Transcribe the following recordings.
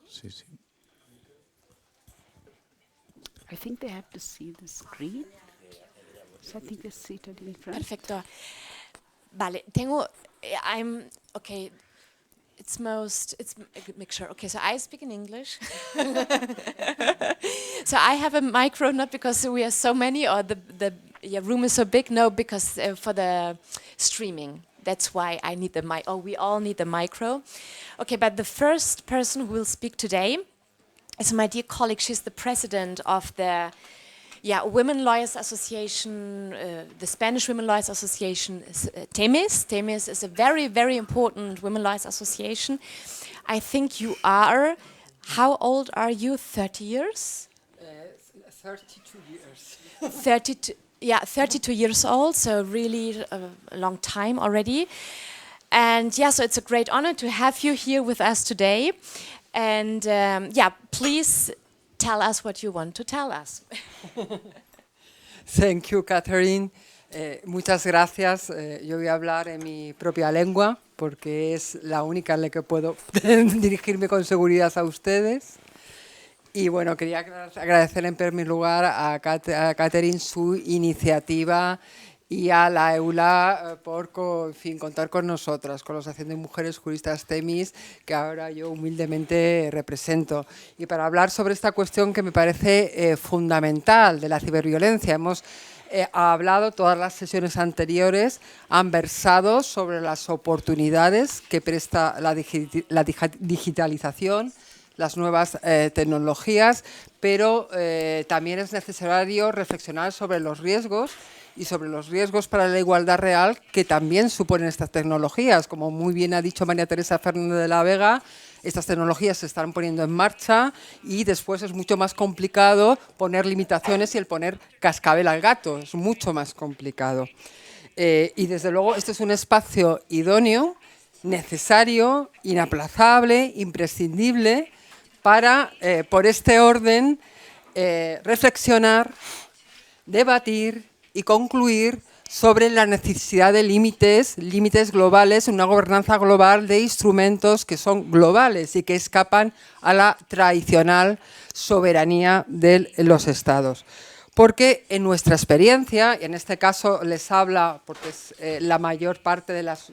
Sí, sí. I think they have to see the screen. So I think they're seated in front. Perfecto. Vale, tengo, I'm, okay, it's a good mixture. Okay, so I speak in English. So I have a micro, not because we are so many or the room is so big, no, because for the streaming. That's why I need the mic. Oh, we all need the micro. Okay, but the first person who will speak today is my dear colleague. She's the president of the Women Lawyers Association, the Spanish Women Lawyers Association, TEMIS. TEMIS is a very, very important women lawyers association. I think you are, how old are you? 30 years? 32 years. 32 years old, so really a long time already. And yeah, so it's a great honor to have you here with us today. And please tell us what you want to tell us. Thank you, Catherine. Muchas gracias. Yo voy a hablar en mi propia lengua porque es la única en la que puedo dirigirme con seguridad a ustedes. Y bueno, quería agradecer en primer lugar a Catherine su iniciativa y a la EULA por contar con nosotras, con la Asociación de Mujeres Juristas TEMIS, que ahora yo humildemente represento. Y para hablar sobre esta cuestión que me parece fundamental de la ciberviolencia, hemos hablado, todas las sesiones anteriores han versado sobre las oportunidades que presta la digitalización, las nuevas tecnologías, pero también es necesario reflexionar sobre los riesgos y sobre los riesgos para la igualdad real que también suponen estas tecnologías. Como muy bien ha dicho María Teresa Fernández de la Vega, estas tecnologías se están poniendo en marcha y después es mucho más complicado poner limitaciones y el poner cascabel al gato, es mucho más complicado. Y desde luego este es un espacio idóneo, necesario, inaplazable, imprescindible para, por este orden, reflexionar, debatir y concluir sobre la necesidad de límites globales, una gobernanza global de instrumentos que son globales y que escapan a la tradicional soberanía de los Estados. Porque en nuestra experiencia, y en este caso les habla, porque es la mayor parte de las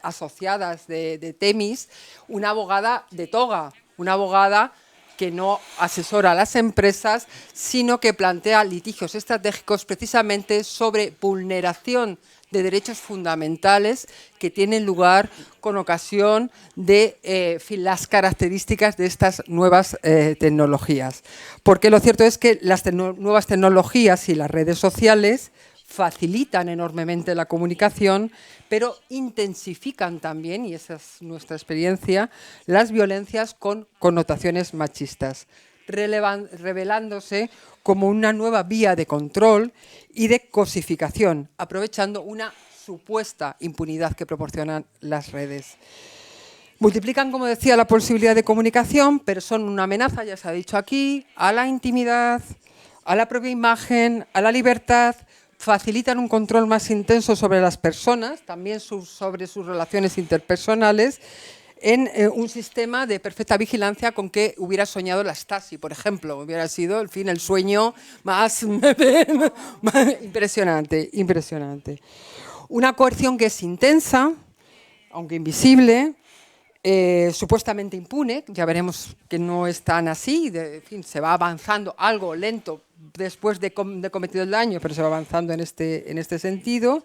asociadas de TEMIS, una abogada de toga, una abogada que no asesora a las empresas, sino que plantea litigios estratégicos precisamente sobre vulneración de derechos fundamentales que tienen lugar con ocasión de las características de estas nuevas tecnologías. Porque lo cierto es que las nuevas tecnologías y las redes sociales facilitan enormemente la comunicación, pero intensifican también, y esa es nuestra experiencia, las violencias con connotaciones machistas, revelándose como una nueva vía de control y de cosificación, aprovechando una supuesta impunidad que proporcionan las redes. Multiplican, como decía, la posibilidad de comunicación, pero son una amenaza, ya se ha dicho aquí, a la intimidad, a la propia imagen, a la libertad, facilitan un control más intenso sobre las personas, también sobre sus relaciones interpersonales, en un sistema de perfecta vigilancia con que hubiera soñado la Stasi, por ejemplo. Hubiera sido, en fin, el sueño más impresionante. Una coerción que es intensa, aunque invisible, supuestamente impune, ya veremos que no es tan así, en fin, se va avanzando algo lento después de cometido el daño, pero se va avanzando en este sentido,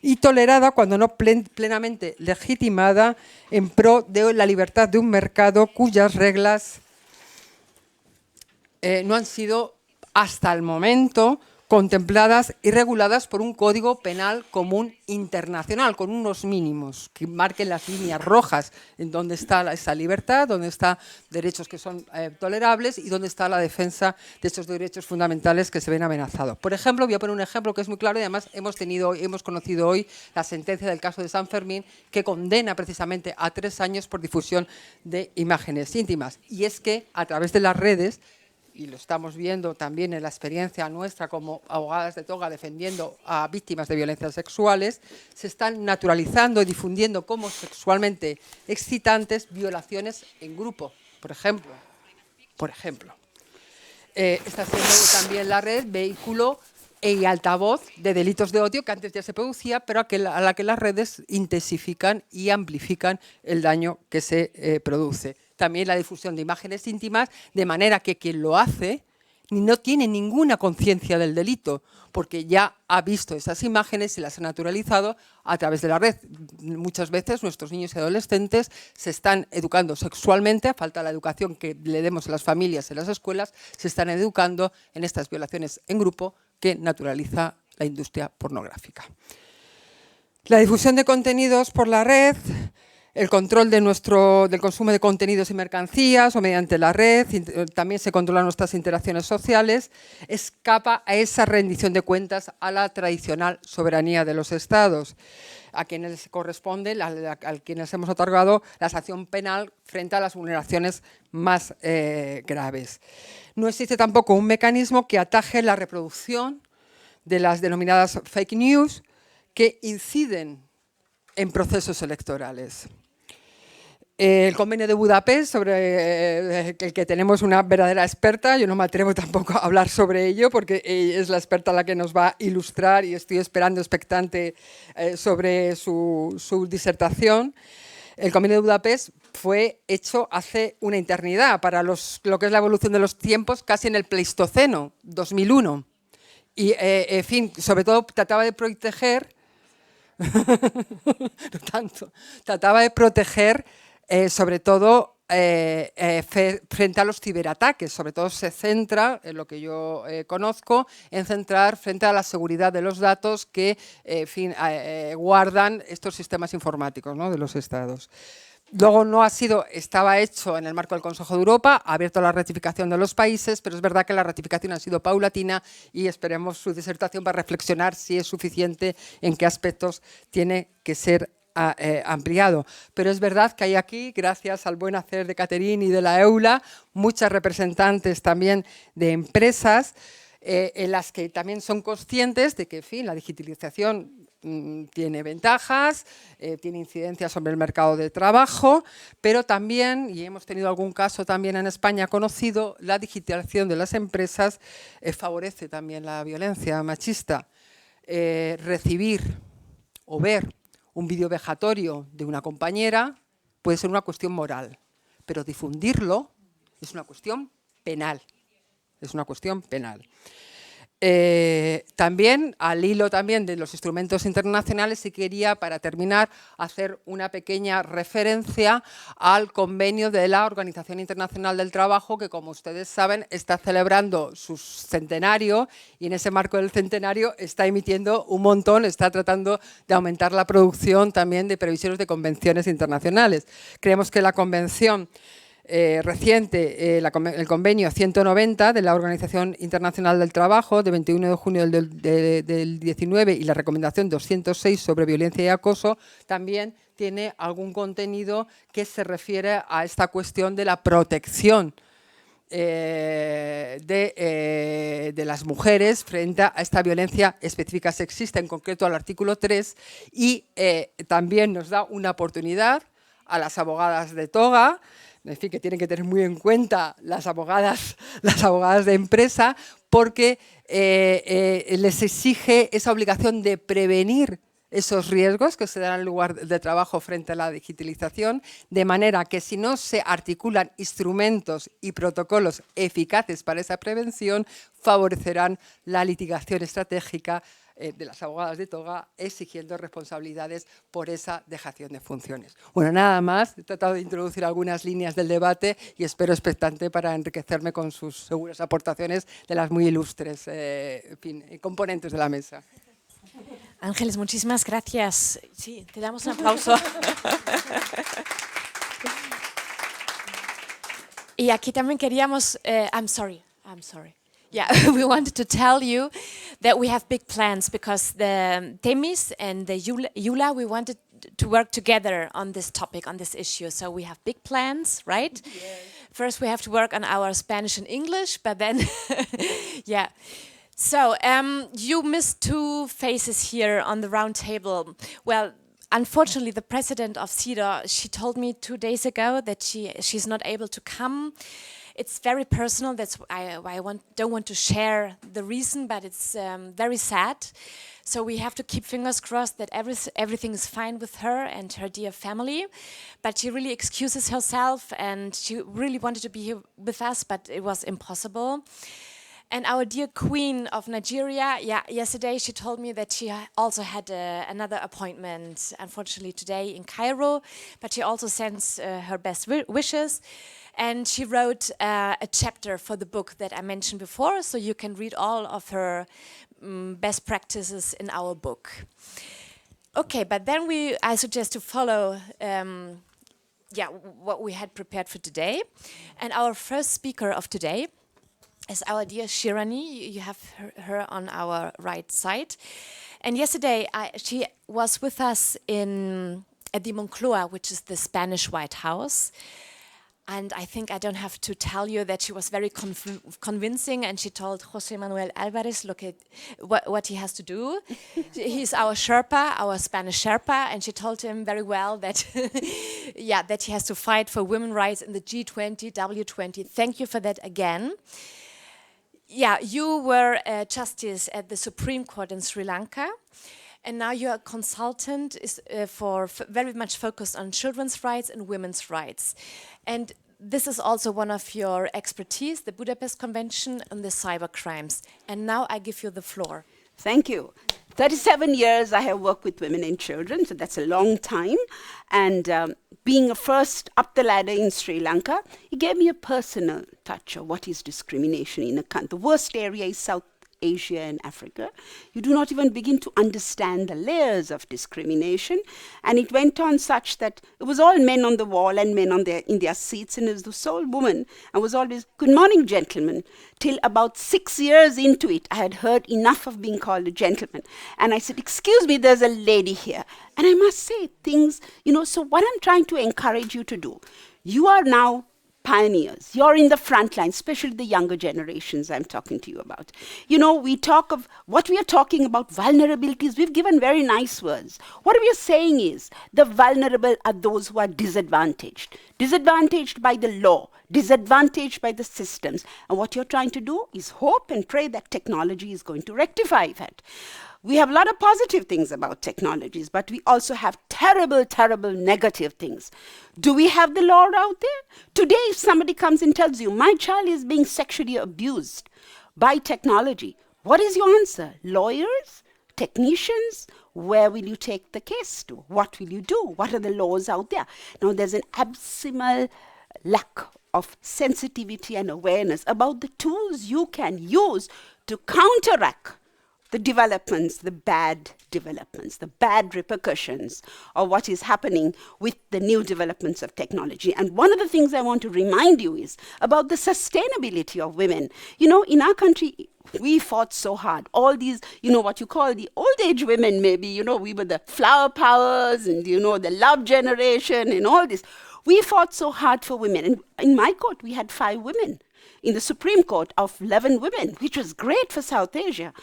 y tolerada cuando no plenamente legitimada en pro de la libertad de un mercado cuyas reglas no han sido hasta el momento contempladas y reguladas por un código penal común internacional, con unos mínimos que marquen las líneas rojas en dónde está esa libertad, dónde están derechos que son tolerables y dónde está la defensa de estos derechos fundamentales que se ven amenazados. Por ejemplo, voy a poner un ejemplo que es muy claro y además hemos conocido hoy la sentencia del caso de San Fermín que condena precisamente a 3 años por difusión de imágenes íntimas. Y es que a través de las redes y lo estamos viendo también en la experiencia nuestra como abogadas de toga defendiendo a víctimas de violencias sexuales, se están naturalizando y difundiendo como sexualmente excitantes violaciones en grupo, por ejemplo. Está siendo también la red vehículo y altavoz de delitos de odio que antes ya se producía, pero a la que las redes intensifican y amplifican el daño que se produce. También la difusión de imágenes íntimas, de manera que quien lo hace no tiene ninguna conciencia del delito, porque ya ha visto esas imágenes y las ha naturalizado a través de la red. Muchas veces nuestros niños y adolescentes se están educando sexualmente, a falta de la educación que le demos a las familias en las escuelas, se están educando en estas violaciones en grupo que naturaliza la industria pornográfica. La difusión de contenidos por la red, el control del consumo de contenidos y mercancías o mediante la red, también se controlan nuestras interacciones sociales, escapa a esa rendición de cuentas a la tradicional soberanía de los Estados, a quienes corresponde, a quienes hemos otorgado la sanción penal frente a las vulneraciones más graves. No existe tampoco un mecanismo que ataje la reproducción de las denominadas fake news que inciden en procesos electorales. El convenio de Budapest, sobre el que tenemos una verdadera experta, yo no me atrevo tampoco a hablar sobre ello porque es la experta la que nos va a ilustrar y estoy esperando expectante sobre su disertación. El convenio de Budapest fue hecho hace una eternidad, para lo que es la evolución de los tiempos, casi en el Pleistoceno, 2001. Y, en fin, sobre todo trataba de proteger, no tanto, trataba de proteger sobre todo frente a los ciberataques. Sobre todo se centra, en lo que yo conozco, en centrar frente a la seguridad de los datos que guardan estos sistemas informáticos, ¿no?, de los estados. Luego estaba hecho en el marco del Consejo de Europa, ha abierto la ratificación de los países, pero es verdad que la ratificación ha sido paulatina y esperemos su disertación para reflexionar si es suficiente, en qué aspectos tiene que ser ampliado. Pero es verdad que hay aquí, gracias al buen hacer de Caterine y de la EULA, muchas representantes también de empresas en las que también son conscientes de que, en fin, la digitalización tiene ventajas, tiene incidencia sobre el mercado de trabajo, pero también, y hemos tenido algún caso también en España conocido, la digitalización de las empresas favorece también la violencia machista. Recibir o ver un vídeo vejatorio de una compañera puede ser una cuestión moral, pero difundirlo es una cuestión penal. Es una cuestión penal. También, al hilo también de los instrumentos internacionales, sí quería, para terminar, hacer una pequeña referencia al convenio de la Organización Internacional del Trabajo, que, como ustedes saben, está celebrando su centenario y en ese marco del centenario está emitiendo un montón, está tratando de aumentar la producción también de previsiones de convenciones internacionales. Creemos que la convención reciente, el convenio 190 de la Organización Internacional del Trabajo de 21 de junio del 19 y la recomendación 206 sobre violencia y acoso también tiene algún contenido que se refiere a esta cuestión de la protección de las mujeres frente a esta violencia específica sexista, en concreto al artículo 3, y también nos da una oportunidad a las abogadas de toga, en fin, que tienen que tener muy en cuenta las abogadas de empresa, porque les exige esa obligación de prevenir esos riesgos que se dan en el lugar de trabajo frente a la digitalización, de manera que si no se articulan instrumentos y protocolos eficaces para esa prevención, favorecerán la litigación estratégica de las abogadas de toga, exigiendo responsabilidades por esa dejación de funciones. Bueno, nada más, he tratado de introducir algunas líneas del debate y espero expectante para enriquecerme con sus seguras aportaciones de las muy ilustres componentes de la mesa. Ángeles, muchísimas gracias. Sí, te damos un aplauso. Y aquí también queríamos, I'm sorry. Yeah, we wanted to tell you that we have big plans because the Temis and the Yula, we wanted to work together on this topic, on this issue. So we have big plans, right? Yes. First, we have to work on our Spanish and English, but then, yeah. So, you missed two faces here on the round table. Well, unfortunately, the president of CEDAW, she told me 2 days ago that she's not able to come. It's very personal. That's why I don't want to share the reason, but it's very sad. So we have to keep fingers crossed that everything is fine with her and her dear family. But she really excuses herself, and she really wanted to be here with us, but it was impossible. And our dear Queen of Nigeria, yesterday she told me that she also had another appointment, unfortunately today in Cairo, but she also sends her best wishes. And she wrote a chapter for the book that I mentioned before, so you can read all of her best practices in our book. Okay, but then I suggest to follow what we had prepared for today. And our first speaker of today is our dear Shirani. You have her on our right side. And yesterday she was with us at the Moncloa, which is the Spanish White House. And I think I don't have to tell you that she was very convincing, and she told José Manuel Álvarez, look at what he has to do. He's our Sherpa, our Spanish Sherpa, and she told him very well that, that he has to fight for women's rights in the G20, W20. Thank you for that again. Yeah, you were a justice at the Supreme Court in Sri Lanka, and now you're a consultant very much focused on children's rights and women's rights. And this is also one of your expertise, the Budapest Convention and the cyber crimes. And now I give you the floor. Thank you. 37 years I have worked with women and children, so that's a long time. And being a first up the ladder in Sri Lanka, it gave me a personal touch of what is discrimination in a country. The worst area is South Asia and Africa. You do not even begin to understand the layers of discrimination. And it went on such that it was all men on the wall and men in their seats, and it was the sole woman, and was always, good morning, gentlemen. Till about 6 years into it, I had heard enough of being called a gentleman. And I said, excuse me, there's a lady here. And I must say things, so what I'm trying to encourage you to do, you are now pioneers. You're in the front line, especially the younger generations I'm talking to you about. We talk of what we are talking about, vulnerabilities. We've given very nice words. What we are saying is the vulnerable are those who are disadvantaged. Disadvantaged by the law, disadvantaged by the systems. And what you're trying to do is hope and pray that technology is going to rectify that. We have a lot of positive things about technologies, but we also have terrible, terrible negative things. Do we have the law out there? Today, if somebody comes and tells you, my child is being sexually abused by technology, what is your answer? Lawyers? Technicians? Where will you take the case to? What will you do? What are the laws out there? Now, there's an abysmal lack of sensitivity and awareness about the tools you can use to counteract the developments, the bad repercussions of what is happening with the new developments of technology. And one of the things I want to remind you is about the sustainability of women. In our country, we fought so hard. All these, what you call the old age women, maybe, we were the flower powers and, the love generation and all this. We fought so hard for women. And in my court, we had 5 women. In the Supreme Court of 11 women, which was great for South Asia.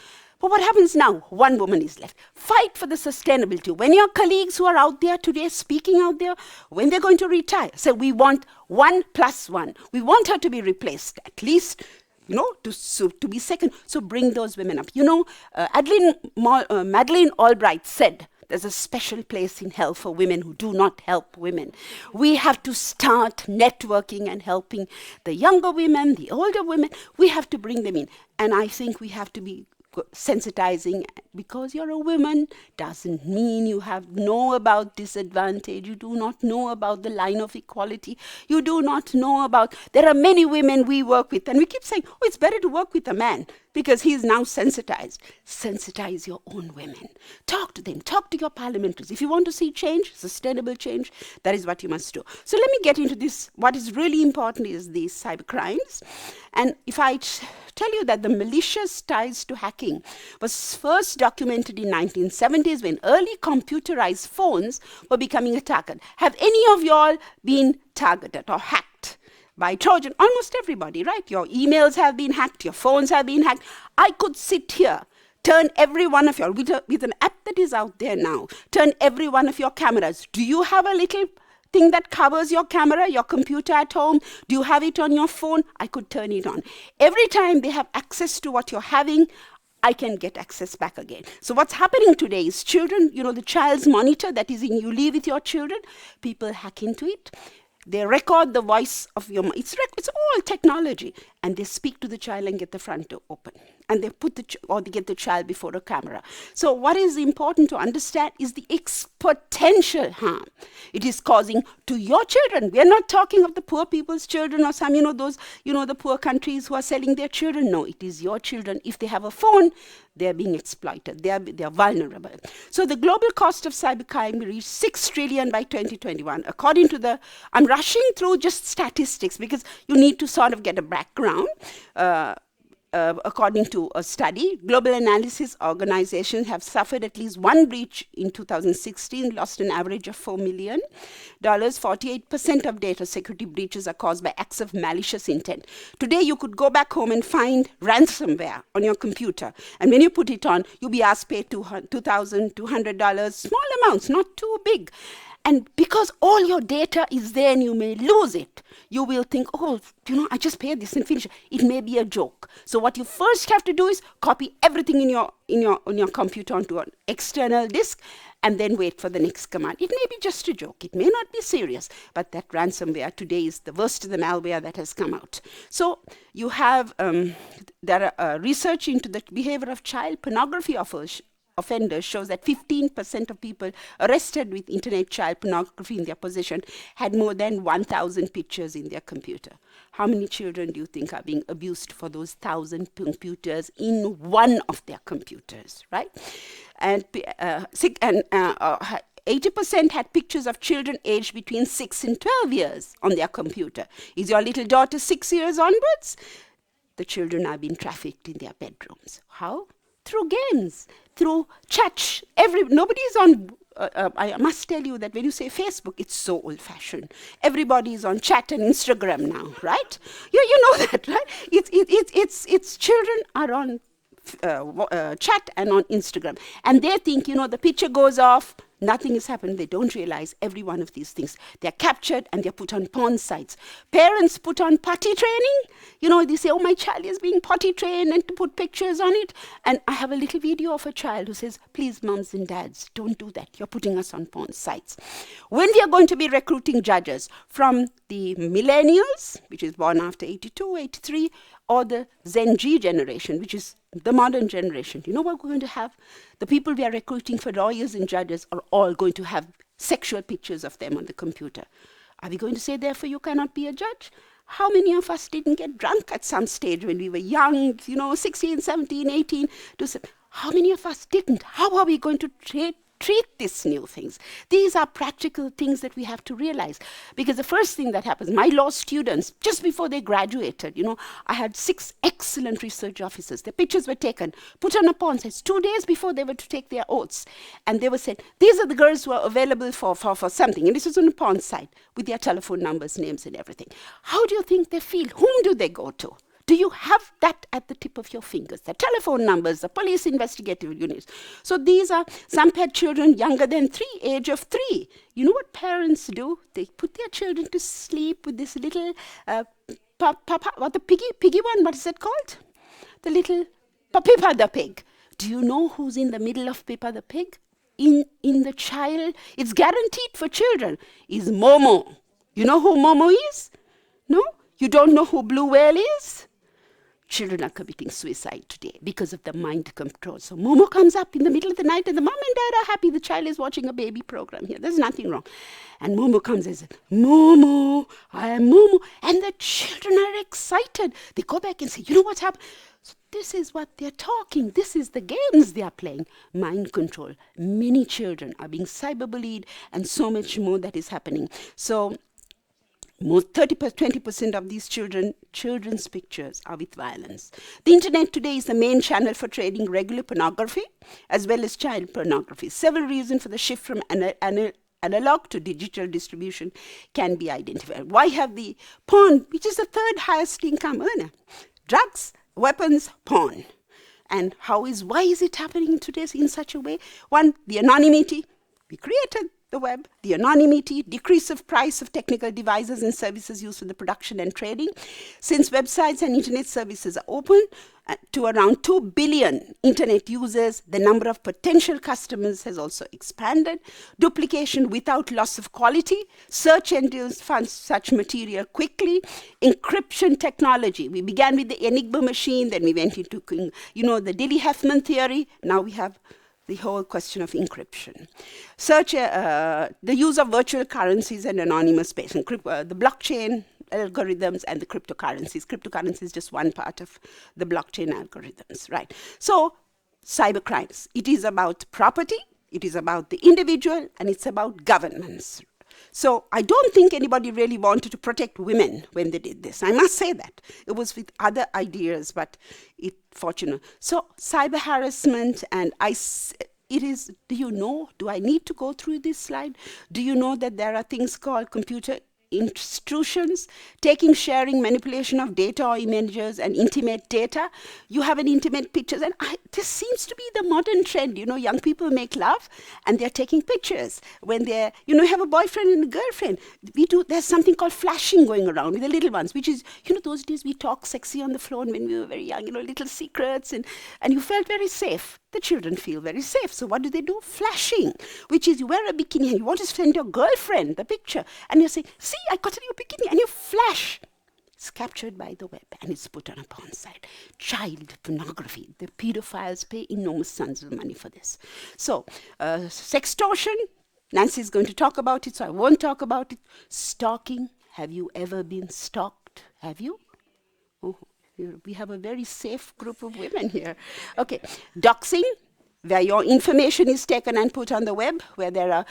But what happens now? 1 woman is left. Fight for the sustainability. When your colleagues who are out there today, speaking out there, when they're going to retire, say we want 1+1. We want her to be replaced, at least, to be second. So bring those women up. Madeleine Albright said, there's a special place in hell for women who do not help women. We have to start networking and helping the younger women, the older women. We have to bring them in. And I think we have to be sensitizing. Because you're a woman doesn't mean you know about disadvantage. You do not know about the line of equality. You do not know about, there are many women we work with, and we keep saying, it's better to work with a man because he is now sensitized. Sensitize your own women. Talk to them. Talk to your parliamentaries. If you want to see change, sustainable change, that is what you must do. So let me get into this. What is really important is these cyber crimes. And if I tell you that the malicious ties to hacking was first documented in 1970s when early computerized phones were becoming a target. Have any of y'all been targeted or hacked by Trojan. Almost everybody, right? Your emails have been hacked, your phones have been hacked. I could sit here, turn every one of your, with an app that is out there now, turn every one of your cameras. Do you have a little thing that covers your camera, your computer at home? Do you have it on your phone? I could turn it on. Every time they have access to what you're having, I can get access back again. So what's happening today is children, the child's monitor that is in you leave with your children, people hack into it. They record the voice of your, it's all technology, and they speak to the child and get the front door open. And they put they get the child before a camera. So what is important to understand is the exponential harm it is causing to your children. We are not talking of the poor people's children or some, those, the poor countries who are selling their children. No, it is your children. If they have a phone, they're being exploited. They are vulnerable. So the global cost of cybercrime reached 6 trillion by 2021. According to I'm rushing through just statistics because you need to sort of get a background. According to a study, global analysis organizations have suffered at least one breach in 2016, lost an average of $4 million. 48% of data security breaches are caused by acts of malicious intent. Today, you could go back home and find ransomware on your computer. And when you put it on, you'll be asked to pay $2,200, small amounts, not too big. And because all your data is there and you may lose it, you will think, I just paid this and finish it. It may be a joke. So what you first have to do is copy everything on your computer onto an external disk and then wait for the next command. It may be just a joke. It may not be serious. But that ransomware today is the worst of the malware that has come out. So you have research into the behavior of child pornography offenders shows that 15% of people arrested with internet child pornography in their possession had more than 1,000 pictures in their computer. How many children do you think are being abused for those 1,000 computers in one of their computers, right? And 80% had pictures of children aged between 6 and 12 years on their computer. Is your little daughter 6 years onwards? The children are being trafficked in their bedrooms. How? Through games, through chat. Nobody is on, I must tell you that when you say Facebook, it's so old-fashioned. Everybody is on chat and Instagram now, right? You know that, right? It's children are on chat and on Instagram. And they think, the picture goes off, nothing has happened. They don't realize every one of these things. They're captured and they're put on porn sites. Parents put on potty training. They say, my child is being potty trained, and to put pictures on it. And I have a little video of a child who says, please, moms and dads, don't do that. You're putting us on porn sites. When we are going to be recruiting judges from the millennials, which is born after 82, 83, or the Gen Z generation, which is the modern generation, you know what we're going to have? The people we are recruiting for lawyers and judges are all going to have sexual pictures of them on the computer. Are we going to say, therefore, you cannot be a judge? How many of us didn't get drunk at some stage when we were young, 16, 17, 18? How many of us didn't? How are we going to treat these new things? These are practical things that we have to realize. Because the first thing that happens, my law students, just before they graduated, I had 6 excellent research officers. Their pictures were taken, put on a porn site 2 days before they were to take their oaths. And they were said, these are the girls who are available for something. And this was on a porn site with their telephone numbers, names, and everything. How do you think they feel? Whom do they go to? Do you have that at the tip of your fingers? The telephone numbers, the police investigative units. So these are, some had children younger than 3, age of 3. You know what parents do? They put their children to sleep with this little, the piggy one, what is it called? The little Pippa the pig. Do you know who's in the middle of Pippa the pig? In the child, it's guaranteed for children, is Momo. You know who Momo is? No? You don't know who Blue Whale is? Children are committing suicide today because of the mind control. So Momo comes up in the middle of the night and the mom and dad are happy. The child is watching a baby program here. There's nothing wrong. And Momo comes and says, Momo, I am Momo. And the children are excited. They go back and say, you know what's happened? So this is what they're talking. This is the games they are playing. Mind control. Many children are being cyberbullied and so much more that is happening. So 20% of these children's pictures are with violence. The internet today is the main channel for trading regular pornography as well as child pornography. Several reasons for the shift from analog to digital distribution can be identified. Why have the porn, which is the third highest income earner? Drugs, weapons, porn. And why is it happening today in such a way? One, the anonymity. We created the web, the anonymity, decrease of price of technical devices and services used for the production and trading. Since websites and internet services are open to around 2 billion internet users, the number of potential customers has also expanded. Duplication without loss of quality. Search engines find such material quickly. Encryption technology. We began with the Enigma machine, then we went into, the Dilly-Heffman theory. Now we have the whole question of encryption. The use of virtual currencies and anonymous space, the blockchain algorithms and the cryptocurrencies. Cryptocurrency is just one part of the blockchain algorithms, right? So, cyber crimes. It is about property, it is about the individual, and it's about governments. So I don't think anybody really wanted to protect women when they did this. I must say that. It was with other ideas, but it fortunate. So cyber harassment do I need to go through this slide? Do you know that there are things called computer intrusions, sharing, manipulation of data or images and intimate data? You have an intimate pictures, and this seems to be the modern trend. Young people make love and they're taking pictures. When they're, have a boyfriend and a girlfriend, there's something called flashing going around with the little ones, which is, those days we talk sexy on the floor when we were very young, little secrets, and you felt very safe. The children feel very safe. So what do? Flashing, which is you wear a bikini and you want to send your girlfriend the picture, and you say, see, I got a new bikini, and you flash. It's captured by the web and it's put on a porn site. Child pornography. The pedophiles pay enormous sums of money for this. So, sextortion. Nancy is going to talk about it, so I won't talk about it. Stalking. Have you ever been stalked? Have you? Oh. We have a very safe group of women here. Okay, doxing, where your information is taken and put on the web, where there are,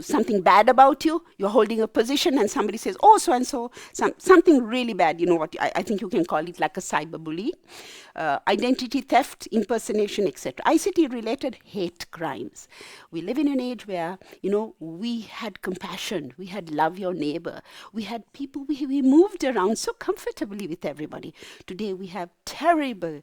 something bad about you, you're holding a position and somebody says, oh, so-and-so, something really bad, I think you can call it like a cyberbully. Identity theft, impersonation, etc. ICT-related hate crimes. We live in an age where, we had compassion, we had love your neighbor, we had people, we moved around so comfortably with everybody. Today we have terrible,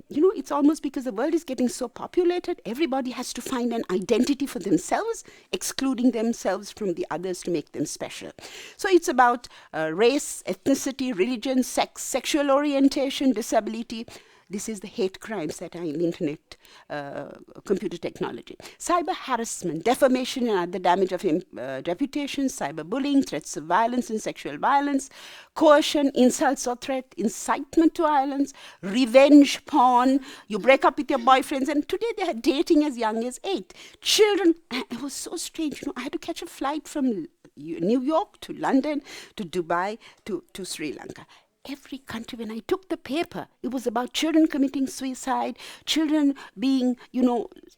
it's almost because the world is getting so populated, everybody has to find an identity for themselves, excluding themselves from the others to make them special. So it's about race, ethnicity, religion, sex, sexual orientation, disability. This is the hate crimes that are in the internet, computer technology. Cyber harassment, defamation and other damage of reputation, cyberbullying, threats of violence and sexual violence, coercion, insults or threat, incitement to violence, revenge porn. You break up with your boyfriends, and today they are dating as young as 8. Children, it was so strange. I had to catch a flight from New York to London to Dubai to Sri Lanka. Every country, when I took the paper, it was about children committing suicide, children being,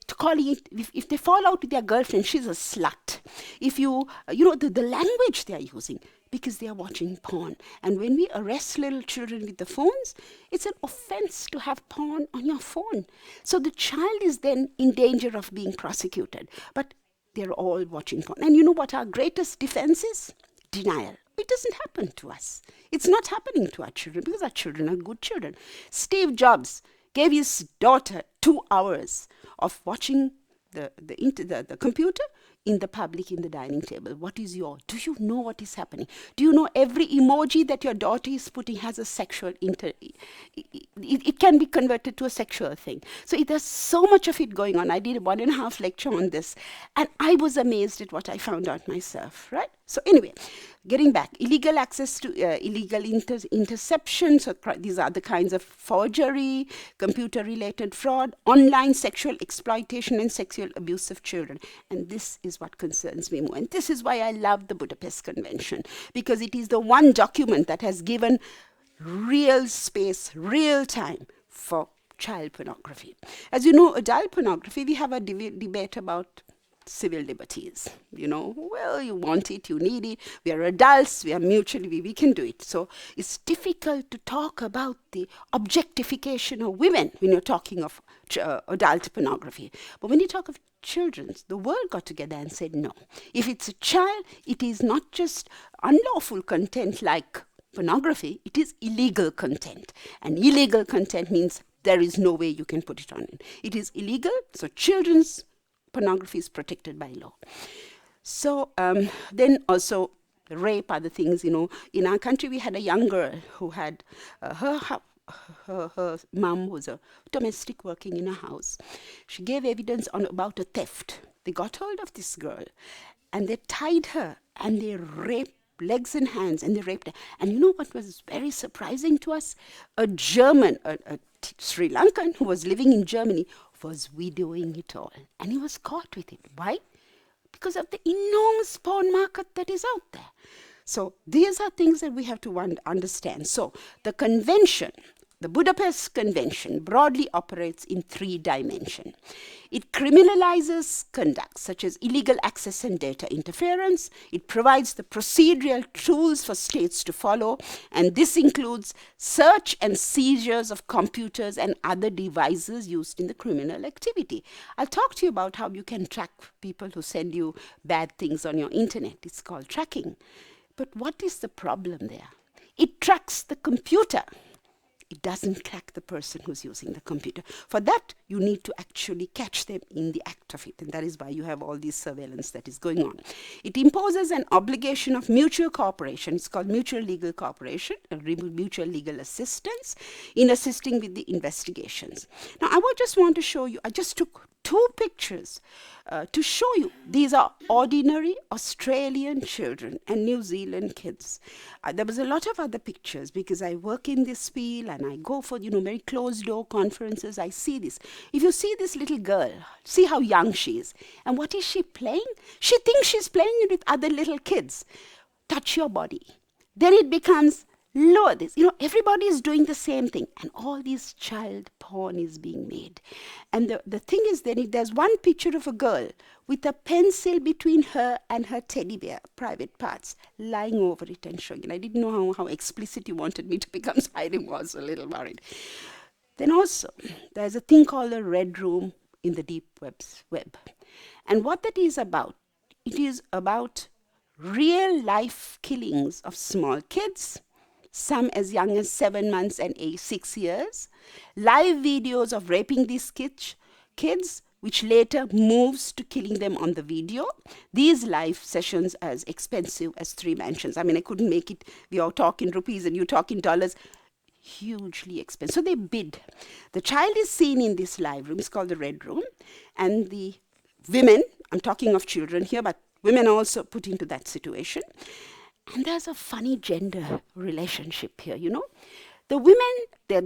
calling it, if they fall out with their girlfriend, she's a slut. If you, the language they are using, because they are watching porn. And when we arrest little children with the phones, it's an offense to have porn on your phone. So the child is then in danger of being prosecuted. But they're all watching porn. And you know what our greatest defense is? Denial. It doesn't happen to us. It's not happening to our children because our children are good children. Steve Jobs gave his daughter 2 hours of watching the computer in the public, in the dining table. Do you know what is happening? Do you know every emoji that your daughter is putting has a sexual, it can be converted to a sexual thing. So there's so much of it going on. I did a 1.5 lecture on this, and I was amazed at what I found out myself, right? So anyway, getting back, illegal access to illegal interception. So these are the kinds of forgery, computer-related fraud, online sexual exploitation and sexual abuse of children. And this is what concerns me more. And this is why I love the Budapest Convention, because it is the one document that has given real space, real time for child pornography. As you know, adult pornography, we have a debate about civil liberties. Well, you want it, you need it. We are adults, we are mutually, we can do it. So it's difficult to talk about the objectification of women when you're talking of adult pornography. But when you talk of children. The world got together and said no. If it's a child, it is not just unlawful content like pornography, it is illegal content. And illegal content means there is no way you can put it on. It is illegal, so children's pornography is protected by law. So then also rape, other things, In our country, we had a young girl who had her mum was a domestic working in a house. She gave evidence about a theft. They got hold of this girl and they tied her and they raped legs and hands and they raped her. And you know what was very surprising to us? A German, a Sri Lankan who was living in Germany was videoing it all. And he was caught with it. Why? Because of the enormous porn market that is out there. So these are things that we have to understand. So the convention, the Budapest Convention, broadly operates in 3 dimensions. It criminalizes conduct such as illegal access and data interference. It provides the procedural tools for states to follow, and this includes search and seizures of computers and other devices used in the criminal activity. I'll talk to you about how you can track people who send you bad things on your internet. It's called tracking. But what is the problem there? It tracks the computer. It doesn't track the person who's using the computer. For that, you need to actually catch them in the act of it. And that is why you have all this surveillance that is going on. It imposes an obligation of mutual cooperation. It's called mutual legal cooperation, mutual legal assistance in assisting with the investigations. Now, I would just want to show you, I just took 2 pictures to show you these are ordinary Australian children and New Zealand kids. There was a lot of other pictures because I work in this field and I go for very closed door conferences. I see this. If you see this little girl, see how young she is. And what is she playing? She thinks she's playing it with other little kids. Touch your body. Then it becomes lower this. Everybody is doing the same thing. And all this child porn is being made. And the thing is then, there's one picture of a girl with a pencil between her and her teddy bear, private parts, lying over it and showing it. I didn't know how explicit you wanted me to become, so I was a little worried. Then also, there's a thing called a red room in the deep web. And what that is about, it is about real life killings of small kids, some as young as 7 months and 6 years, live videos of raping these kids, which later moves to killing them on the video. These live sessions as expensive as 3 mansions. I mean, I couldn't make it. We all talk in rupees and you talk in dollars. Hugely expensive. So they bid. The child is seen in this live room. It's called the red room. And the women, I'm talking of children here, but women are also put into that situation. And there's a funny gender relationship here, The women, they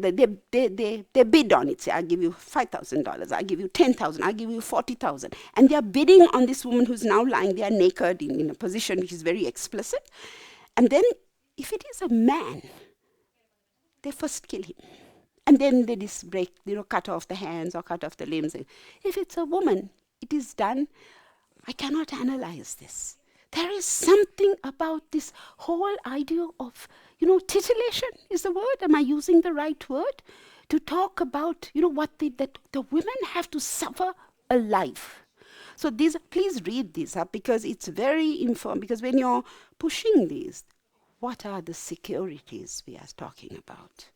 bid on it. Say, I'll give you $5,000, I'll give you $10,000, I'll give you $40,000. And they're bidding on this woman who's now lying there naked in a position which is very explicit. And then, if it is a man, they first kill him. And then they just cut off the hands or cut off the limbs. If it's a woman, it is done. I cannot analyze this. There is something about this whole idea of, titillation is the word. Am I using the right word? To talk about, that the women have to suffer a life. So please read these up because it's very informed. Because when you're pushing these, what are the securities we are talking about?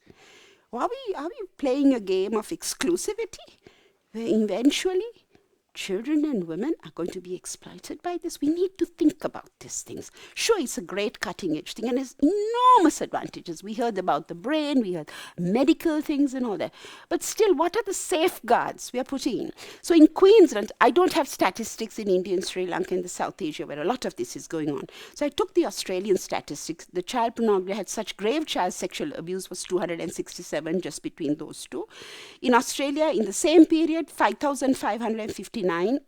Are we playing a game of exclusivity where eventually children and women are going to be exploited by this? We need to think about these things. Sure, it's a great cutting edge thing and has enormous advantages. We heard about the brain, we heard medical things and all that. But still, what are the safeguards we are putting in? So in Queensland, I don't have statistics in India and Sri Lanka and the South Asia where a lot of this is going on. So I took the Australian statistics. The child pornography had such grave child sexual abuse was 267 just between those two. In Australia, in the same period, 5,559,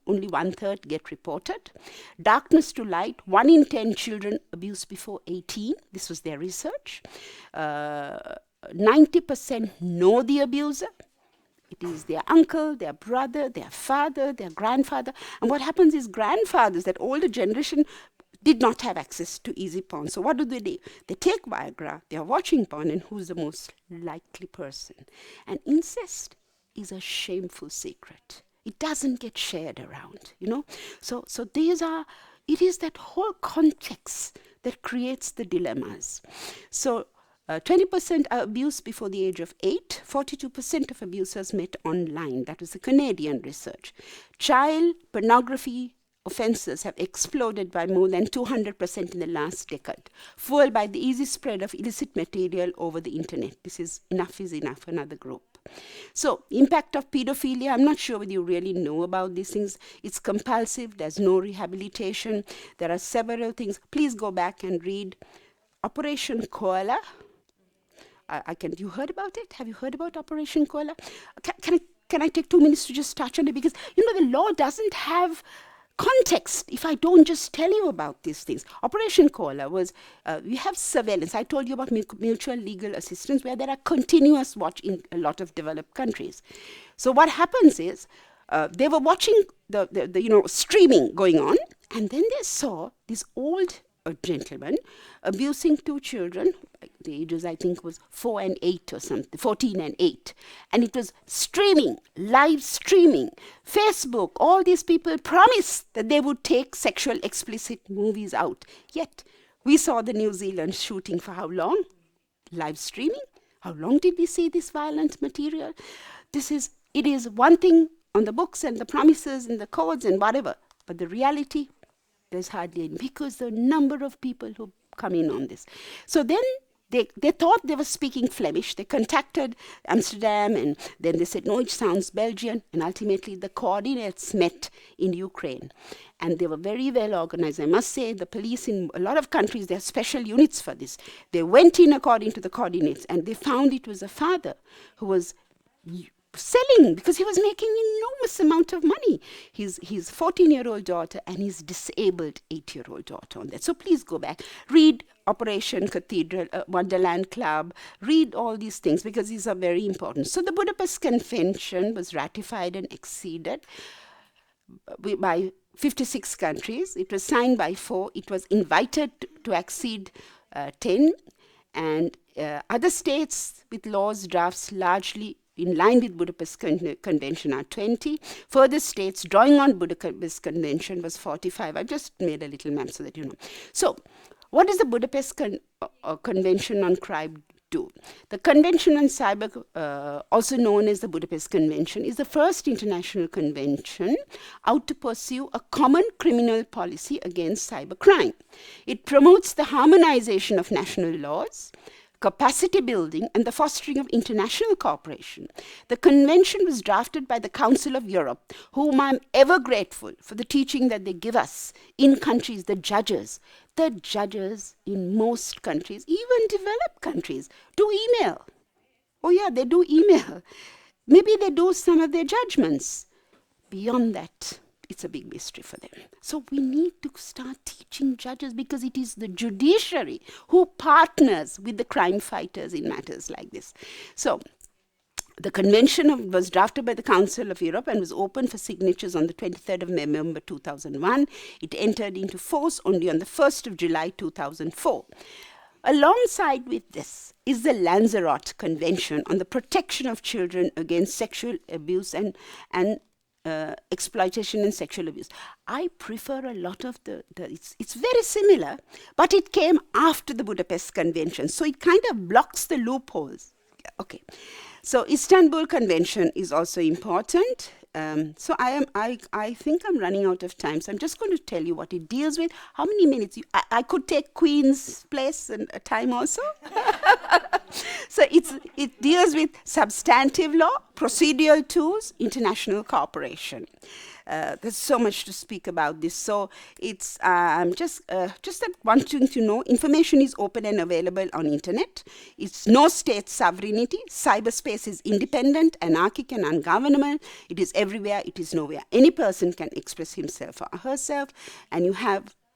only 1/3 get reported. Darkness to light, 1 in 10 children abused before 18. This was their research. 90% know the abuser. It is their uncle, their brother, their father, their grandfather. And what happens is grandfathers, that older generation, did not have access to easy porn. So what do? They take Viagra, they are watching porn, and who's the most likely person? And incest is a shameful secret. It doesn't get shared around, you know. So it is that whole context that creates the dilemmas. So 20% are abused before the age of 8, 42% of abusers met online. That was the Canadian research. Child pornography offences have exploded by more than 200% in the last decade, fueled by the easy spread of illicit material over the internet. This is Enough is Enough, another group. So, impact of pedophilia, I'm not sure whether you really know about these things. It's compulsive, there's no rehabilitation. There are several things. Please go back and read Operation Koala. You heard about it? Have you heard about Operation Koala? Can I take 2 minutes to just touch on it? Because, you know, the law doesn't have context if I don't just tell you about these things. Operation Koala was, we have surveillance. I told you about mutual legal assistance, where there are continuous watch in a lot of developed countries. So what happens is, they were watching the streaming going on, and then they saw this old gentleman abusing 2 children. The ages, I think, was 4 and 8 or something, 14 and 8. And it was streaming, live streaming. Facebook, all these people promised that they would take sexual explicit movies out. Yet, we saw the New Zealand shooting for how long? Live streaming. How long did we see this violent material? It is one thing on the books and the promises and the codes and whatever, but the reality, there's hardly any, because the number of people who come in on this. So then they thought they were speaking Flemish. They contacted Amsterdam, and then they said, no, it sounds Belgian. And ultimately, the coordinates met in Ukraine. And they were very well organized. I must say, the police in a lot of countries, they have special units for this. They went in according to the coordinates, and they found it was a father who was selling, because he was making enormous amount of money. His 14-year-old daughter and his disabled 8-year-old daughter on that. So please go back, read Operation Cathedral, Wonderland Club, read all these things, because these are very important. So the Budapest Convention was ratified and acceded by 56 countries. It was signed by 4. It was invited to accede 10. And other states with laws drafts largely in line with Budapest Convention are 20. Further states drawing on Budapest Convention was 45. I've just made a little map so that you know. So, what does the Budapest Convention on Crime do? The Convention on Cyber, also known as the Budapest Convention, is the first international convention out to pursue a common criminal policy against cybercrime. It promotes the harmonization of national laws, capacity building, and the fostering of international cooperation. The convention was drafted by the Council of Europe, whom I'm ever grateful for the teaching that they give us in countries, the judges. The judges in most countries, even developed countries, do email. Oh yeah, they do email. Maybe they do some of their judgments. Beyond that, it's a big mystery for them. So we need to start teaching judges, because it is the judiciary who partners with the crime fighters in matters like this. So the convention was drafted by the Council of Europe and was open for signatures on the 23rd of November 2001. It entered into force only on the 1st of July 2004. Alongside with this is the Lanzarote Convention on the protection of children against sexual abuse and exploitation and sexual abuse. I prefer a lot of it's very similar, but it came after the Budapest Convention, so it kind of blocks the loopholes. Okay, so Istanbul Convention is also important. So I think I'm running out of time, so I'm just going to tell you what it deals with. How many minutes? I could take Queen's place and time also. So it deals with substantive law, procedural tools, international cooperation. There's so much to speak about this. So it's just that one thing to know: information is open and available on internet. It's no state sovereignty. Cyberspace is independent, anarchic, and ungovernable. It is everywhere. It is nowhere. Any person can express himself or herself, and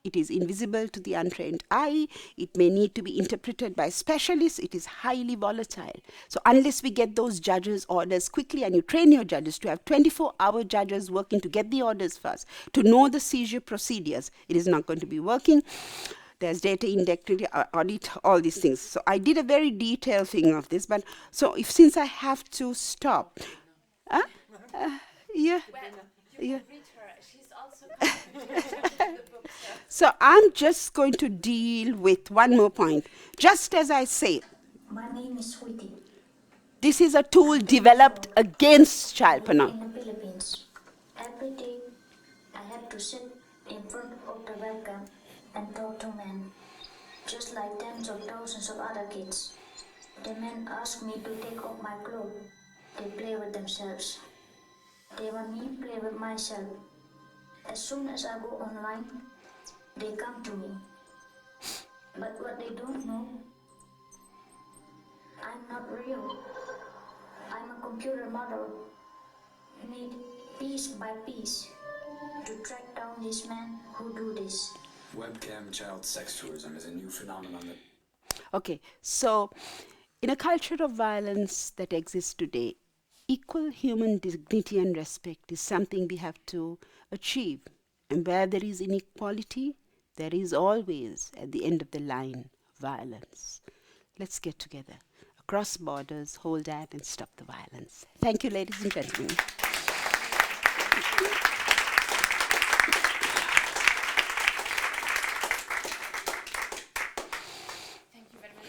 it is invisible to the untrained eye. It may need to be interpreted by specialists. It is highly volatile. So unless we get those judges' orders quickly, and you train your judges to have 24-hour judges working to get the orders first, to know the seizure procedures, it is not going to be working. There's data integrity, audit, all these things. So I did a very detailed thing of this, but so since I have to stop, Yeah. Yeah. So I'm just going to deal with one more point. Just as I say, My name is Sweetie. this is a tool developed against child pornography. In the Philippines. Every day I have to sit in front of the webcam and talk to men, just like tens of thousands of other kids. The men ask me to take off my clothes. They play with themselves. They want me to play with myself. As soon as I go online, they come to me. But what they don't know, I'm not real. I'm a computer model, made piece by piece to track down these men who do this. Webcam child sex tourism is a new phenomenon that Okay, so in a culture of violence that exists today, equal human dignity and respect is something we have to achieve. And where there is inequality, there is always, at the end of the line, violence. Let's get together across borders, hold that, and stop the violence. Thank you, ladies and gentlemen.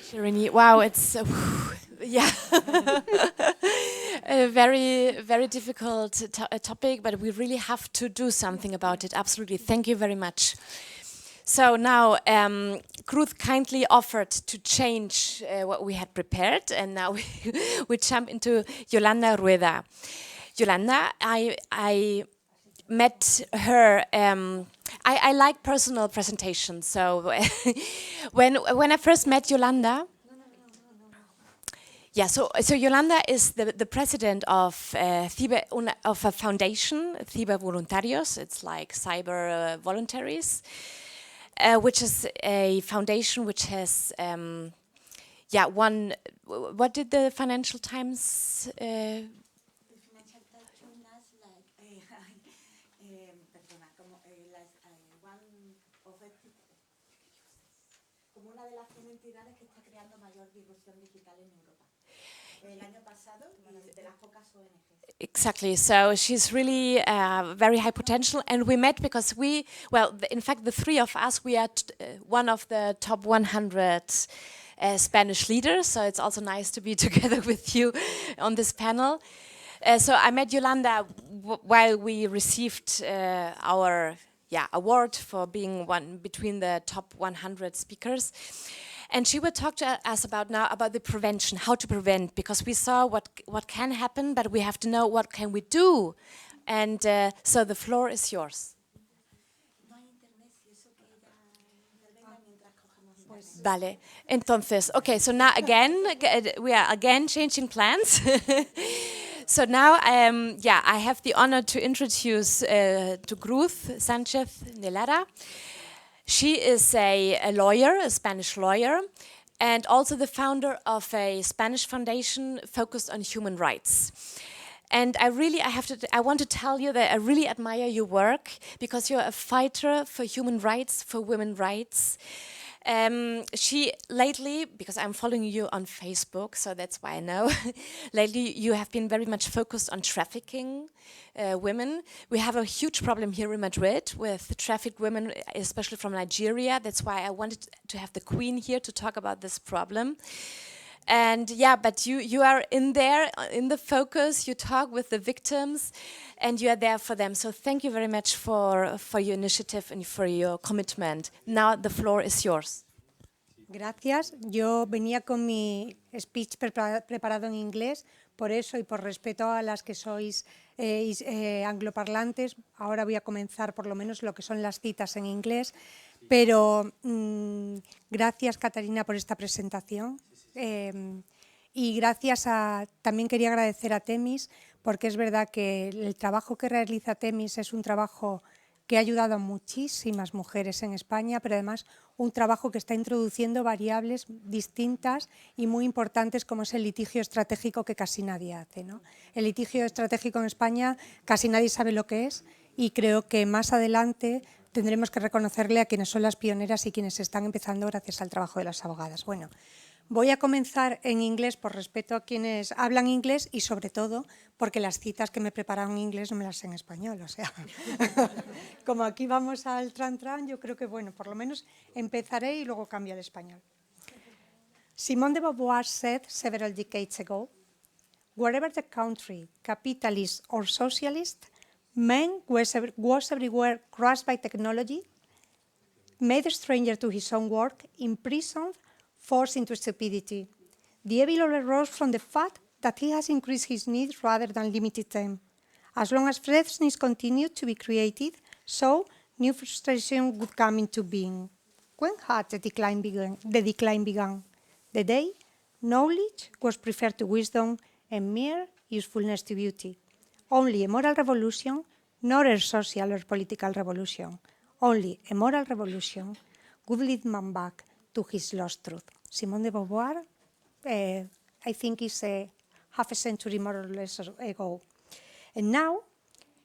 Shirini, wow, it's yeah, a very, very difficult topic, but we really have to do something about it. Absolutely, thank you very much. So now, Ruth kindly offered to change what we had prepared, and now we jump into Yolanda Rueda. Yolanda, I met her. I like personal presentations, so when I first met Yolanda, yeah, so Yolanda is the president of of a foundation, Cyber Voluntarios. It's like cyber voluntaries, which is a foundation which has, yeah, one. What did the Financial Times? Exactly. So she's really very high potential, and we met because in fact, the three of us, we are one of the top 100 Spanish leaders. So it's also nice to be together with you on this panel. So I met Yolanda while we received our award for being one between the top 100 speakers. And she will talk to us about the prevention, how to prevent, because we saw what can happen, but we have to know what can we do. And so the floor is yours. Vale. Entonces, okay, so now again, we are again changing plans. So now, I have the honor to introduce to Ruth Sanchez Nelara. She is a lawyer, a Spanish lawyer, and also the founder of a Spanish foundation focused on human rights. And I want to tell you that I really admire your work because you're a fighter for human rights, for women's rights. She lately, because I'm following you on Facebook, so that's why I know, lately you have been very much focused on trafficking women. We have a huge problem here in Madrid with trafficked women, especially from Nigeria. That's why I wanted to have the Queen here to talk about this problem. And yeah, but you are in there, in the focus, you talk with the victims, and you are there for them. So thank you very much for your initiative and for your commitment. Now the floor is yours. Gracias. Yo venía con mi speech preparado en inglés, por eso y por respeto a las que sois angloparlantes, ahora voy a comenzar por lo menos lo que son las citas en inglés, pero gracias, Catarina, por esta presentación. Y gracias también quería agradecer a Temis, porque es verdad que el trabajo que realiza Temis es un trabajo que ha ayudado a muchísimas mujeres en España, pero además un trabajo que está introduciendo variables distintas y muy importantes, como es el litigio estratégico, que casi nadie hace, ¿no? El litigio estratégico en España casi nadie sabe lo que es, y creo que más adelante tendremos que reconocerle a quienes son las pioneras y quienes están empezando gracias al trabajo de las abogadas. Bueno, Voy a comenzar en inglés por respeto a quienes hablan inglés y sobre todo porque las citas que me prepararon en inglés no me las sé en español. O sea, como aquí vamos al tran, yo creo que, bueno, por lo menos empezaré y luego cambio al español. Simone de Beauvoir said several decades ago, wherever the country, capitalist or socialist, man was everywhere crushed by technology, made a stranger to his own work, imprisoned, forced into stupidity. The evil arose from the fact that he has increased his needs rather than limited them. As long as freshness continued to be created, so new frustration would come into being. When had the decline began? The day knowledge was preferred to wisdom and mere usefulness to beauty. Only a moral revolution, not a social or political revolution, only a moral revolution would lead man back to his lost truth. Simone de Beauvoir, I think, is half a century more or less ago. And now,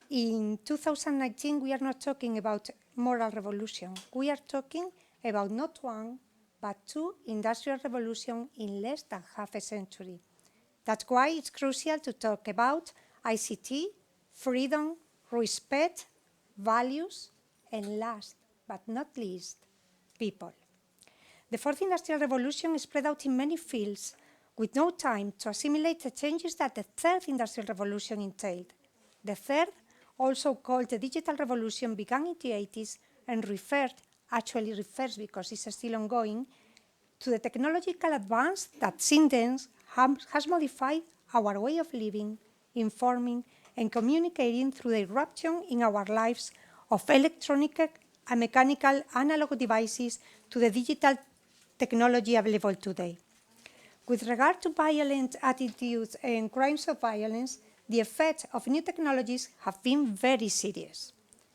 in 2019, we are not talking about moral revolution. We are talking about not one, but two industrial revolutions in less than half a century. That's why it's crucial to talk about ICT, freedom, respect, values, and last but not least, people. The fourth industrial revolution is spread out in many fields with no time to assimilate the changes that the third industrial revolution entailed. The third, also called the digital revolution, began in the 80s and actually refers because it's still ongoing, to the technological advance that since then has modified our way of living, informing, and communicating through the eruption in our lives of electronic and mechanical analog devices to the digital technology available today. With regard to violent attitudes and crimes of violence, the effects of new technologies have been very serious.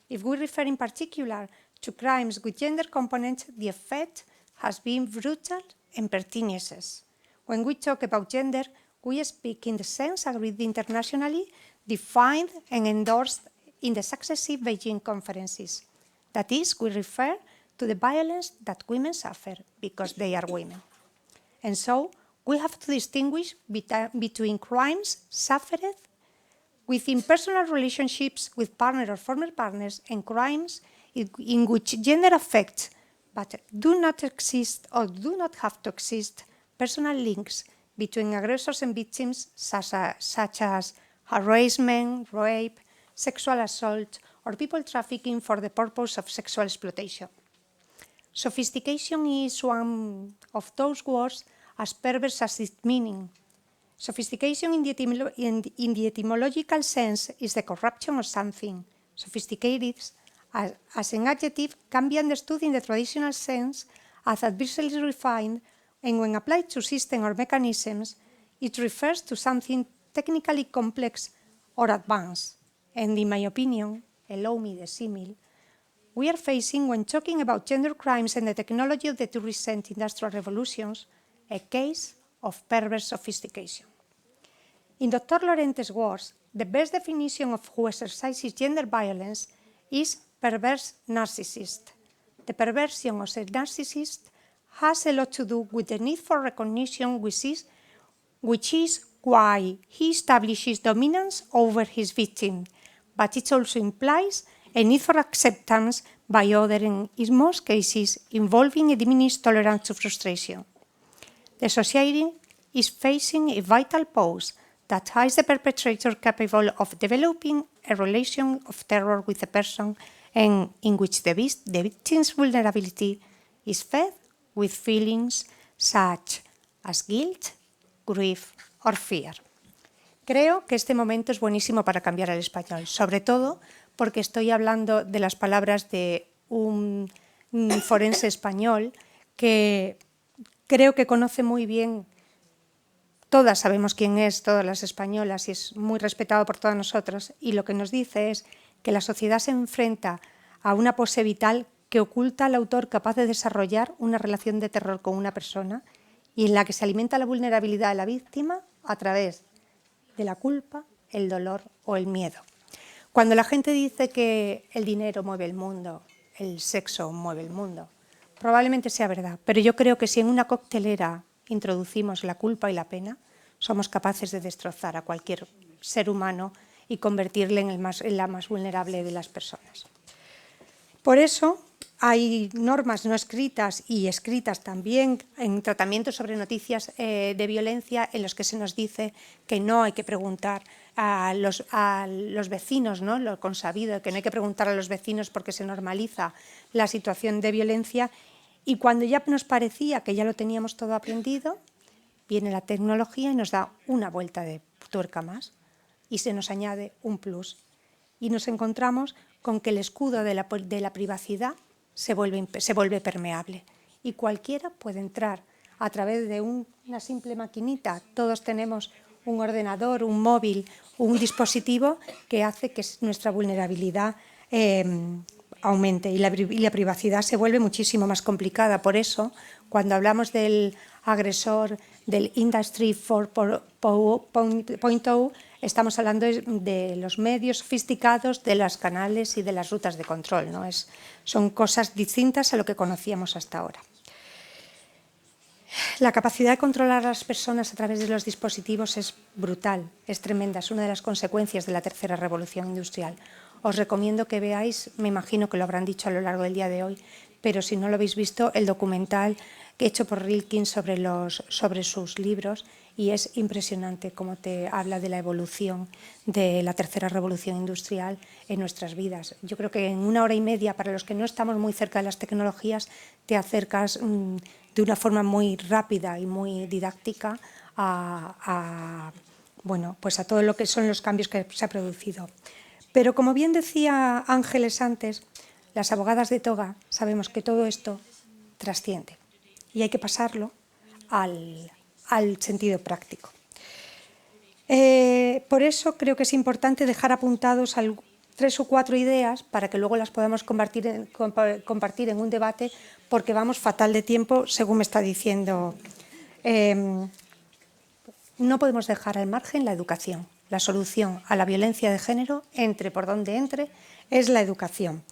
If we refer in particular to crimes with gender components, the effect has been brutal and pernicious. When we talk about gender, we speak in the sense agreed internationally, defined and endorsed in the successive Beijing conferences. That is, we refer to the violence that women suffer because they are women. And so, we have to distinguish between crimes suffered within personal relationships with partner or former partners and crimes in which gender affects but do not exist or do not have to exist personal links between aggressors and victims such as harassment, rape, sexual assault, or people trafficking for the purpose of sexual exploitation. Sophistication is one of those words as perverse as its meaning. Sophistication in the etymological sense is the corruption of something. Sophisticated, as an adjective, can be understood in the traditional sense as adversely refined, and when applied to systems or mechanisms, it refers to something technically complex or advanced. And in my opinion, allow me the simile, we are facing, when talking about gender crimes and the technology of the two recent industrial revolutions, a case of perverse sophistication. In Dr. Lorente's words, the best definition of who exercises gender violence is perverse narcissist. The perversion of a narcissist has a lot to do with the need for recognition, which is why he establishes dominance over his victim, but it also implies a need for acceptance by others, and in most cases involving a diminished tolerance to frustration. The society is facing a vital pause that has the perpetrator capable of developing a relation of terror with the person, and in which the victim's vulnerability is fed with feelings such as guilt, grief, or fear. Creo que este momento es buenísimo para cambiar al español, sobre todo porque estoy hablando de las palabras de un forense español que creo que conoce muy bien, todas sabemos quién es, todas las españolas, y es muy respetado por todas nosotras, y lo que nos dice es que la sociedad se enfrenta a una pose vital que oculta al autor capaz de desarrollar una relación de terror con una persona y en la que se alimenta la vulnerabilidad de la víctima a través de la culpa, el dolor o el miedo. Cuando la gente dice que el dinero mueve el mundo, el sexo mueve el mundo, probablemente sea verdad, pero yo creo que si en una coctelera introducimos la culpa y la pena, somos capaces de destrozar a cualquier ser humano y convertirle en la más vulnerable de las personas. Por eso hay normas no escritas y escritas también en tratamientos sobre noticias de violencia en los que se nos dice que no hay que preguntar a los vecinos, ¿no? Lo consabido, que no hay que preguntar a los vecinos porque se normaliza la situación de violencia, y cuando ya nos parecía que ya lo teníamos todo aprendido, viene la tecnología y nos da una vuelta de tuerca más y se nos añade un plus. Y nos encontramos con que el escudo de la privacidad se vuelve permeable y cualquiera puede entrar a través de una simple maquinita. Todos tenemos un ordenador, un móvil, un dispositivo que hace que nuestra vulnerabilidad aumente y la privacidad se vuelve muchísimo más complicada. Por eso, cuando hablamos del agresor del Industry 4.0, estamos hablando de los medios sofisticados, de los canales y de las rutas de control, ¿no? Son cosas distintas a lo que conocíamos hasta ahora. La capacidad de controlar a las personas a través de los dispositivos es brutal, es tremenda, es una de las consecuencias de la tercera revolución industrial. Os recomiendo que veáis, me imagino que lo habrán dicho a lo largo del día de hoy, pero si no lo habéis visto, el documental hecho por Rilke sobre sus libros, y es impresionante cómo te habla de la evolución de la tercera revolución industrial en nuestras vidas. Yo creo que en 1 hora y media, para los que no estamos muy cerca de las tecnologías, te acercas de una forma muy rápida y muy didáctica a todo lo que son los cambios que se han producido. Pero como bien decía Ángeles antes, las abogadas de toga sabemos que todo esto trasciende y hay que pasarlo al sentido práctico. Por eso creo que es importante dejar apuntados 3 o 4 ideas para que luego las podamos compartir en un debate, porque vamos fatal de tiempo, según me está diciendo. No podemos dejar al margen la educación. La solución a la violencia de género, entre por donde entre, es la educación.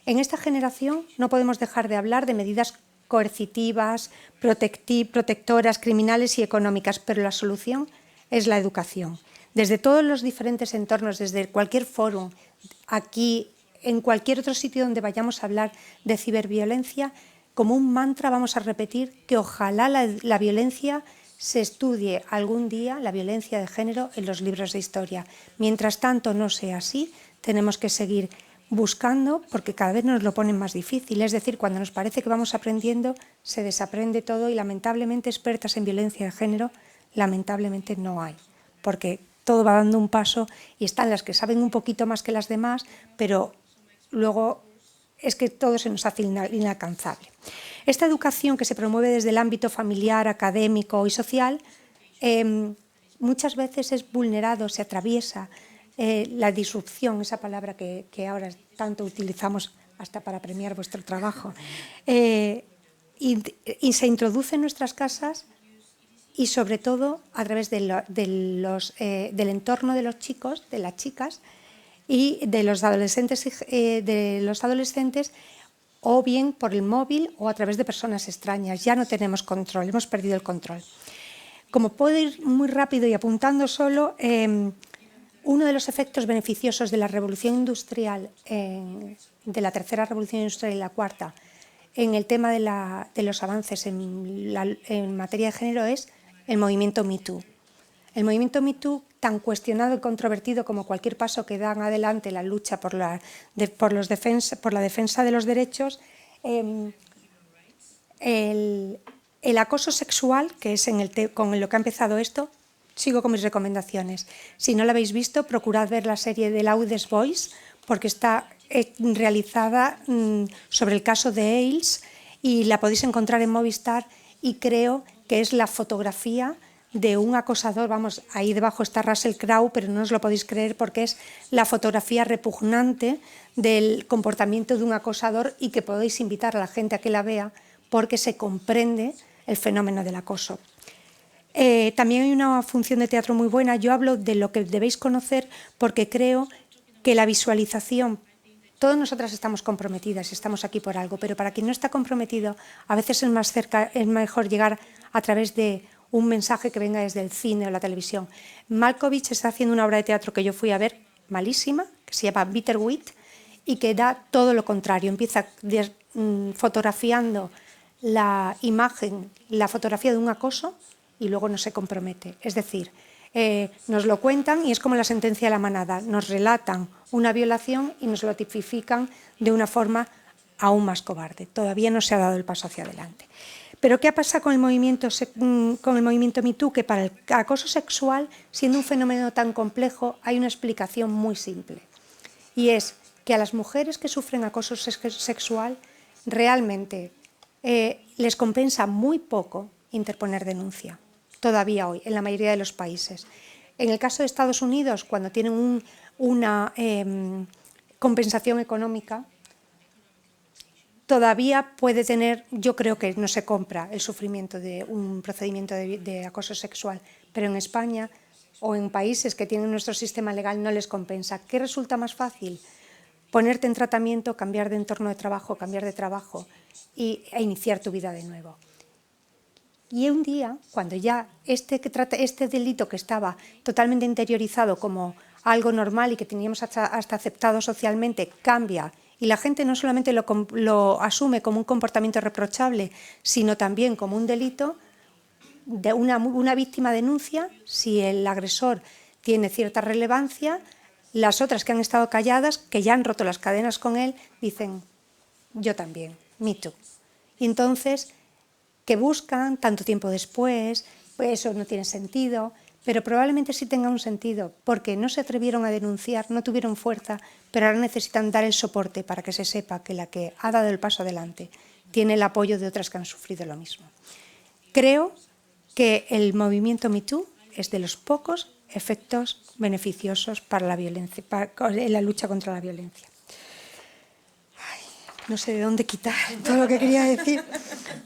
En esta generación no podemos dejar de hablar de medidas coercitivas, protectoras, criminales y económicas, pero la solución es la educación. Desde todos los diferentes entornos, desde cualquier foro, aquí, en cualquier otro sitio donde vayamos a hablar de ciberviolencia, como un mantra vamos a repetir que ojalá la violencia se estudie algún día, la violencia de género, en los libros de historia. Mientras tanto no sea así, tenemos que seguir buscando, porque cada vez nos lo ponen más difícil. Es decir, cuando nos parece que vamos aprendiendo, se desaprende todo y lamentablemente expertas en violencia de género, lamentablemente no hay, porque todo va dando un paso y están las que saben un poquito más que las demás, pero luego es que todo se nos hace inalcanzable. Esta educación que se promueve desde el ámbito familiar, académico y social, muchas veces es vulnerado, se atraviesa la disrupción, esa palabra que ahora tanto utilizamos hasta para premiar vuestro trabajo, y se introduce en nuestras casas y sobre todo a través del entorno de los chicos, de las chicas y de los adolescentes, o bien por el móvil o a través de personas extrañas. Ya no tenemos control, hemos perdido el control. Como puedo ir muy rápido y apuntando solo, uno de los efectos beneficiosos de la revolución industrial, de la tercera revolución industrial y la cuarta, en el tema de los avances en materia de género es el movimiento Me Too. El movimiento Me Too, tan cuestionado y controvertido como cualquier paso que dan adelante la lucha por la defensa de los derechos, el acoso sexual, que es con lo que ha empezado esto, sigo con mis recomendaciones. Si no la habéis visto, procurad ver la serie de Loudest Voice, porque está realizada sobre el caso de Ailes y la podéis encontrar en Movistar, y creo que es la fotografía de un acosador. Vamos, ahí debajo está Russell Crowe, pero no os lo podéis creer porque es la fotografía repugnante del comportamiento de un acosador, y que podéis invitar a la gente a que la vea porque se comprende el fenómeno del acoso. También hay una función de teatro muy buena. Yo hablo de lo que debéis conocer porque creo que la visualización todas nosotras estamos comprometidas y estamos aquí por algo, pero para quien no está comprometido, a veces es mejor llegar a través de un mensaje que venga desde el cine o la televisión. Malkovich está haciendo una obra de teatro que yo fui a ver, malísima, que se llama Bitterweed, y que da todo lo contrario. Empieza fotografiando la imagen, la fotografía de un acoso, y luego no se compromete. Es decir, nos lo cuentan y es como la sentencia de la manada. Nos relatan una violación y nos lo tipifican de una forma aún más cobarde. Todavía no se ha dado el paso hacia adelante. Pero ¿qué pasa con el movimiento Me Too? Que para el acoso sexual, siendo un fenómeno tan complejo, hay una explicación muy simple. Y es que a las mujeres que sufren acoso sexual realmente les compensa muy poco interponer denuncia, todavía hoy, en la mayoría de los países. En el caso de Estados Unidos, cuando tienen una compensación económica, todavía puede tener, yo creo que no se compra el sufrimiento de un procedimiento de acoso sexual, pero en España o en países que tienen nuestro sistema legal no les compensa. ¿Qué resulta más fácil? Ponerte en tratamiento, cambiar de entorno de trabajo, cambiar de trabajo e iniciar tu vida de nuevo. Y un día, cuando ya este delito que estaba totalmente interiorizado como algo normal y que teníamos hasta aceptado socialmente, cambia y la gente no solamente lo asume como un comportamiento reprochable, sino también como un delito, de una víctima denuncia, si el agresor tiene cierta relevancia, las otras que han estado calladas, que ya han roto las cadenas con él, dicen, yo también, me too. Y entonces, que buscan tanto tiempo después, pues eso no tiene sentido, pero probablemente sí tenga un sentido, porque no se atrevieron a denunciar, no tuvieron fuerza, pero ahora necesitan dar el soporte para que se sepa que la que ha dado el paso adelante tiene el apoyo de otras que han sufrido lo mismo. Creo que el movimiento Me Too es de los pocos efectos beneficiosos para la violencia, en la lucha contra la violencia. Ay, no sé de dónde quitar todo lo que quería decir.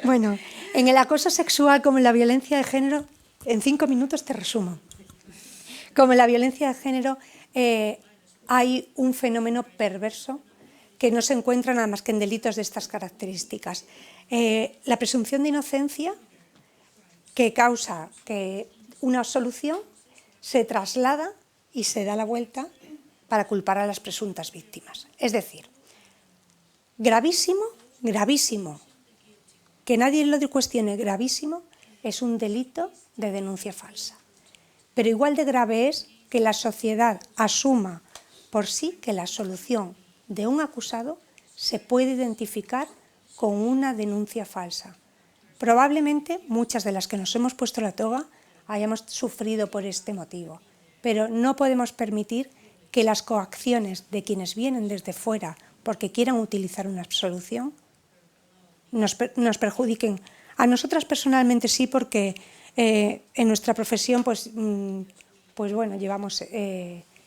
Bueno, en el acoso sexual como en la violencia de género, en 5 minutos te resumo. Como en la violencia de género hay un fenómeno perverso que no se encuentra nada más que en delitos de estas características. La presunción de inocencia que causa que una absolución se traslada y se da la vuelta para culpar a las presuntas víctimas. Es decir, gravísimo, gravísimo, que nadie lo cuestione, gravísimo, es un delito de denuncia falsa. Pero igual de grave es que la sociedad asuma por sí que la solución de un acusado se puede identificar con una denuncia falsa. Probablemente muchas de las que nos hemos puesto la toga hayamos sufrido por este motivo, pero no podemos permitir que las coacciones de quienes vienen desde fuera porque quieran utilizar una absolución nos perjudiquen. A nosotras personalmente sí, porque en nuestra profesión pues bueno, llevamos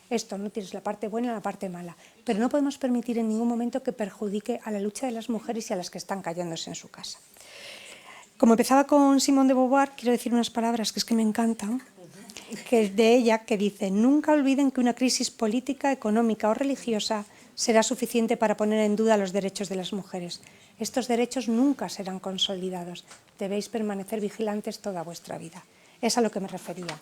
esto, no tienes la parte buena y la parte mala, pero no podemos permitir en ningún momento que perjudique a la lucha de las mujeres y a las que están callándose en su casa. Como empezaba con Simone de Beauvoir, quiero decir unas palabras que es que me encantan, que es de ella, que dice: nunca olviden que una crisis política, económica o religiosa será suficiente para poner en duda los derechos de las mujeres. Estos derechos nunca serán consolidados. Debéis permanecer vigilantes toda vuestra vida. Es a lo que me refería.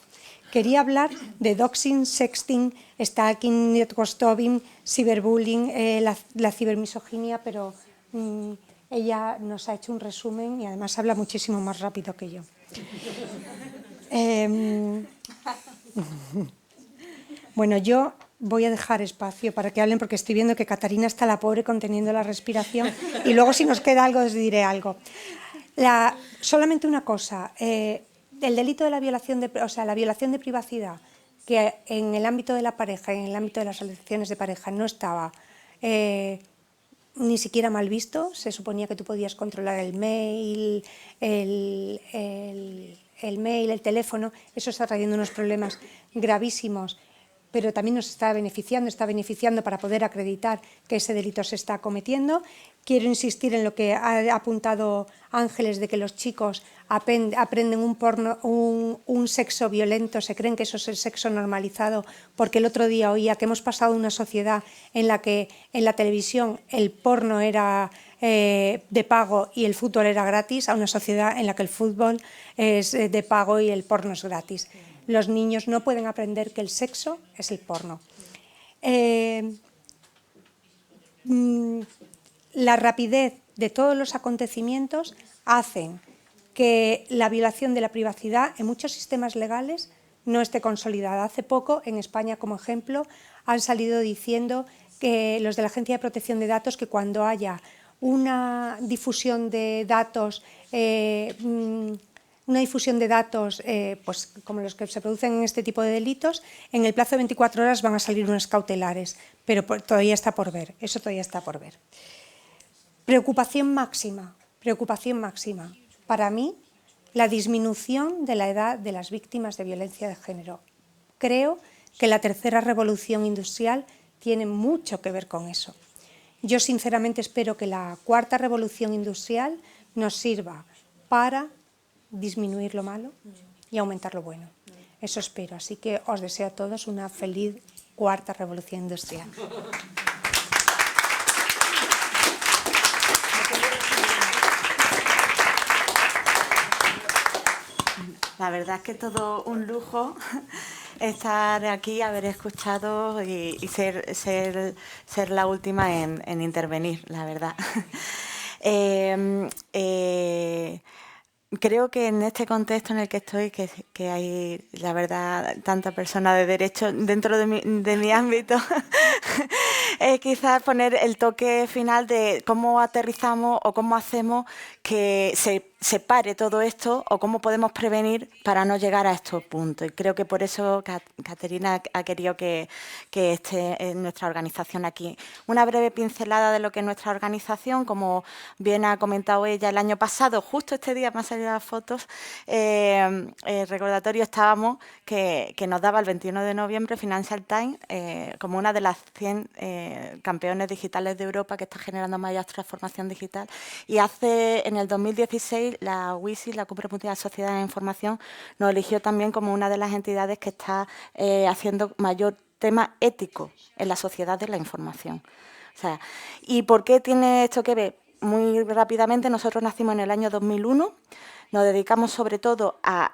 Quería hablar de doxing, sexting, stalking, network-stalking, ciberbullying, la cibermisoginia, pero ella nos ha hecho un resumen y además habla muchísimo más rápido que yo. Bueno, yo voy a dejar espacio para que hablen porque estoy viendo que Catarina está la pobre conteniendo la respiración y luego si nos queda algo os diré algo. Solamente una cosa, el delito de la violación la violación de privacidad, que en el ámbito de la pareja, en el ámbito de las relaciones de pareja no estaba ni siquiera mal visto. Se suponía que tú podías controlar el mail, el teléfono. Eso está trayendo unos problemas gravísimos pero también nos está beneficiando para poder acreditar que ese delito se está cometiendo. Quiero insistir en lo que ha apuntado Ángeles, de que los chicos aprenden un sexo violento, se creen que eso es el sexo normalizado, porque el otro día oía que hemos pasado de una sociedad en la que en la televisión el porno era de pago y el fútbol era gratis, a una sociedad en la que el fútbol es de pago y el porno es gratis. Los niños no pueden aprender que el sexo es el porno. La rapidez de todos los acontecimientos hacen que la violación de la privacidad en muchos sistemas legales no esté consolidada. Hace poco, en España, como ejemplo, han salido diciendo que los de la Agencia de Protección de Datos, que cuando haya una difusión de datos pues, como los que se producen en este tipo de delitos, en el plazo de 24 horas van a salir unas cautelares, pero todavía está por ver, eso todavía está por ver. Preocupación máxima para mí, la disminución de la edad de las víctimas de violencia de género. Creo que la tercera revolución industrial tiene mucho que ver con eso. Yo sinceramente espero que la cuarta revolución industrial nos sirva para disminuir lo malo y aumentar lo bueno. Eso espero. Así que os deseo a todos una feliz cuarta revolución industrial. La verdad es que todo un lujo estar aquí, haber escuchado y ser la última en intervenir, la verdad. Creo que en este contexto en el que estoy, que hay, la verdad, tanta persona de derecho dentro de mi ámbito, quizás poner el toque final de cómo aterrizamos o cómo hacemos que se pare todo esto o cómo podemos prevenir para no llegar a estos puntos. Y creo que por eso Caterina ha querido que esté en nuestra organización aquí. Una breve pincelada de lo que es nuestra organización. Como bien ha comentado ella, el año pasado, justo este día me han salido las fotos, el recordatorio estábamos que nos daba el 21 de noviembre Financial Times como una de las 100 campeones digitales de Europa que está generando mayor transformación digital. Y en el 2016 la WISI, la Cumbre Mundial de Sociedades de Información, nos eligió también como una de las entidades que está haciendo mayor tema ético en la sociedad de la información. O sea, ¿y por qué tiene esto que ver? Muy rápidamente, nosotros nacimos en el año 2001, nos dedicamos sobre todo a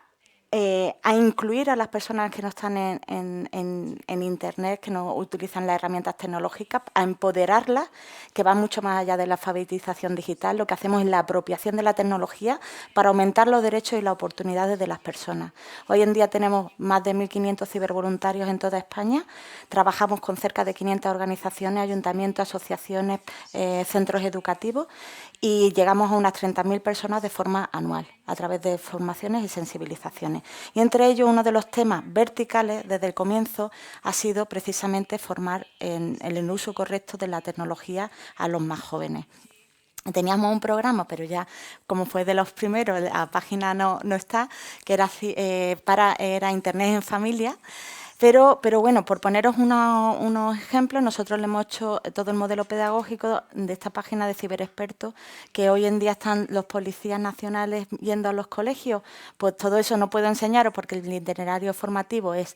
incluir a las personas que no están en Internet, que no utilizan las herramientas tecnológicas, a empoderarlas, que va mucho más allá de la alfabetización digital. Lo que hacemos es la apropiación de la tecnología para aumentar los derechos y las oportunidades de las personas. Hoy en día tenemos más de 1.500 cibervoluntarios en toda España, trabajamos con cerca de 500 organizaciones, ayuntamientos, asociaciones, centros educativos, y llegamos a unas 30.000 personas de forma anual, a través de formaciones y sensibilizaciones. Y entre ellos, uno de los temas verticales desde el comienzo ha sido precisamente formar en el uso correcto de la tecnología a los más jóvenes. Teníamos un programa, pero ya como fue de los primeros, la página no está, que era Internet en Familia. Pero bueno, por poneros unos ejemplos, nosotros le hemos hecho todo el modelo pedagógico de esta página de ciberexpertos, que hoy en día están los policías nacionales yendo a los colegios. Pues todo eso no puedo enseñaros porque el itinerario formativo es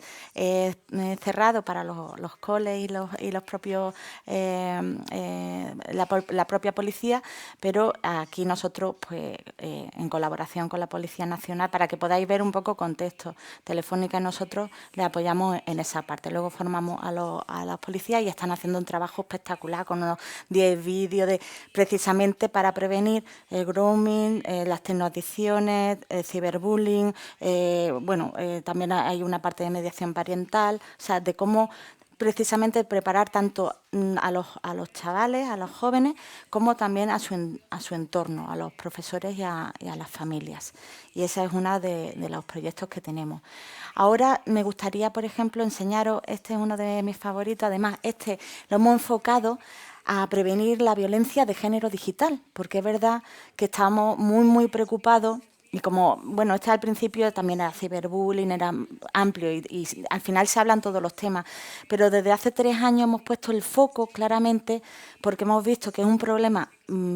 cerrado para los coles y los propios la propia policía, pero aquí nosotros, pues en colaboración con la Policía Nacional, para que podáis ver un poco contexto, Telefónica y nosotros le apoyamos en esa parte. Luego formamos a las policías y están haciendo un trabajo espectacular con unos 10 vídeos precisamente para prevenir el grooming, las tecnoadicciones, el ciberbullying. También hay una parte de mediación parental, o sea, de cómo precisamente preparar tanto a los chavales, a los jóvenes, como también a su entorno, a los profesores y a las familias. Y ese es uno de los proyectos que tenemos. Ahora me gustaría, por ejemplo, enseñaros, este es uno de mis favoritos, además lo hemos enfocado a prevenir la violencia de género digital, porque es verdad que estamos muy, muy preocupados Y como, bueno, al principio también era ciberbullying, era amplio y al final se hablan todos los temas, pero desde hace 3 años hemos puesto el foco claramente porque hemos visto que es un problema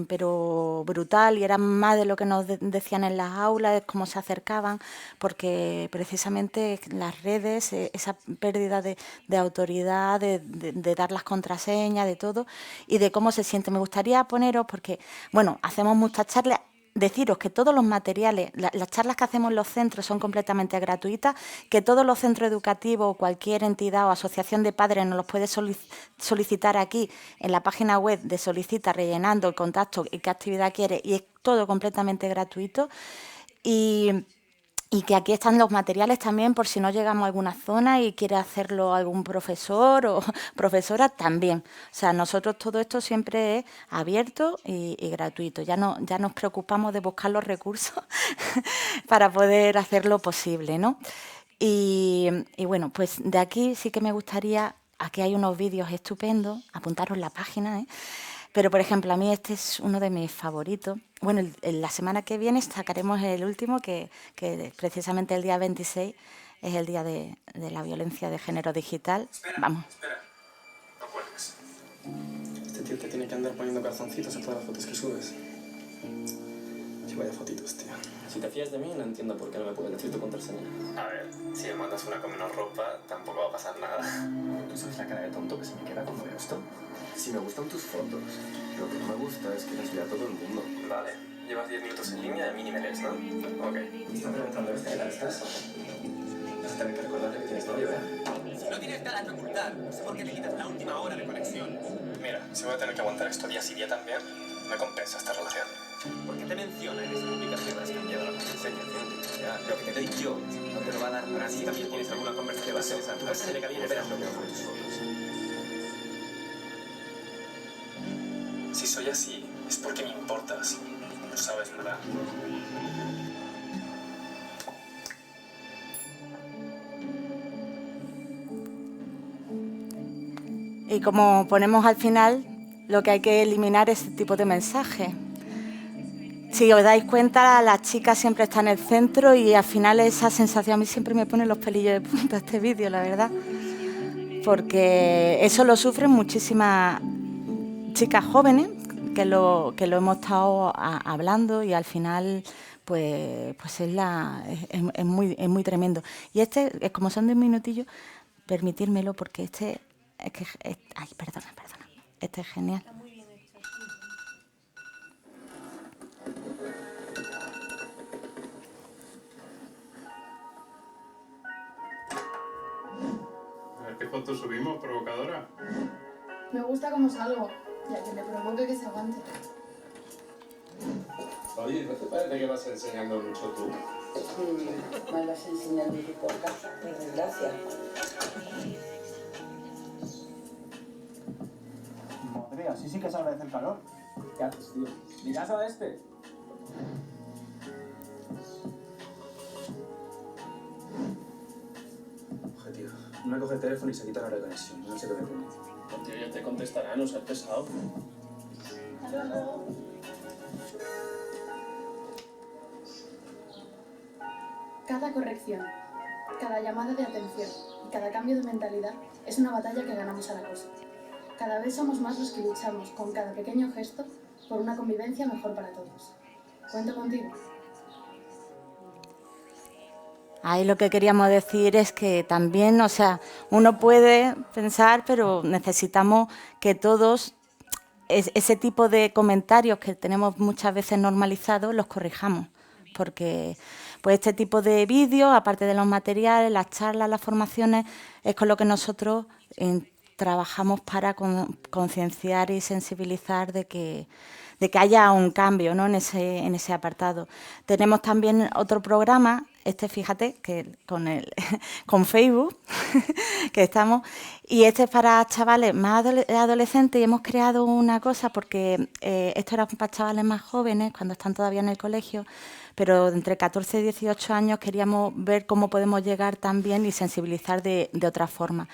pero brutal y era más de lo que nos decían en las aulas, de cómo se acercaban, porque precisamente las redes, esa pérdida de autoridad, de dar las contraseñas, de todo, y de cómo se siente. Me gustaría poneros, porque, bueno, hacemos muchas charlas, deciros que todos los materiales, las charlas que hacemos en los centros son completamente gratuitas, que todos los centros educativos o cualquier entidad o asociación de padres nos los puede solicitar aquí en la página web de Solicita, rellenando el contacto y qué actividad quiere, y es todo completamente gratuito. Y que aquí están los materiales también por si no llegamos a alguna zona y quiere hacerlo algún profesor o profesora también. O sea, nosotros todo esto siempre es abierto y gratuito. Ya nos preocupamos de buscar los recursos para poder hacerlo posible, ¿no? Y bueno, pues de aquí sí que me gustaría, aquí hay unos vídeos estupendos, apuntaros la página, ¿eh? Pero, por ejemplo, a mí este es uno de mis favoritos. Bueno, la semana que viene sacaremos el último, que precisamente el día 26 es el día de la violencia de género digital. Vamos. Espera, no cuelgues. Este tío te tiene que andar poniendo calzoncitos en todas las fotos que subes. Sí, vaya fotitos, tío. Si te fías de mí, no entiendo por qué no me puedes decir tu contraseña. A ver, si me mandas una con menos ropa, tampoco va a pasar nada. ¿Tú sabes la cara de tonto que se me queda cuando veo esto? Si me gustan tus fotos, lo que no me gusta es que las vea todo el mundo. Vale, llevas 10 minutos en línea, de mí ni me lees, ¿no? Ok. ¿Me están preguntando este de la estás? Vas a tener que recordarle que tienes novio, ¿eh? No tienes nada que ocultar. No sé por qué me quitas la última hora de conexión. Mira, si voy a tener que aguantar esto día sí día también, me compensa esta relación. ¿Por qué te menciona en esa publicación? Has cambiado la contraseña, ya, lo que te doy yo no te lo va a dar nadie. Si también tienes alguna conversación interesante, pues se le caliente, verás lo que hago con tus fotos. Si soy así, es porque me importas. Lo sabes, ¿verdad? Y como ponemos al final, lo que hay que eliminar es este tipo de mensajes. Si os dais cuenta, la chica siempre está en el centro y al final esa sensación a mí siempre me pone los pelillos de punta este vídeo, la verdad. Porque eso lo sufren muchísimas chicas jóvenes que lo hemos estado hablando y al final pues es muy tremendo. Y como son de un minutillo, permitírmelo porque ay, perdona. Este es genial. A ver qué foto subimos, provocadora. Me gusta cómo salgo, y a quien le provoque que se aguante. Oye, ¿no te parece que vas enseñando mucho tú? Me vas enseñando tú por casa, por desgracia. Madre, así sí que se agradece el calor. ¿Qué haces, tío? ¿Mi casa de este? Objetivo. No me coge el teléfono y se quita la reconexión. No sé qué me pone. El tío ya te contestará, no seas pesado. Hasta luego. Cada corrección, cada llamada de atención y cada cambio de mentalidad es una batalla que ganamos a la cosa. Cada vez somos más los que luchamos con cada pequeño gesto por una convivencia mejor para todos. Cuento contigo. Ahí lo que queríamos decir es que también, o sea, uno puede pensar, pero necesitamos que todos ese tipo de comentarios que tenemos muchas veces normalizados los corrijamos, porque pues este tipo de vídeos, aparte de los materiales, las charlas, las formaciones, es con lo que nosotros trabajamos para concienciar y sensibilizar de que haya un cambio, ¿no?, en ese apartado. Tenemos también otro programa, fíjate, que con Facebook, que estamos, y este es para chavales más adolescentes, y hemos creado una cosa porque esto era para chavales más jóvenes, cuando están todavía en el colegio, pero entre 14 y 18 años queríamos ver cómo podemos llegar también y sensibilizar de otra forma.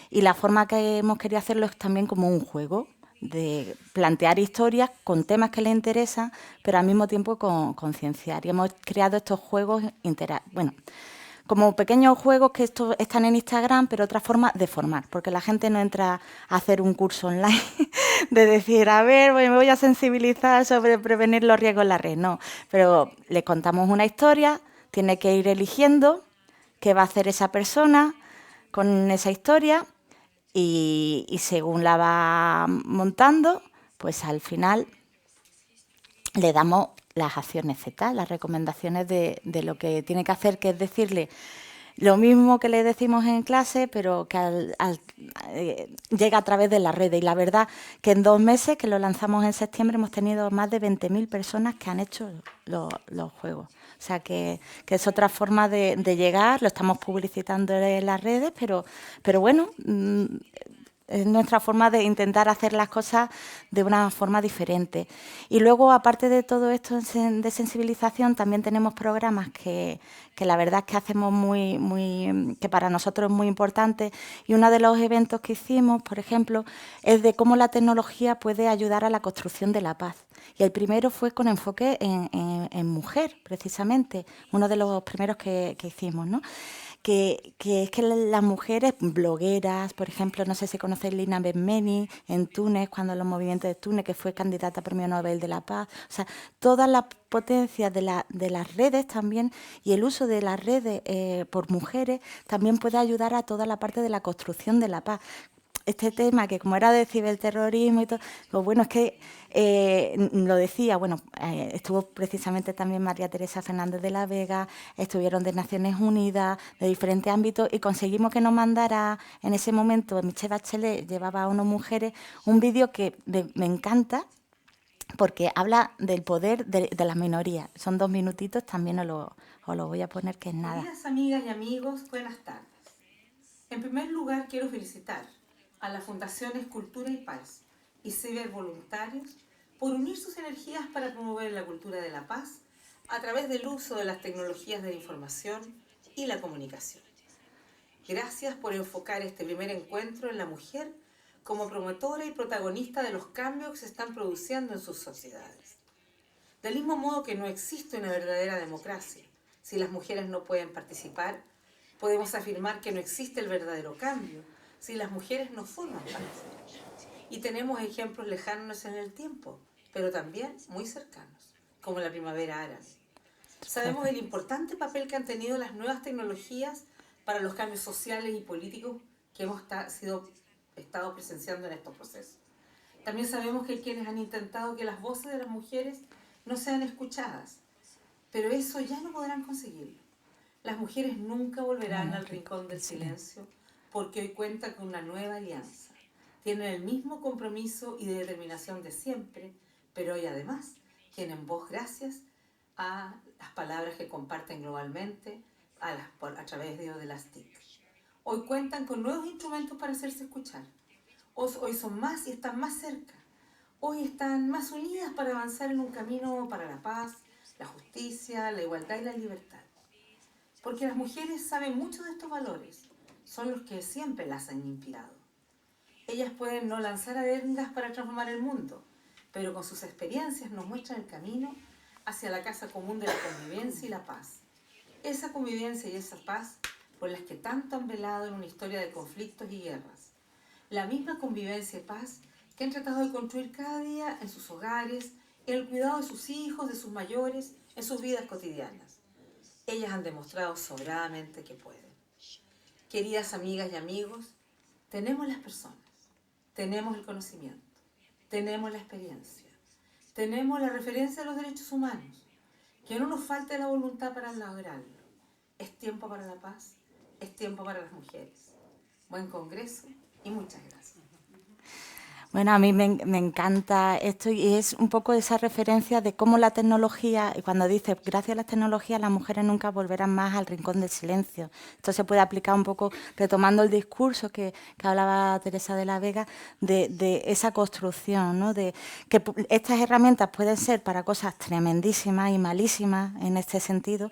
Y la forma que hemos querido hacerlo es también como un juego, de plantear historias con temas que les interesan, pero al mismo tiempo concienciar. Y hemos creado estos juegos como pequeños juegos que están en Instagram, pero otra forma de formar, porque la gente no entra a hacer un curso online de decir, a ver, me voy a sensibilizar sobre prevenir los riesgos en la red. No, pero le contamos una historia, tiene que ir eligiendo qué va a hacer esa persona con esa historia y según la va montando, pues al final le damos las acciones Z, las recomendaciones de lo que tiene que hacer, que es decirle lo mismo que le decimos en clase, pero que llega a través de las redes. Y la verdad que en 2 meses, que lo lanzamos en septiembre, hemos tenido más de 20.000 personas que han hecho los juegos. O sea, que es otra forma de llegar, lo estamos publicitando en las redes, pero bueno, es nuestra forma de intentar hacer las cosas de una forma diferente. Y luego, aparte de todo esto de sensibilización, también tenemos programas que la verdad es que hacemos que para nosotros es muy importante. Y uno de los eventos que hicimos, por ejemplo, es de cómo la tecnología puede ayudar a la construcción de la paz. Y el primero fue con enfoque en mujer, precisamente, uno de los primeros que hicimos, ¿no? Que es que las mujeres blogueras, por ejemplo, no sé si conocéis Lina Benmeni en Túnez, cuando los movimientos de Túnez, que fue candidata a Premio Nobel de la Paz, o sea, todas las potencias de las redes también, y el uso de las redes por mujeres también puede ayudar a toda la parte de la construcción de la paz. Este tema, que como era de ciberterrorismo y todo, pues bueno, es que lo decía, estuvo precisamente también María Teresa Fernández de la Vega, estuvieron de Naciones Unidas, de diferentes ámbitos, y conseguimos que nos mandara en ese momento, Michelle Bachelet llevaba a unas mujeres, un vídeo que me encanta, porque habla del poder de las minorías. Son 2 minutitos, también os lo voy a poner, que es nada. Queridas amigas y amigos, buenas tardes. En primer lugar, quiero felicitar a las Fundaciones Cultura y Paz y Cibervoluntarios por unir sus energías para promover la cultura de la paz a través del uso de las tecnologías de la información y la comunicación. Gracias por enfocar este primer encuentro en la mujer como promotora y protagonista de los cambios que se están produciendo en sus sociedades. Del mismo modo que no existe una verdadera democracia si las mujeres no pueden participar, podemos afirmar que no existe el verdadero cambio si las mujeres no forman parte. Y tenemos ejemplos lejanos en el tiempo, pero también muy cercanos, como la primavera árabe. Sabemos el importante papel que han tenido las nuevas tecnologías para los cambios sociales y políticos que hemos estado presenciando en estos procesos. También sabemos que hay quienes han intentado que las voces de las mujeres no sean escuchadas, pero eso ya no podrán conseguirlo. Las mujeres nunca volverán al rincón del silencio, porque hoy cuentan con una nueva alianza. Tienen el mismo compromiso y determinación de siempre, pero hoy además tienen voz gracias a las palabras que comparten globalmente a través de las TIC. Hoy cuentan con nuevos instrumentos para hacerse escuchar. Hoy son más y están más cerca. Hoy están más unidas para avanzar en un camino para la paz, la justicia, la igualdad y la libertad. Porque las mujeres saben mucho de estos valores, son los que siempre las han inspirado. Ellas pueden no lanzar arengas para transformar el mundo, pero con sus experiencias nos muestran el camino hacia la casa común de la convivencia y la paz. Esa convivencia y esa paz por las que tanto han velado en una historia de conflictos y guerras. La misma convivencia y paz que han tratado de construir cada día en sus hogares, en el cuidado de sus hijos, de sus mayores, en sus vidas cotidianas. Ellas han demostrado sobradamente que pueden. Queridas amigas y amigos, tenemos las personas, tenemos el conocimiento, tenemos la experiencia, tenemos la referencia a los derechos humanos. Que no nos falte la voluntad para lograrlo. Es tiempo para la paz, es tiempo para las mujeres. Buen congreso y muchas gracias. Bueno, a mí me encanta esto y es un poco esa referencia de cómo la tecnología, y cuando dice gracias a las tecnologías las mujeres nunca volverán más al rincón del silencio. Esto se puede aplicar un poco retomando el discurso que hablaba Teresa de la Vega de esa construcción, ¿no? De que estas herramientas pueden ser para cosas tremendísimas y malísimas en este sentido,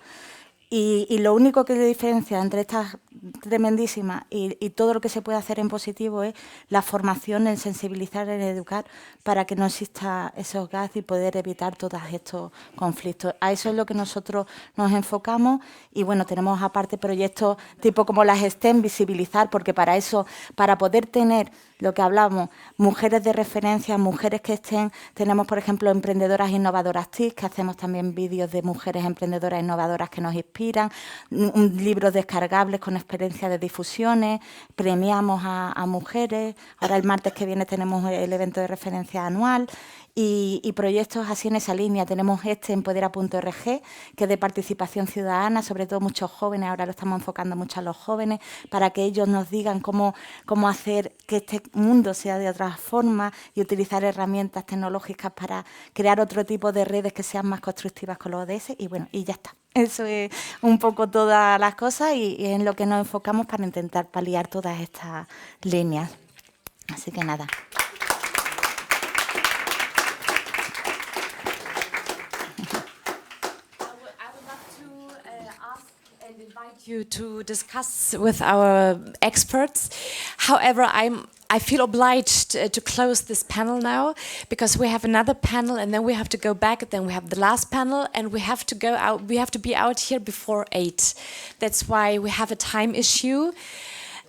Y lo único que diferencia entre estas tremendísimas y todo lo que se puede hacer en positivo es la formación, el sensibilizar, el educar para que no exista esos gases y poder evitar todos estos conflictos. A eso es lo que nosotros nos enfocamos y bueno, tenemos aparte proyectos tipo como las STEM, visibilizar, porque para eso, para poder tener lo que hablamos, mujeres de referencia, mujeres que estén, tenemos por ejemplo emprendedoras innovadoras TIC, que hacemos también vídeos de mujeres emprendedoras innovadoras que nos inspiran, libros descargables con experiencia de difusiones, premiamos a mujeres, ahora el martes que viene tenemos el evento de referencia anual y proyectos así en esa línea. Tenemos este Empodera.org, que es de participación ciudadana, sobre todo muchos jóvenes, ahora lo estamos enfocando mucho a los jóvenes, para que ellos nos digan cómo hacer que este mundo sea de otra forma y utilizar herramientas tecnológicas para crear otro tipo de redes que sean más constructivas con los ODS y bueno, y ya está. Eso es un poco todas las cosas y en lo que nos enfocamos para intentar paliar todas estas líneas. Así que nada. Invite you to discuss with our experts. However, I feel obliged to close this panel now because we have another panel and then we have to go back. Then we have the last panel and we have to go out. We have to be out here before 8. That's why we have a time issue.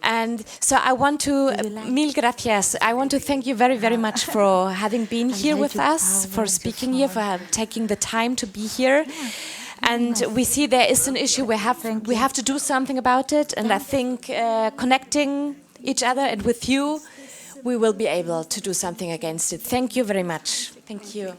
And so I want to, mil gracias. I want to thank you very, very much for having been here with us, for speaking here, for taking the time to be here. And we see there is an issue. We have to do something about it. And I think connecting each other and with you, we will be able to do something against it. Thank you very much. Thank you.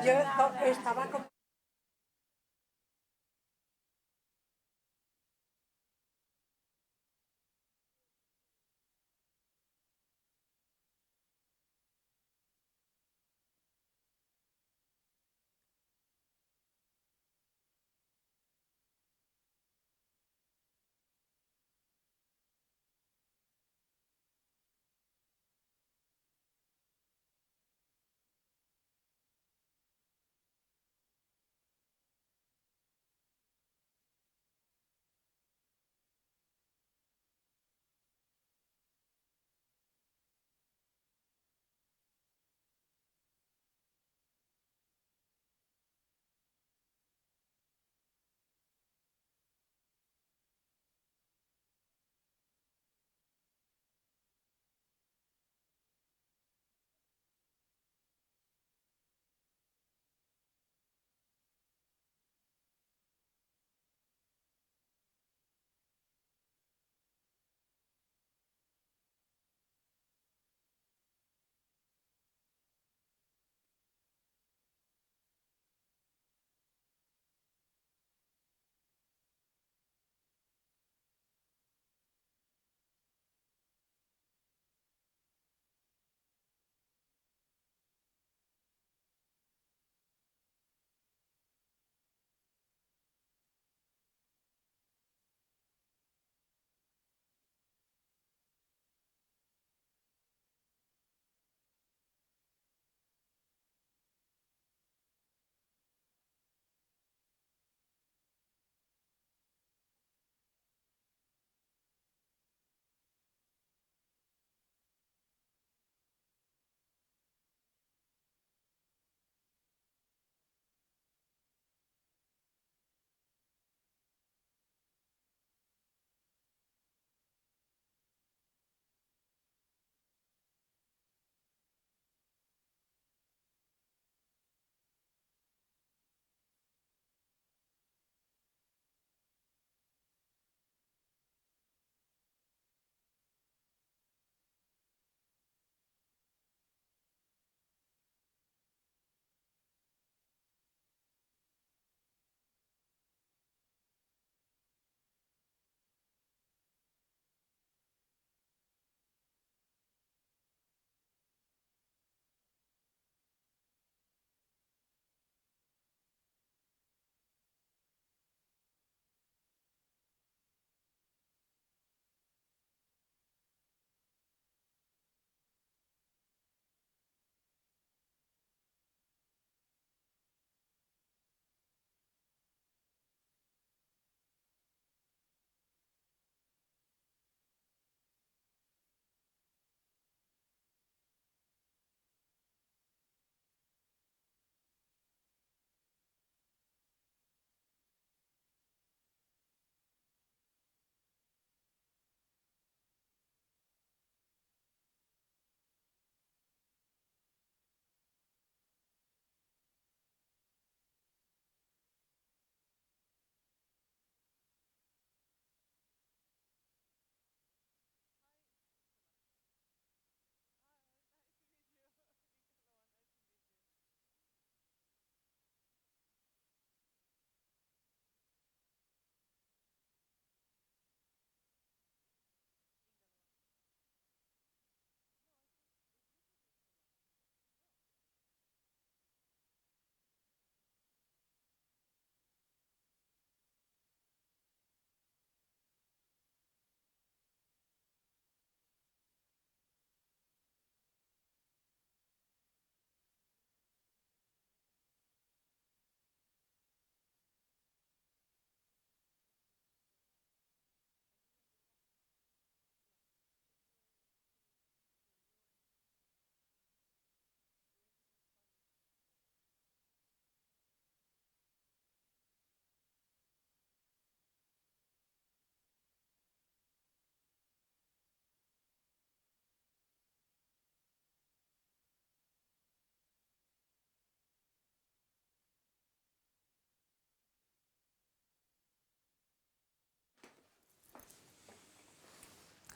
Yo estaba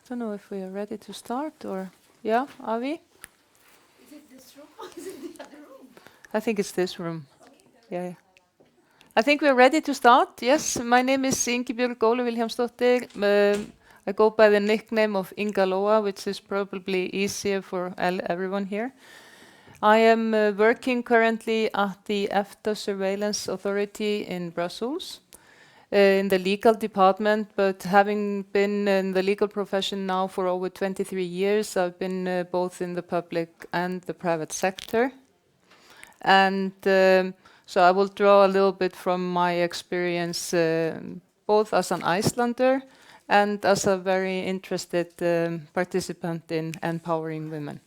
don't know if we are ready to start or, yeah, are we? Is it this room or is it the other room? I think it's this room. Yeah. I think we're ready to start. Yes, my name is Ingibjörg Gólu Vilhjálmsdóttir. I go by the nickname of Inga Loa, which is probably easier for everyone here. I am working currently at the EFTA Surveillance Authority in Brussels, in the legal department, but having been in the legal profession now for over 23 years, I've been both in the public and the private sector. And so I will draw a little bit from my experience, both as an Icelander and as a very interested participant in empowering women.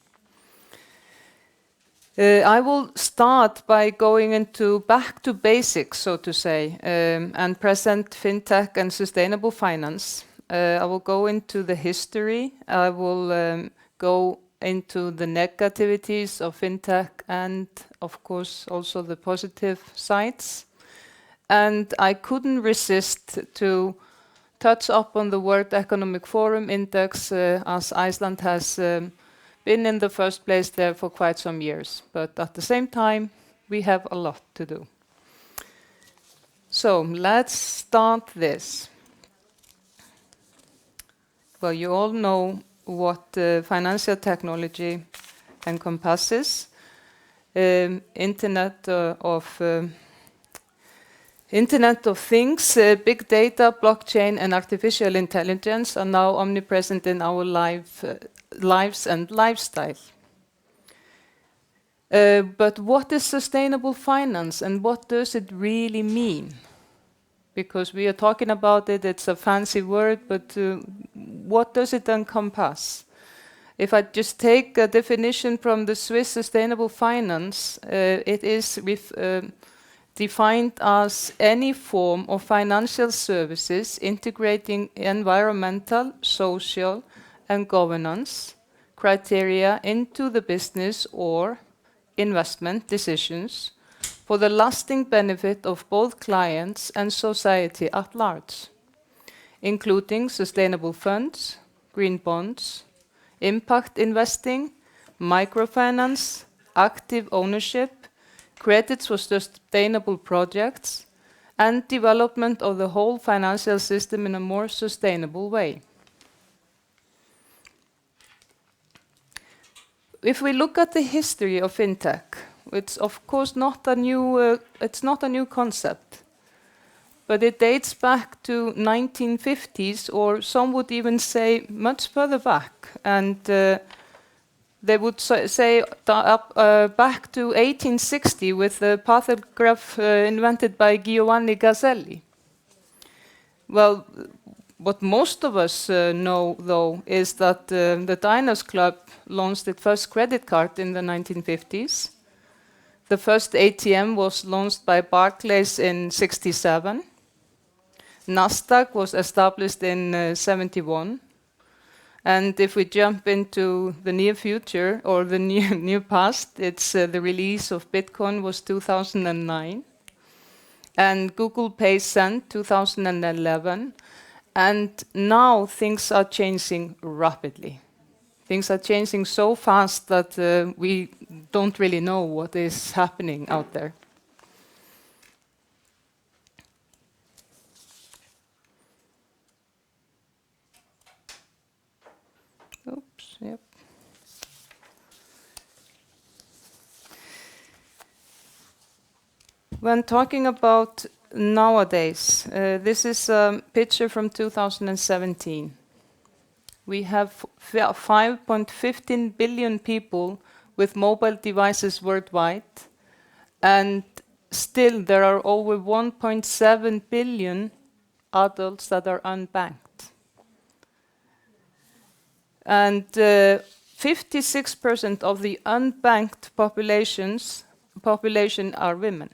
I will start by going into back to basics, so to say, and present fintech and sustainable finance. I will go into the history. I will go into the negativities of fintech and, of course, also the positive sides. And I couldn't resist to touch upon the World Economic Forum Index, as Iceland has been in the first place there for quite some years. But at the same time, we have a lot to do. So let's start this. Well, you all know what financial technology encompasses. Internet of Things, big data, blockchain, and artificial intelligence are now omnipresent in our lives and lifestyle. But what is sustainable finance and what does it really mean? Because we are talking about it, it's a fancy word, but what does it encompass? If I just take a definition from the Swiss Sustainable Finance, it is defined as any form of financial services integrating environmental, social, and governance criteria into the business or investment decisions for the lasting benefit of both clients and society at large, including sustainable funds, green bonds, impact investing, microfinance, active ownership, credits for sustainable projects, and development of the whole financial system in a more sustainable way. If we look at the history of fintech, it's of course not a new concept, but it dates back to 1950s, or some would even say much further back, and they would say back to 1860 with the pathograph invented by Giovanni Gazzelli. Well, what most of us know, though, is that the Diners Club launched its first credit card in the 1950s. The first ATM was launched by Barclays in 1967. Nasdaq was established in 71. And if we jump into the near future or the near past, it's the release of Bitcoin was 2009. And Google Pay Send 2011. And now things are changing rapidly. Things are changing so fast that we don't really know what is happening out there. Oops, yep. When talking about nowadays, this is a picture from 2017. We have 5.15 billion people with mobile devices worldwide, and still there are over 1.7 billion adults that are unbanked. And 56% of the unbanked population are women.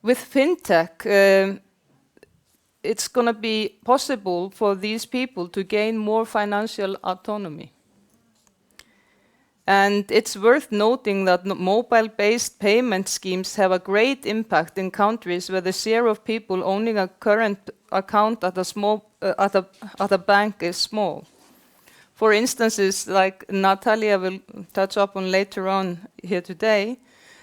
With fintech, it's going to be possible for these people to gain more financial autonomy. And it's worth noting that mobile-based payment schemes have a great impact in countries where the share of people owning a current account at a at a bank is small. For instances, like Natalia will touch upon later on here today,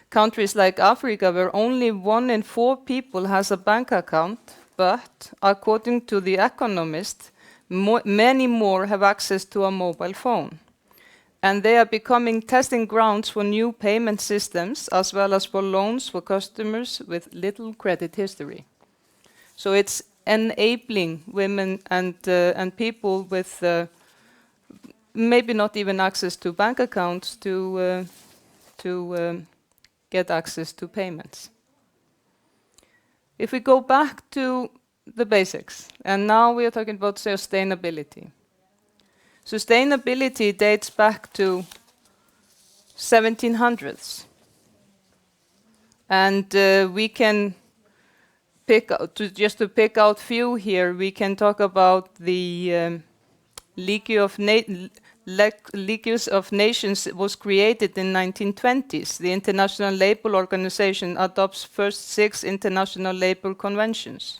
countries like Africa where only 1 in 4 people has a bank account, but according to The Economist, many more have access to a mobile phone. And they are becoming testing grounds for new payment systems as well as for loans for customers with little credit history. So it's enabling women and people with maybe not even access to bank accounts to get access to payments. If we go back to the basics, and now we are talking about sustainability. Sustainability dates back to 1700s. And we can pick out, just to pick out few here, we can talk about the League of Nations was created in 1920s. The International Labour Organization adopts first 6 international labor conventions.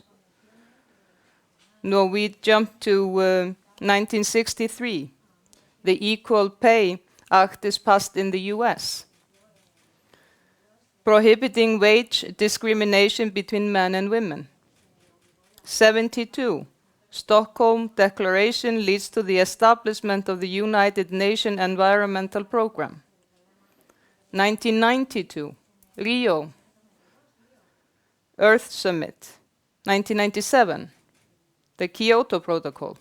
No, we jump to 1963. The Equal Pay Act is passed in the US, prohibiting wage discrimination between men and women. 72. Stockholm Declaration leads to the establishment of the United Nations Environmental Programme. 1992, Rio, Earth Summit. 1997, the Kyoto Protocol.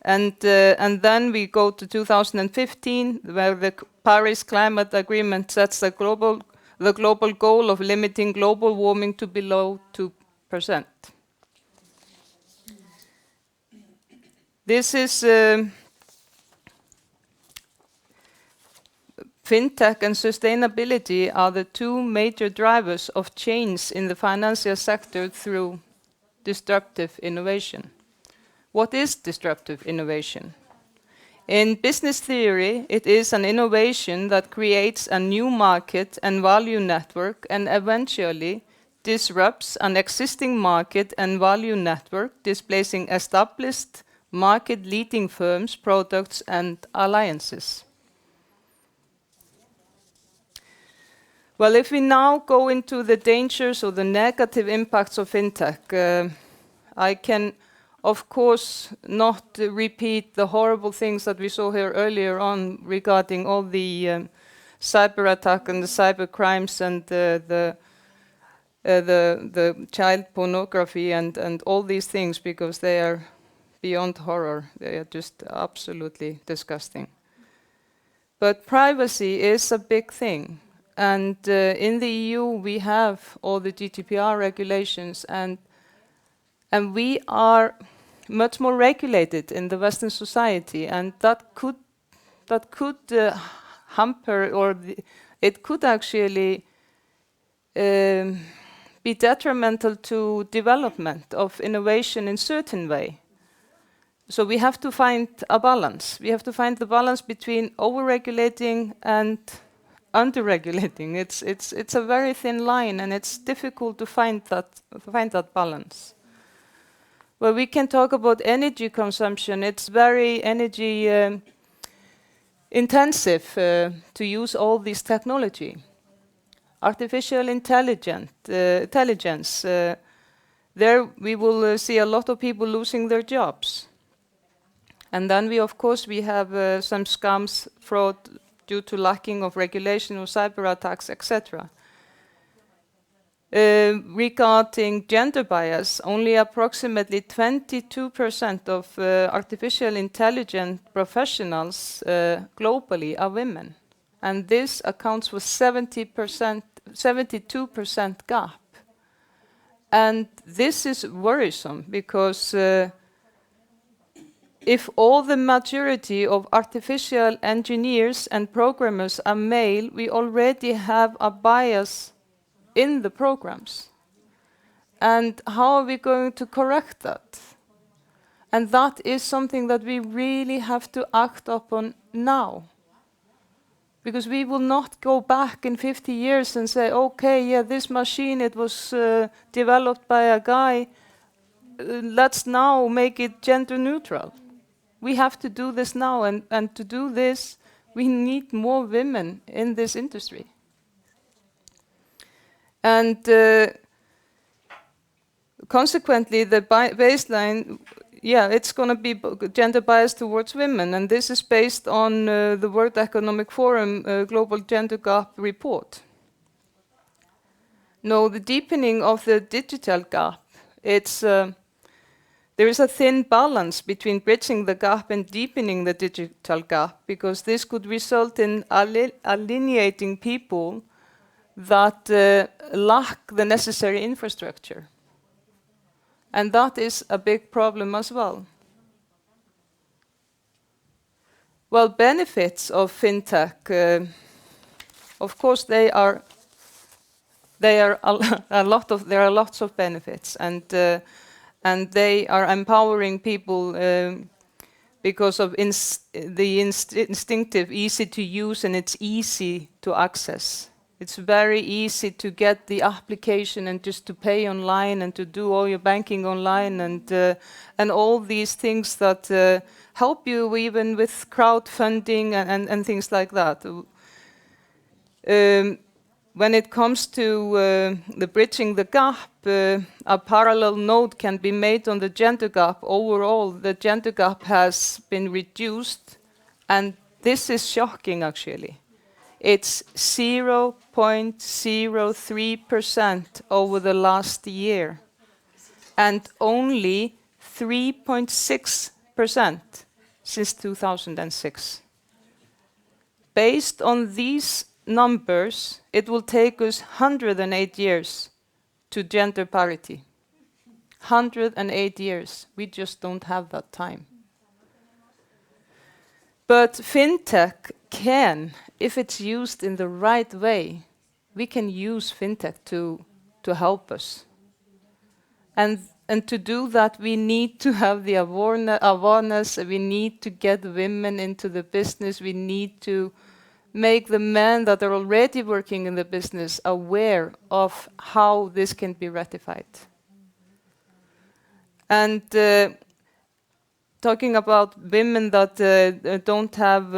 And then we go to 2015, where the Paris Climate Agreement sets the global goal of limiting global warming to below 2%. This is fintech and sustainability are the 2 major drivers of change in the financial sector through disruptive innovation. What is disruptive innovation? In business theory, it is an innovation that creates a new market and value network and eventually disrupts an existing market and value network, displacing established market-leading firms, products, and alliances. Well, if we now go into the dangers or the negative impacts of fintech, I can, of course, not repeat the horrible things that we saw here earlier on regarding all the cyber attack and the cyber crimes and the child pornography and all these things, because they are beyond horror. They are just absolutely disgusting. But privacy is a big thing. And in the EU, we have all the GDPR regulations, and we are much more regulated in the Western society, and that could hamper, or it could actually be detrimental to development of innovation in certain way. So we have to find a balance. We have to find the balance between over-regulating and under-regulating. It's a very thin line, and it's difficult to find that balance. Well, we can talk about energy consumption. It's very energy intensive to use all this technology. Artificial intelligence. There we will see a lot of people losing their jobs. And then we, of course, we have some scams, fraud due to lacking of regulation or cyber attacks, etc. Regarding gender bias, only approximately 22% of artificial intelligence professionals globally are women. And this accounts for 72% gap. And this is worrisome because if all the majority of artificial engineers and programmers are male, we already have a bias in the programs. And how are we going to correct that? And that is something that we really have to act upon now. Because we will not go back in 50 years and say, okay, yeah, this machine, it was developed by a guy, let's now make it gender neutral. We have to do this now, and to do this, we need more women in this industry. And consequently, the baseline, yeah, it's going to be gender biased towards women, and this is based on the World Economic Forum Global Gender Gap report. No, the deepening of the digital gap, there is a thin balance between bridging the gap and deepening the digital gap, because this could result in alienating people that lack the necessary infrastructure. And that is a big problem as well. Well, benefits of fintech, of course, there are lots of benefits, and they are empowering people because of the instinctive, easy to use, and it's easy to access. It's very easy to get the application and just to pay online and to do all your banking online, and all these things that help you even with crowdfunding and things like that. When it comes to the bridging the gap, a parallel note can be made on the gender gap. Overall, the gender gap has been reduced, and this is shocking actually. It's 0.03% over the last year, and only 3.6% since 2006. Based on these numbers, it will take us 108 years to gender parity. 108 years. We just don't have that time. But fintech can, if it's used in the right way, we can use fintech to help us. And to do that, we need to have the awareness, we need to get women into the business, we need to make the men that are already working in the business aware of how this can be ratified. And talking about women that don't have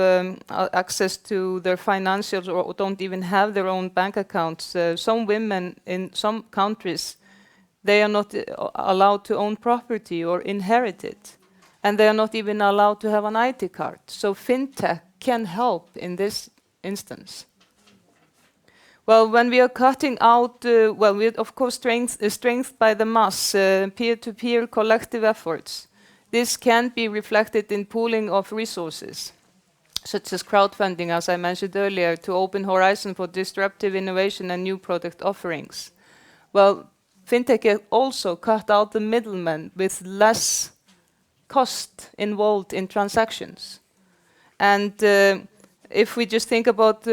access to their financials or don't even have their own bank accounts, some women in some countries, they are not allowed to own property or inherit it. And they are not even allowed to have an ID card. So fintech can help in this instance. Well, when we are cutting out, we of course strength by the mass, peer-to-peer collective efforts. This can be reflected in pooling of resources, such as crowdfunding, as I mentioned earlier, to open horizon for disruptive innovation and new product offerings. Well, fintech can also cut out the middlemen with less cost involved in transactions. And if we just think about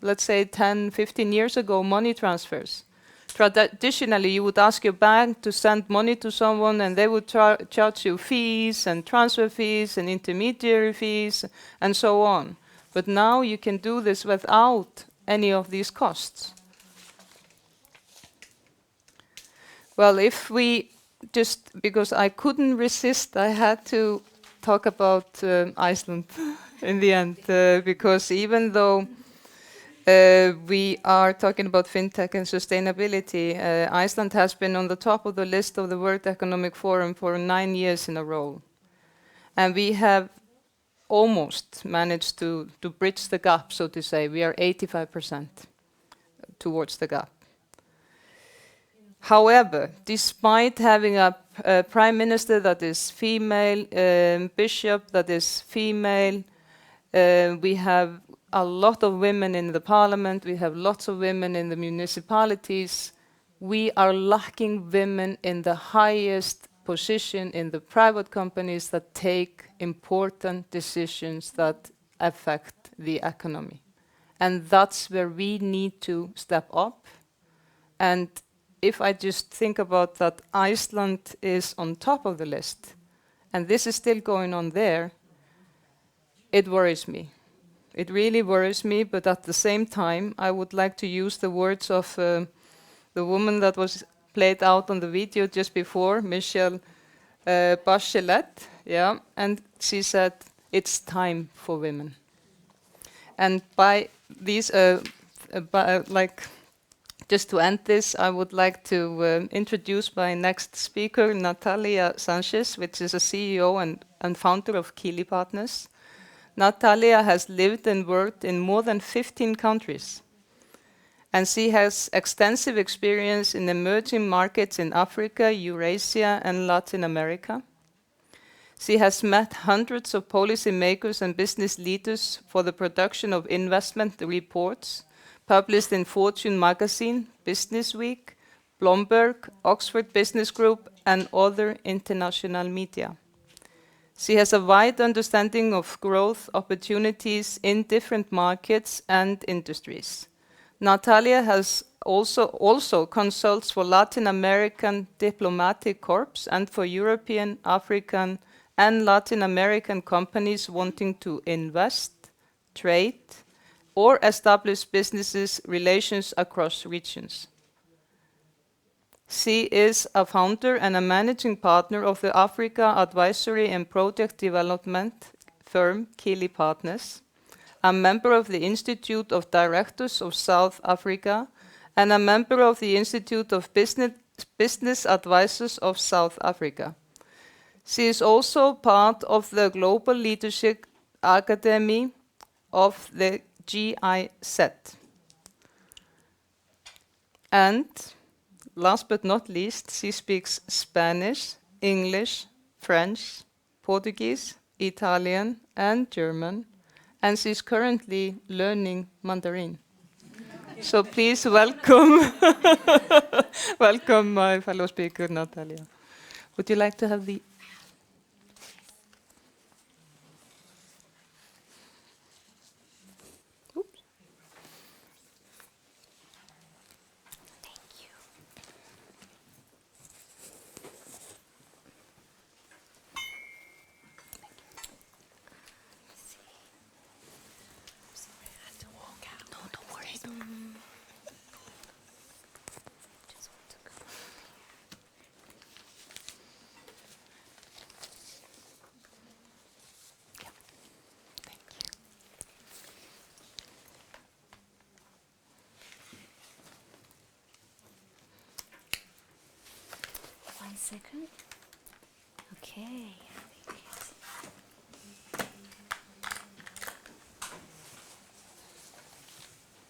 let's say 10, 15 years ago, money transfers. Traditionally, you would ask your bank to send money to someone, and they would charge you fees and transfer fees and intermediary fees and so on. But now you can do this without any of these costs. Well, if we just, because I couldn't resist, I had to talk about Iceland in the end, because even though we are talking about fintech and sustainability, Iceland has been on the top of the list of the World Economic Forum for 9 years in a row. And we have almost managed to bridge the gap, so to say. We are 85% towards the gap. However, despite having a prime minister that is female, bishop that is female, we have a lot of women in the parliament, we have lots of women in the municipalities. We are lacking women in the highest position in the private companies that take important decisions that affect the economy. And that's where we need to step up. And if I just think about that Iceland is on top of the list, and this is still going on there, it worries me. It really worries me, but at the same time, I would like to use the words of the woman that was played out on the video just before, Michelle Bachelet, yeah, and she said, it's time for women. And by these, just to end this, I would like to introduce my next speaker, Natalia Sanchez, which is a CEO and founder of Keeley Partners. Natalia has lived and worked in more than 15 countries, and she has extensive experience in emerging markets in Africa, Eurasia, and Latin America. She has met hundreds of policymakers and business leaders for the production of investment reports published in Fortune magazine, Business Week, Bloomberg, Oxford Business Group, and other international media. She has a wide understanding of growth opportunities in different markets and industries. Natalia has also consults for Latin American diplomatic corps and for European, African, and Latin American companies wanting to invest, trade, or establish businesses relations across regions. She is a founder and a managing partner of the Africa Advisory and Project Development firm Keeley Partners, a member of the Institute of Directors of South Africa, and a member of the Institute of Business Advisors of South Africa. She is also part of the Global Leadership Academy of the GIZ. And last but not least, she speaks Spanish, English, French, Portuguese, Italian, and German, and she's currently learning Mandarin. So please welcome, welcome my fellow speaker, Natalia. Would you like to have the... One second. Okay.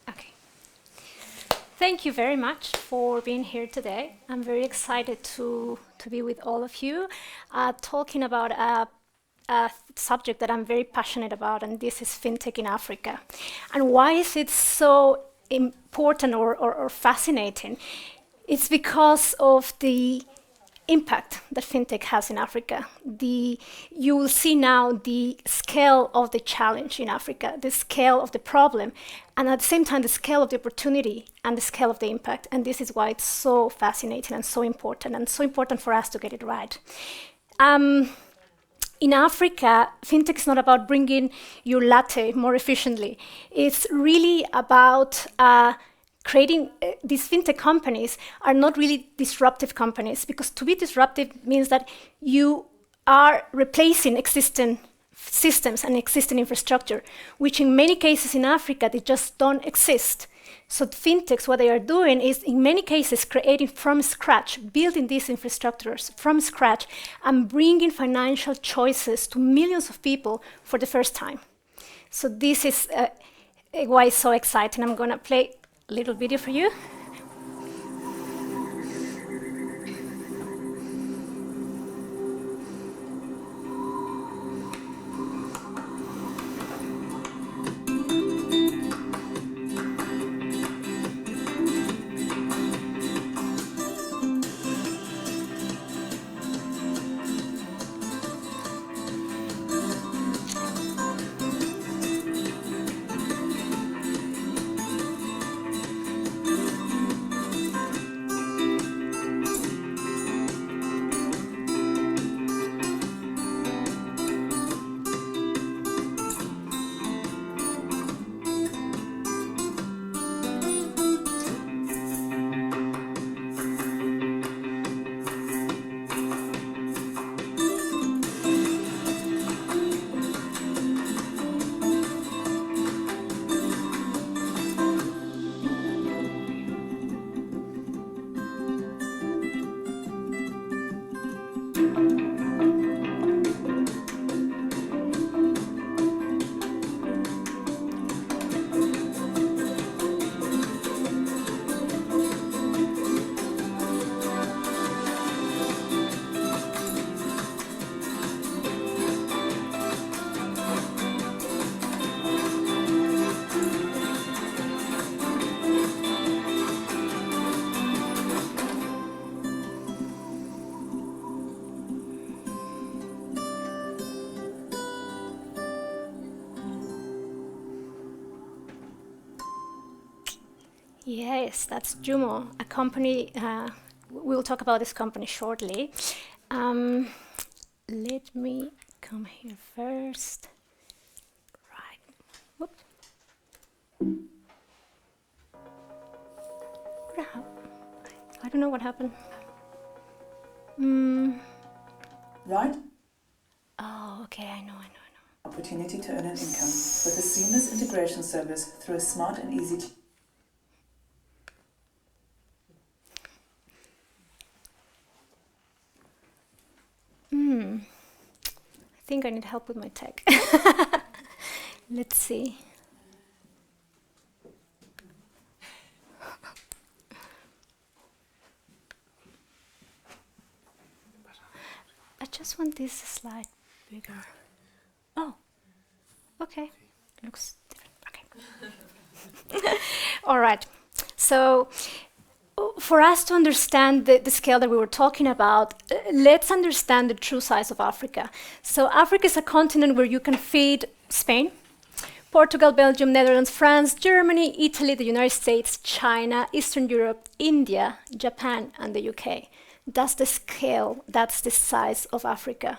Okay. Thank you very much for being here today. I'm very excited to be with all of you, talking about a subject that I'm very passionate about, and this is fintech in Africa. And why is it so important or fascinating? It's because of the impact that fintech has in Africa. You will see now the scale of the challenge in Africa, the scale of the problem, and at the same time the scale of the opportunity and the scale of the impact. And this is why it's so fascinating and so important for us to get it right. In Africa, fintech is not about bringing your latte more efficiently. It's really about creating these fintech companies are not really disruptive companies, because to be disruptive means that you are replacing existing systems and existing infrastructure, which in many cases in Africa, they just don't exist. So fintechs, what they are doing is in many cases creating from scratch, building these infrastructures from scratch and bringing financial choices to millions of people for the first time. So this is why it's so exciting. I'm gonna play a little video for you. Yes, that's Jumo, a company. We'll talk about this company shortly. Let me come here first. Right. Whoops. I don't know what happened. Right? Oh, okay, I know. Opportunity to earn an income with a seamless integration service through a smart and easy I think I need help with my tech. Let's see. I just want this slide bigger. Oh, okay. Looks different. Okay. All right. So, for us to understand the scale that we were talking about, let's understand the true size of Africa. So, Africa is a continent where you can feed Spain, Portugal, Belgium, Netherlands, France, Germany, Italy, the United States, China, Eastern Europe, India, Japan, and the UK. That's the scale, that's the size of Africa.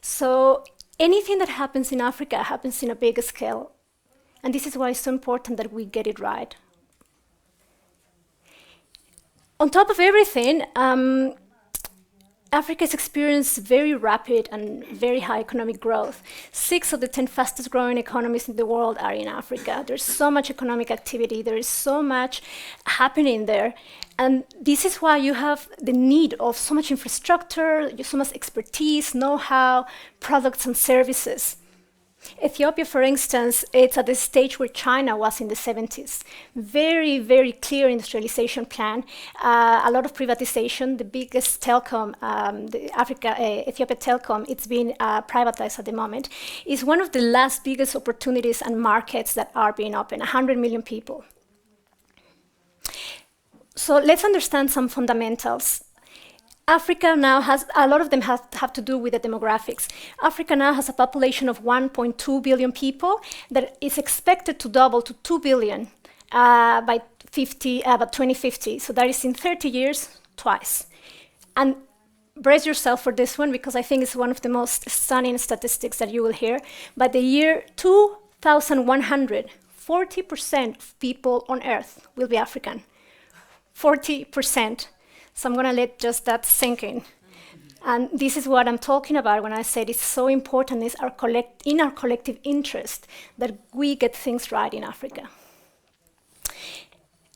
So anything that happens in Africa happens in a bigger scale. And this is why it's so important that we get it right. On top of everything, Africa has experienced very rapid and very high economic growth. 6 of the 10 fastest growing economies in the world are in Africa. There's so much economic activity, there is so much happening there. And this is why you have the need of so much infrastructure, so much expertise, know-how, products and services. Ethiopia, for instance, it's at the stage where China was in the 70s. Very, very clear industrialization plan, a lot of privatization. The biggest telecom, Ethiopia Telecom, it's been privatized at the moment, is one of the last biggest opportunities and markets that are being opened, 100 million people. So let's understand some fundamentals. Africa now has, a lot of them have to do with the demographics. Africa now has a population of 1.2 billion people that is expected to double to 2 billion by 2050. So that is in 30 years, twice. And brace yourself for this one, because I think it's one of the most stunning statistics that you will hear. By the year 2100, 40% of people on Earth will be African. 40%. So I'm going to let just that sink in. And this is what I'm talking about when I said it's so important, is in our collective interest that we get things right in Africa.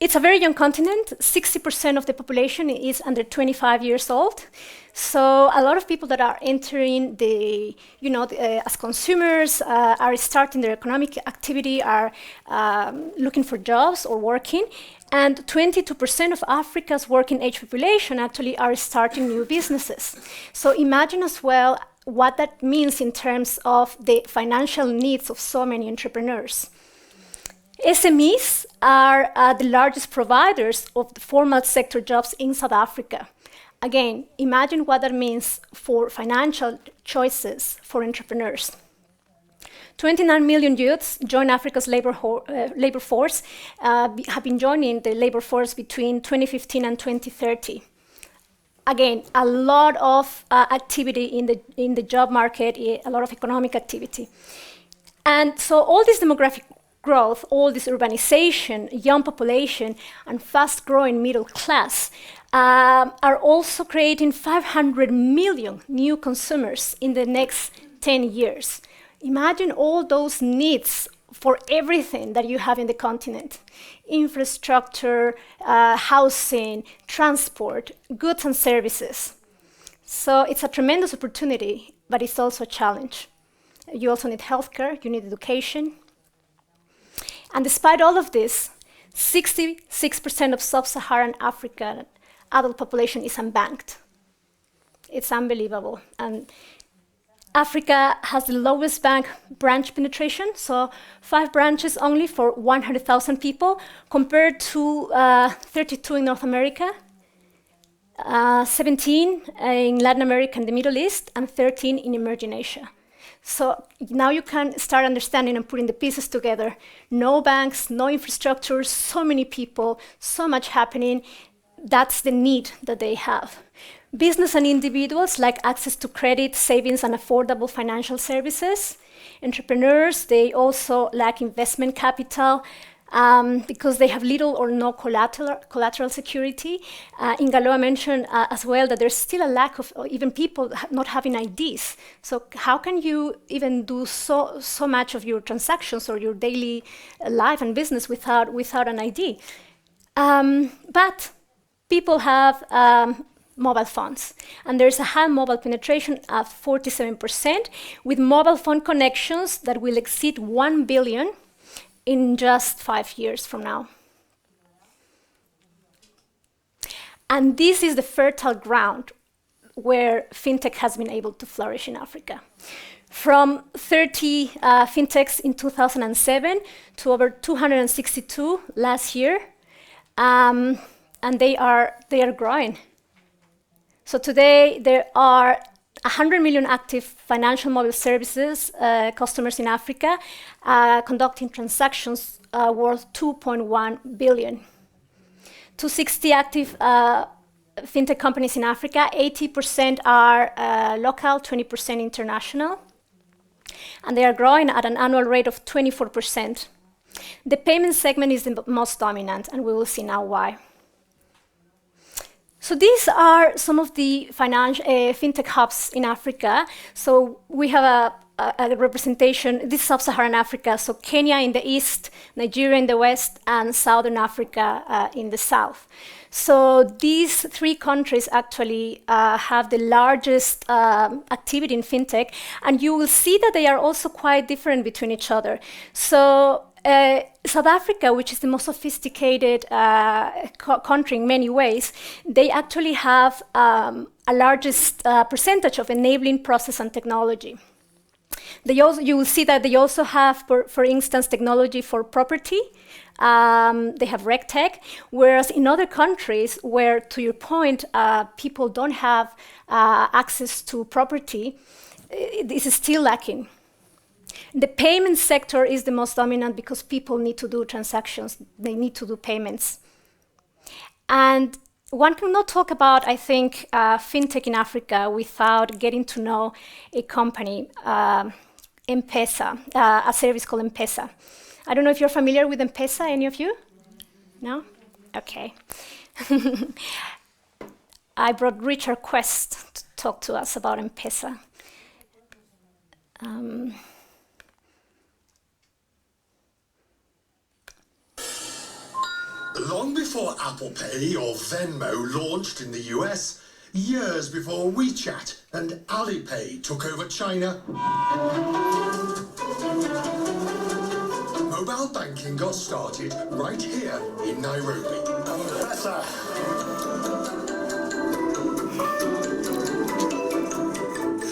It's a very young continent. 60% of the population is under 25 years old. So a lot of people that are entering as consumers are starting their economic activity, are looking for jobs or working. And 22% of Africa's working age population actually are starting new businesses. So imagine as well what that means in terms of the financial needs of so many entrepreneurs. SMEs are the largest providers of the formal sector jobs in South Africa. Again, imagine what that means for financial choices for entrepreneurs. 29 million youths join Africa's labor force, have been joining the labor force between 2015 and 2030. Again, a lot of activity in the job market, a lot of economic activity. And so all this demographic growth, all this urbanization, young population, and fast-growing middle class are also creating 500 million new consumers in the next 10 years. Imagine all those needs for everything that you have in the continent. Infrastructure, housing, transport, goods and services. So it's a tremendous opportunity, but it's also a challenge. You also need healthcare, you need education. And despite all of this, 66% of sub-Saharan African adult population is unbanked. It's unbelievable. And Africa has the lowest bank branch penetration, so 5 branches only for 100,000 people, compared to 32 in North America, 17 in Latin America and the Middle East, and 13 in emerging Asia. So now you can start understanding and putting the pieces together. No banks, no infrastructure, so many people, so much happening. That's the need that they have. Business and individuals like access to credit, savings, and affordable financial services. Entrepreneurs, they also lack investment capital because they have little or no collateral security. Ingaloa mentioned as well that there's still a lack of even people not having IDs. So how can you even do so much of your transactions or your daily life and business without an ID? But people have mobile phones, and there's a high mobile penetration of 47%, with mobile phone connections that will exceed 1 billion in just 5 years from now. And this is the fertile ground where fintech has been able to flourish in Africa. From 30 fintechs in 2007 to over 262 last year, and they are growing. So today there are 100 million active financial mobile services customers in Africa, conducting transactions worth 2.1 billion. 260 active fintech companies in Africa, 80% are local, 20% international, and they are growing at an annual rate of 24%. The payment segment is the most dominant, and we will see now why. So these are some of the fintech hubs in Africa. So we have a representation. This is sub-Saharan Africa, so Kenya in the east, Nigeria in the west, and Southern Africa in the south. So these three countries actually have the largest activity in fintech, and you will see that they are also quite different between each other. So South Africa, which is the most sophisticated country in many ways, they actually have a largest percentage of enabling process and technology. You will see that they also have, for instance, technology for property. They have RegTech, whereas in other countries where, to your point, people don't have access to property, this is still lacking. The payment sector is the most dominant because people need to do transactions. They need to do payments. And one cannot talk about, I think, fintech in Africa without getting to know a company, M-Pesa, a service called M-Pesa. I don't know if you're familiar with M-Pesa, any of you? No? Okay. I brought Richard Quest to talk to us about M-Pesa. Long before Apple Pay or Venmo launched in the US, years before WeChat and Alipay took over China, mobile banking got started right here in Nairobi.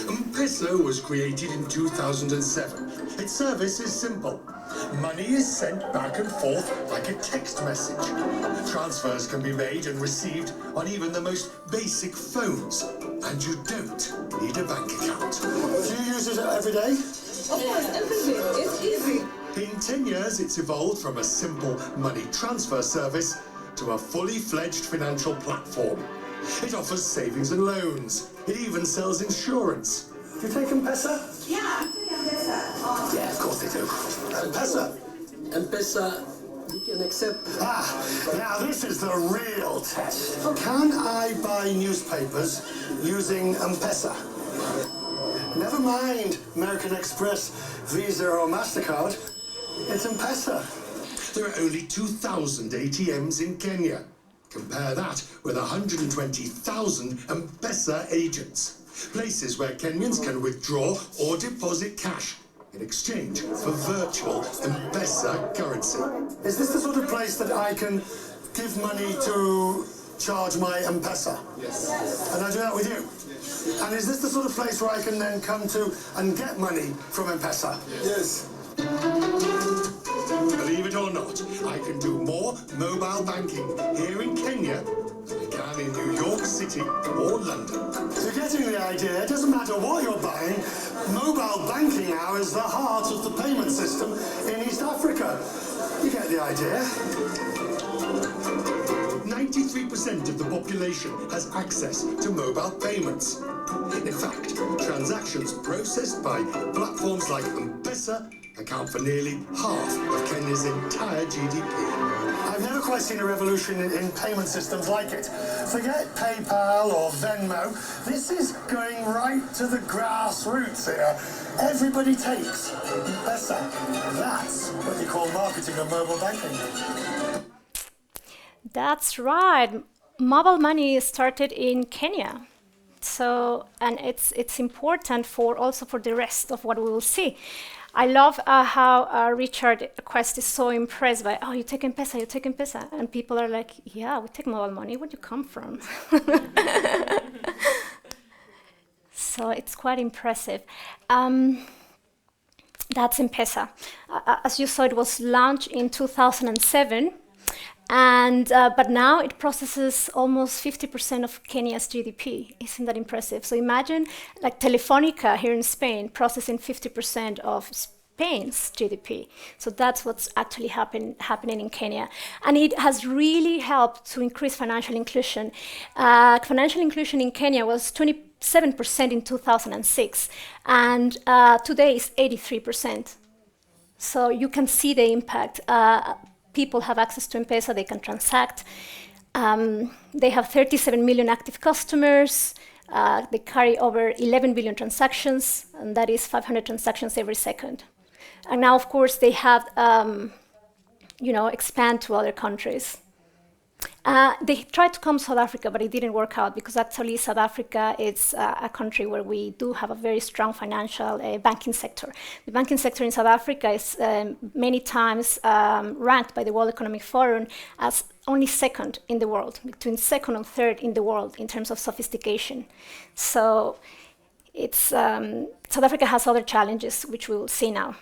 M-Pesa was created in 2007. Its service is simple. Money is sent back and forth like a text message. Transfers can be made and received on even the most basic phones. And you don't need a bank account. Do you use it every day? Of course, every day. It's easy. In 10 years, it's evolved from a simple money transfer service to a fully fledged financial platform. It offers savings and loans. It even sells insurance. Do you take M-Pesa? Yeah, I take M-Pesa. Yeah, of course they do. M-Pesa? M-Pesa, you can accept. Now this is the real test. Can I buy newspapers using M-Pesa? Never mind American Express, Visa or MasterCard. It's M-Pesa. There are only 2,000 ATMs in Kenya. Compare that with 120,000 M-Pesa agents. Places where Kenyans can withdraw or deposit cash in exchange for virtual M-Pesa currency. Is this the sort of place that I can give money to charge my M-Pesa? Yes. And I do that with you? Yes. And is this the sort of place where I can then come to and get money from M-Pesa? Yes. Believe it or not, I can do more mobile banking here in Kenya as we can in New York City or London. You're getting the idea. It doesn't matter what you're buying. Mobile banking now is the heart of the payment system in East Africa. You get the idea. 93% of the population has access to mobile payments. In fact, transactions processed by platforms like M-Pesa account for nearly half of Kenya's entire GDP. I've never quite seen a revolution in payment systems like it. Forget PayPal or Venmo. This is going right to the grassroots here. Everybody takes M-Pesa. That's what you call marketing and mobile banking. That's right. Mobile money started in Kenya. So, and it's important also for the rest of what we will see. I love how Richard Quest is so impressed by, oh, you take M-Pesa, you take M-Pesa. And people are like, yeah, we take mobile money. Where'd you come from? So it's quite impressive. That's M-Pesa. As you saw, it was launched in 2007. And but now it processes almost 50% of Kenya's GDP. Isn't that impressive? So imagine like Telefonica here in Spain processing 50% of Spain's GDP. So that's what's actually happening in Kenya. And it has really helped to increase financial inclusion. Financial inclusion in Kenya was 27% in 2006, and today is 83%. So you can see the impact. People have access to M-Pesa, they can transact. They have 37 million active customers. They carry over 11 billion transactions, and that is 500 transactions every second. And now, of course, they have, expand to other countries. They tried to come to South Africa, but it didn't work out because actually South Africa is a country where we do have a very strong financial banking sector. The banking sector in South Africa is many times ranked by the World Economic Forum as only second in the world, between second and third in the world in terms of sophistication. So it's South Africa has other challenges, which we will see now.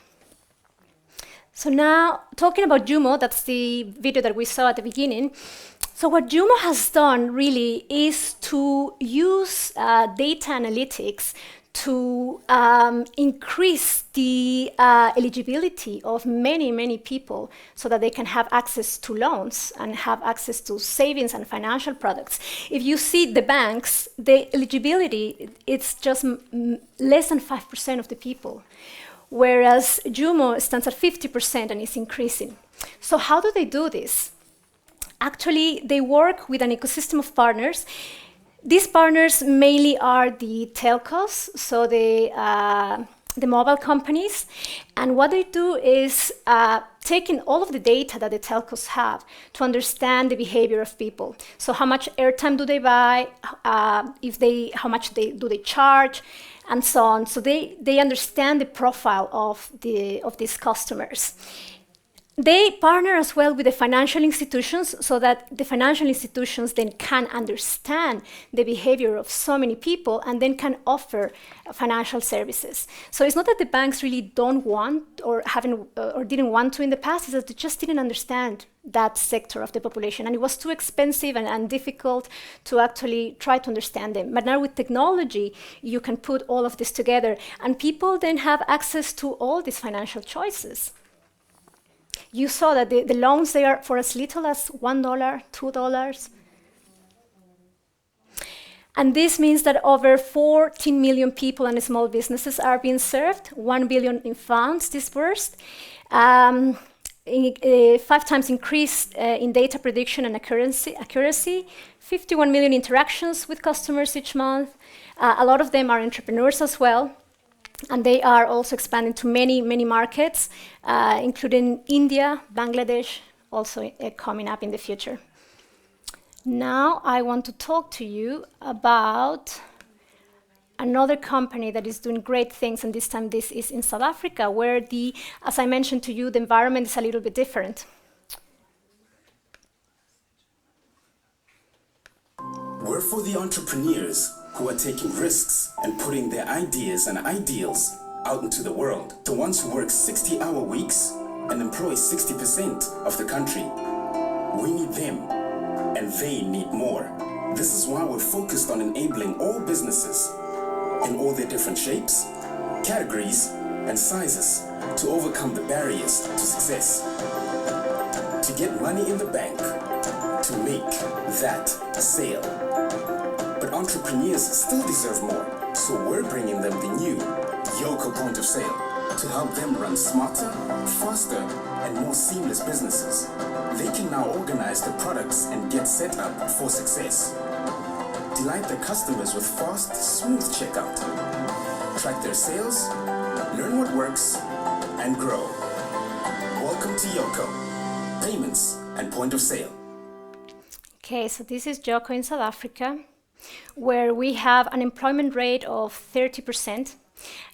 So now, talking about Jumo, that's the video that we saw at the beginning. So what Jumo has done really is to use data analytics to increase the eligibility of many, many people so that they can have access to loans and have access to savings and financial products. If you see the banks, the eligibility, it's just less than 5% of the people, whereas Jumo stands at 50% and is increasing. So how do they do this? Actually, they work with an ecosystem of partners. These partners mainly are the telcos, so the mobile companies. And what they do is taking all of the data that the telcos have to understand the behavior of people. So how much airtime do they buy, how much do they charge, and so on. So they understand the profile of these customers. They partner as well with the financial institutions so that the financial institutions then can understand the behavior of so many people and then can offer financial services. So it's not that the banks really don't want or didn't want to in the past, it's that they just didn't understand that sector of the population. And it was too expensive and difficult to actually try to understand them. But now with technology, you can put all of this together and people then have access to all these financial choices. You saw that the loans, they are for as little as $1, $2. And this means that over 14 million people and small businesses are being served, 1 billion in funds disbursed, 5 times increase in data prediction and accuracy, 51 million interactions with customers each month. A lot of them are entrepreneurs as well. And they are also expanding to many, many markets, including India, Bangladesh, also coming up in the future. Now I want to talk to you about another company that is doing great things, and this time this is in South Africa, where as I mentioned to you, the environment is a little bit different. We're for the entrepreneurs who are taking risks and putting their ideas and ideals out into the world. The ones who work 60-hour weeks and employ 60% of the country. We need them. and they need more. This is why we're focused on enabling all businesses in all their different shapes, categories, and sizes to overcome the barriers to success, to get money in the bank, to make that a sale. But entrepreneurs still deserve more, so we're bringing them the new Yoko point of sale to help them run smarter, faster, and more seamless businesses. They can now organize the products and get set up for success. Delight their customers with fast, smooth checkout. Track their sales, learn what works, and grow. Welcome to Yoko, payments and point of sale. Okay, so this is Yoko in South Africa, where we have an employment rate of 30%.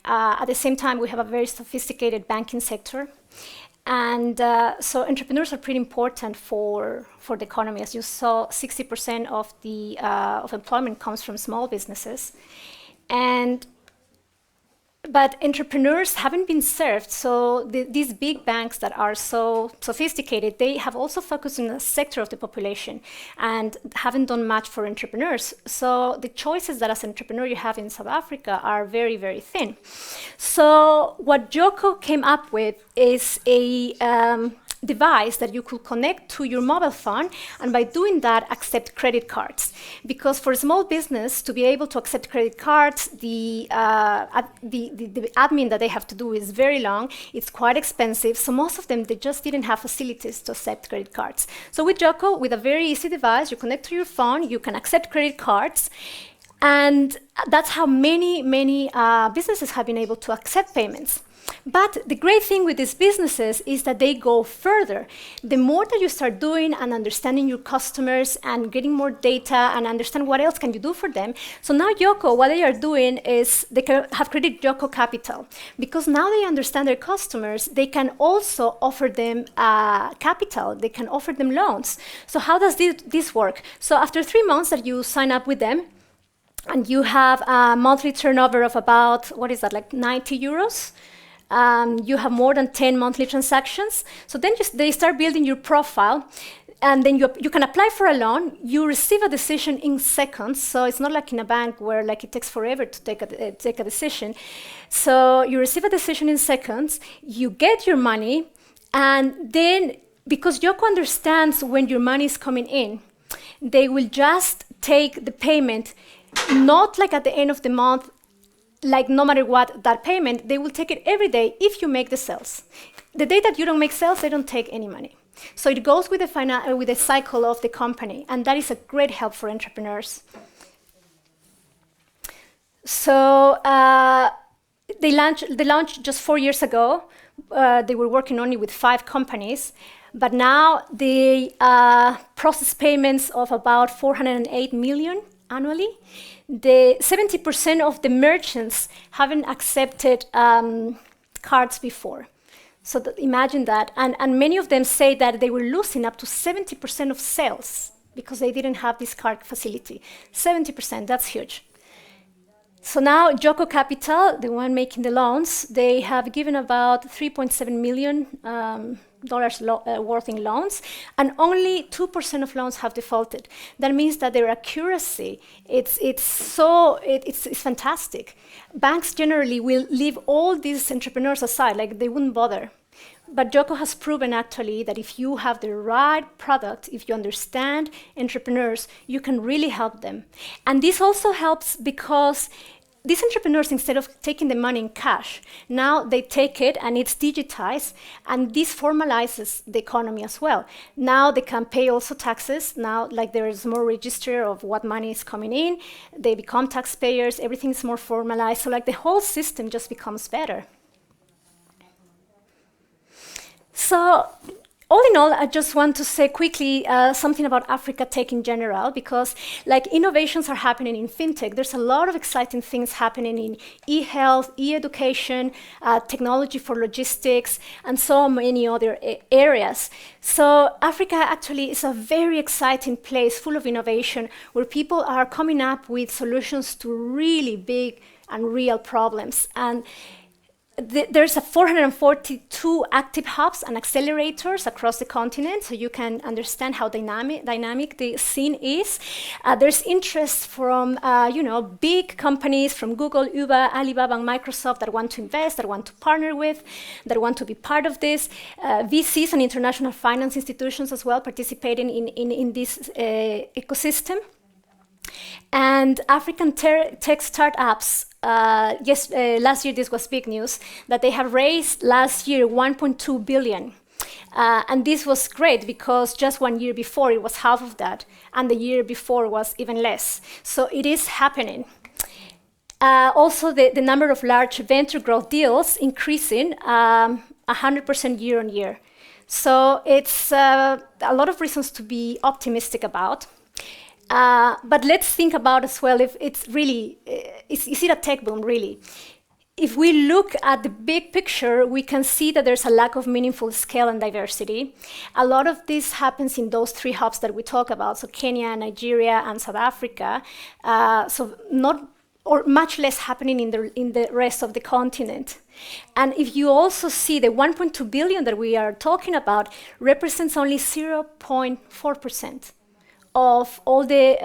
At the same time, we have a very sophisticated banking sector. And so entrepreneurs are pretty important for the economy. As you saw, 60% of the of employment comes from small businesses. But entrepreneurs haven't been served. So these big banks that are so sophisticated, they have also focused on a sector of the population and haven't done much for entrepreneurs. So the choices that as an entrepreneur you have in South Africa are very, very thin. So what Yoko came up with is a device that you could connect to your mobile phone, and by doing that, accept credit cards. Because for a small business to be able to accept credit cards, the admin that they have to do is very long. It's quite expensive. So most of them, they just didn't have facilities to accept credit cards. So with Yoko, with a very easy device, you connect to your phone, you can accept credit cards. And that's how many businesses have been able to accept payments. But the great thing with these businesses is that they go further. The more that you start doing and understanding your customers and getting more data and understand what else can you do for them. So now Yoko, what they are doing is they have created Yoko Capital. Because now they understand their customers, they can also offer them capital. They can offer them loans. So how does this work? So after 3 months that you sign up with them, and you have a monthly turnover of about, what is that, like 90 euros? You have more than 10 monthly transactions. So then they start building your profile, and then you can apply for a loan. You receive a decision in seconds. So it's not like in a bank where like it takes forever to take a decision. So you receive a decision in seconds, you get your money, and then because Yoko understands when your money is coming in, they will just take the payment, not like at the end of the month, like no matter what, that payment, they will take it every day if you make the sales. The day that you don't make sales, they don't take any money. So it goes with the cycle of the company, and that is a great help for entrepreneurs. So they launched just 4 years ago. They were working only with 5 companies, but now they process payments of about 408 million annually. The 70% of the merchants haven't accepted cards before. So imagine that. And many of them say that they were losing up to 70% of sales because they didn't have this card facility. 70%, that's huge. So now Yoko Capital, the one making the loans, they have given about $3.7 million worth in loans, and only 2% of loans have defaulted. That means that their accuracy, it's fantastic. Banks generally will leave all these entrepreneurs aside, like they wouldn't bother. But Yoko has proven actually that if you have the right product, if you understand entrepreneurs, you can really help them. And this also helps because these entrepreneurs, instead of taking the money in cash, now they take it and it's digitized, and this formalizes the economy as well. Now they can pay also taxes. Now, like there is more register of what money is coming in, they become taxpayers, everything is more formalized. So like the whole system just becomes better. So all in all, I just want to say quickly something about Africa Tech in general, because like innovations are happening in fintech. There's a lot of exciting things happening in e-health, e-education, technology for logistics, and so many other areas. So Africa actually is a very exciting place full of innovation where people are coming up with solutions to really big and real problems. And there's a 442 active hubs and accelerators across the continent, so you can understand how dynamic the scene is. There's interest from big companies, from Google, Uber, Alibaba, and Microsoft that want to invest, that want to partner with, that want to be part of this. VCs and international finance institutions as well participating in this ecosystem. And African tech startups, last year this was big news, that they have raised last year 1.2 billion. And this was great because just 1 year before it was half of that, and the year before was even less. So it is happening. Also, the number of large venture growth deals increasing 100% year on year. So it's a lot of reasons to be optimistic about. But let's think about as well if it's really, is it a tech boom really? If we look at the big picture, we can see that there's a lack of meaningful scale and diversity. A lot of this happens in those 3 hubs that we talk about, so Kenya, Nigeria, and South Africa. So not, or much less happening in the rest of the continent. And if you also see the 1.2 billion that we are talking about represents only 0.4% of all the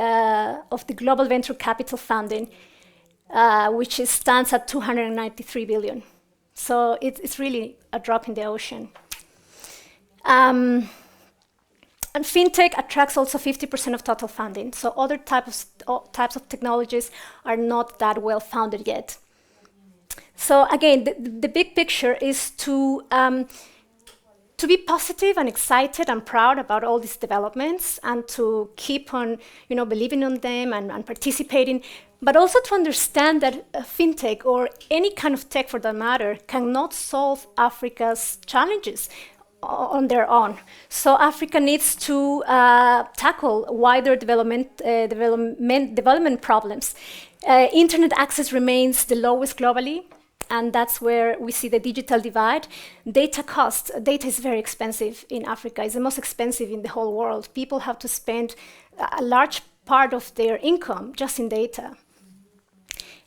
global venture capital funding, which stands at 293 billion. So it's really a drop in the ocean. And fintech attracts also 50% of total funding. So other types of technologies are not that well founded yet. So again, the big picture is to be positive and excited and proud about all these developments, and to keep on, believing on them and participating, but also to understand that fintech, or any kind of tech for that matter, cannot solve Africa's challenges on their own. So Africa needs to tackle wider development problems. Internet access remains the lowest globally, and that's where we see the digital divide. Data is very expensive in Africa. It's the most expensive in the whole world. People have to spend a large part of their income just in data.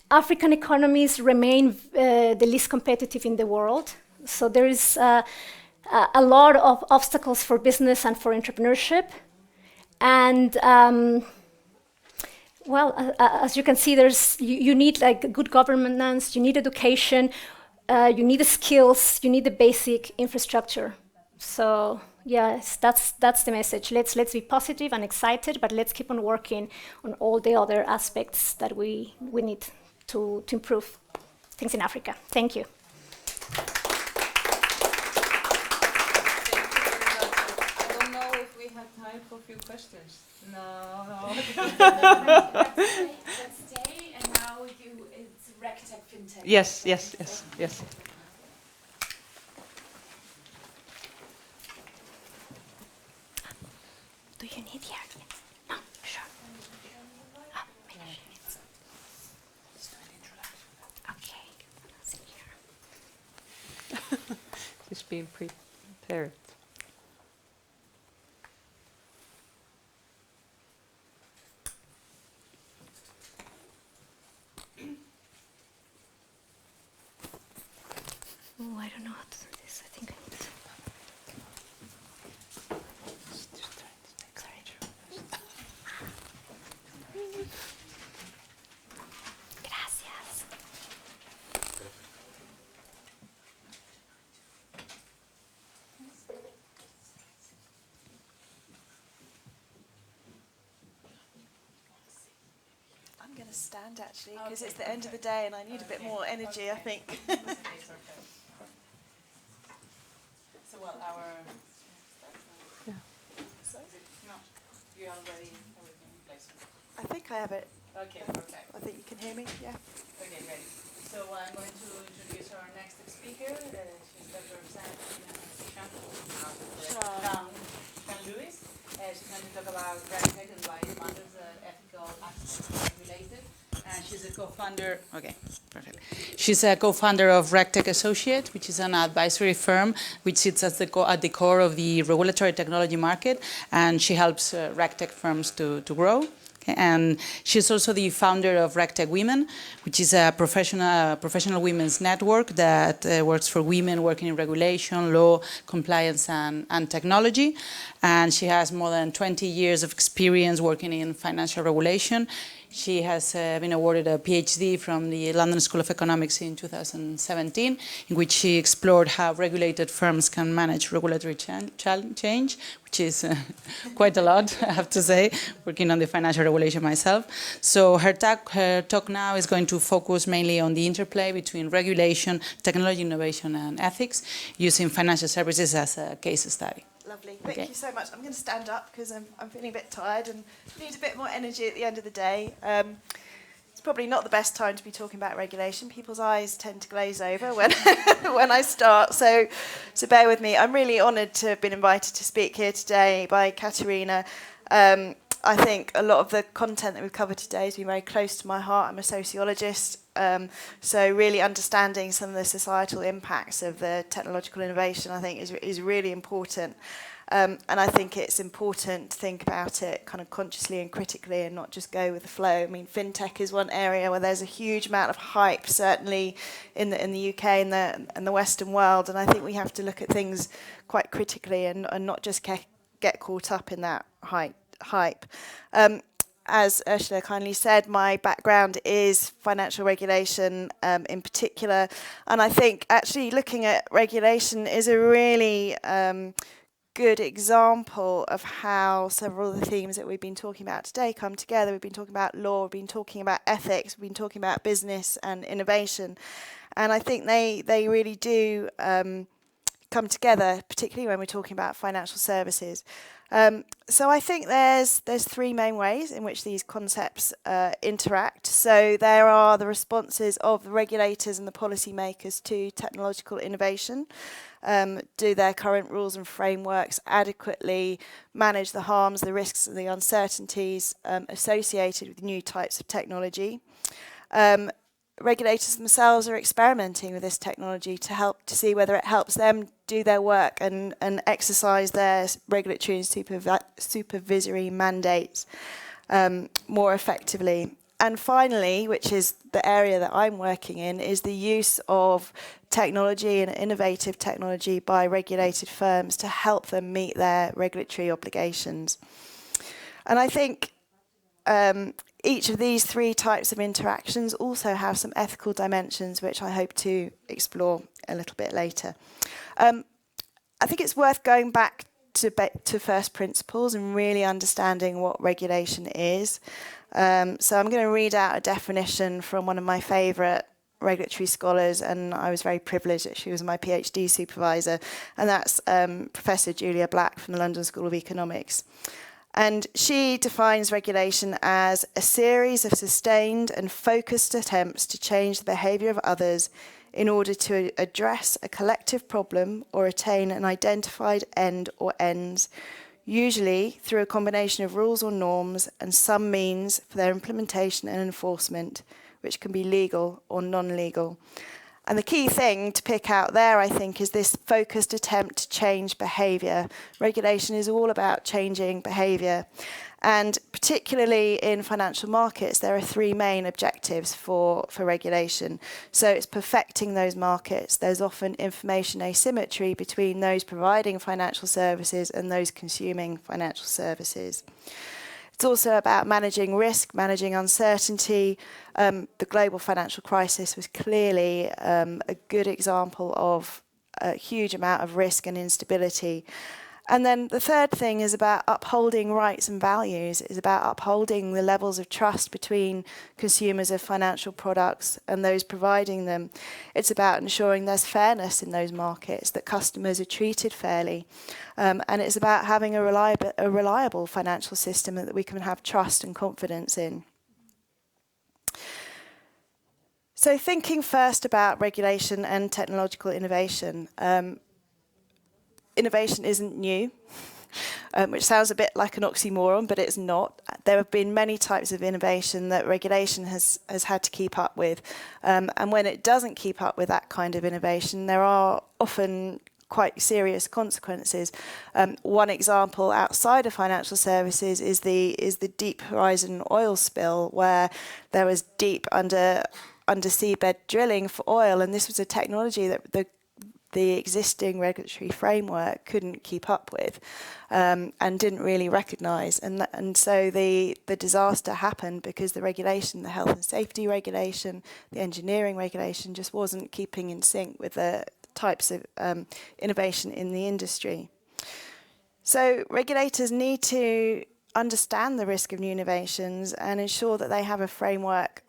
African economies remain the least competitive in the world. So there is a lot of obstacles for business and for entrepreneurship. And as you can see, you need good governance, you need education, you need the skills, you need the basic infrastructure. So yes, that's the message. Let's be positive and excited, but let's keep on working on all the other aspects that we need to improve things in Africa. Thank you. I don't know if we have time for a few questions. No. Let's stay, and now it's RegTech FinTech. Yes. Do you need here? No, sure. Maybe she needs. Okay, sit here. Just being prepared. Oh, I don't know how to do this. I think I need to. Gracias. I'm going to stand actually, because it's the end of the day and I need a bit more energy, I think. You already everything in place. I think I have it. Okay, perfect. I think you can hear me, yeah. Okay, great. So I'm going to introduce our next speaker. She's Dr. Sean Lewis. She's going to talk about RegTech and why it matters, ethical, access, related. And she's a co-founder. Okay, perfect. She's a co-founder of RegTech Associate, which is an advisory firm which sits at the core of the regulatory technology market, and she helps RegTech firms to grow. And she's also the founder of RegTech Women, which is a professional women's network that works for women working in regulation, law, compliance, and technology. And she has more than 20 years of experience working in financial regulation. She has been awarded a PhD from the London School of Economics in 2017, in which she explored how regulated firms can manage regulatory change, which is quite a lot, I have to say, working on the financial regulation myself. So her talk now is going to focus mainly on the interplay between regulation, technology innovation, and ethics, using financial services as a case study. Lovely. Thank you so much. I'm going to stand up because I'm feeling a bit tired and need a bit more energy at the end of the day. It's probably not the best time to be talking about regulation. People's eyes tend to glaze over when when I start, so bear with me. I'm really honoured to have been invited to speak here today by Katerina. I think a lot of the content that we've covered today has been very close to my heart. I'm a sociologist, so really understanding some of the societal impacts of the technological innovation, I think, is really important. And I think it's important to think about it kind of consciously and critically and not just go with the flow. I mean, fintech is one area where there's a huge amount of hype, certainly in the UK and the Western world. And I think we have to look at things quite critically and not just get caught up in that hype. As Ursula kindly said, my background is financial regulation in particular. And I think actually looking at regulation is a really good example of how several of the themes that we've been talking about today come together. We've been talking about law, we've been talking about ethics, we've been talking about business and innovation. And I think they really do come together, particularly when we're talking about financial services. So I think there's three main ways in which these concepts interact. So there are the responses of the regulators and the policymakers to technological innovation. Do their current rules and frameworks adequately manage the harms, the risks and the uncertainties associated with new types of technology? Regulators themselves are experimenting with this technology to see whether it helps them do their work and exercise their regulatory and supervisory mandates more effectively. And finally, which is the area that I'm working in, is the use of technology and innovative technology by regulated firms to help them meet their regulatory obligations. And I think each of these three types of interactions also have some ethical dimensions, which I hope to explore a little bit later. I think it's worth going back to first principles and really understanding what regulation is. So I'm going to read out a definition from one of my favourite regulatory scholars, and I was very privileged that she was my PhD supervisor, and that's Professor Julia Black from the London School of Economics. And she defines regulation as a series of sustained and focused attempts to change the behaviour of others in order to address a collective problem or attain an identified end or ends, usually through a combination of rules or norms and some means for their implementation and enforcement, which can be legal or non-legal. And the key thing to pick out there, I think, is this focused attempt to change behaviour. Regulation is all about changing behaviour. And particularly in financial markets, there are three main objectives for regulation. So it's perfecting those markets. There's often information asymmetry between those providing financial services and those consuming financial services. It's also about managing risk, managing uncertainty. The global financial crisis was clearly a good example of a huge amount of risk and instability. And then the third thing is about upholding rights and values. It's about upholding the levels of trust between consumers of financial products and those providing them. It's about ensuring there's fairness in those markets, that customers are treated fairly. And it's about having a reliable financial system that we can have trust and confidence in. So thinking first about regulation and technological innovation. Innovation isn't new, which sounds a bit like an oxymoron, but it's not. There have been many types of innovation that regulation has had to keep up with. And when it doesn't keep up with that kind of innovation, there are often quite serious consequences. One example outside of financial services is the Deep Horizon oil spill, where there was deep underseabed drilling for oil, and this was a technology that the existing regulatory framework couldn't keep up with, and didn't really recognise, and so the disaster happened because the regulation, the health and safety regulation, the engineering regulation, just wasn't keeping in sync with the types of innovation in the industry. So regulators need to understand the risk of new innovations and ensure that they have a framework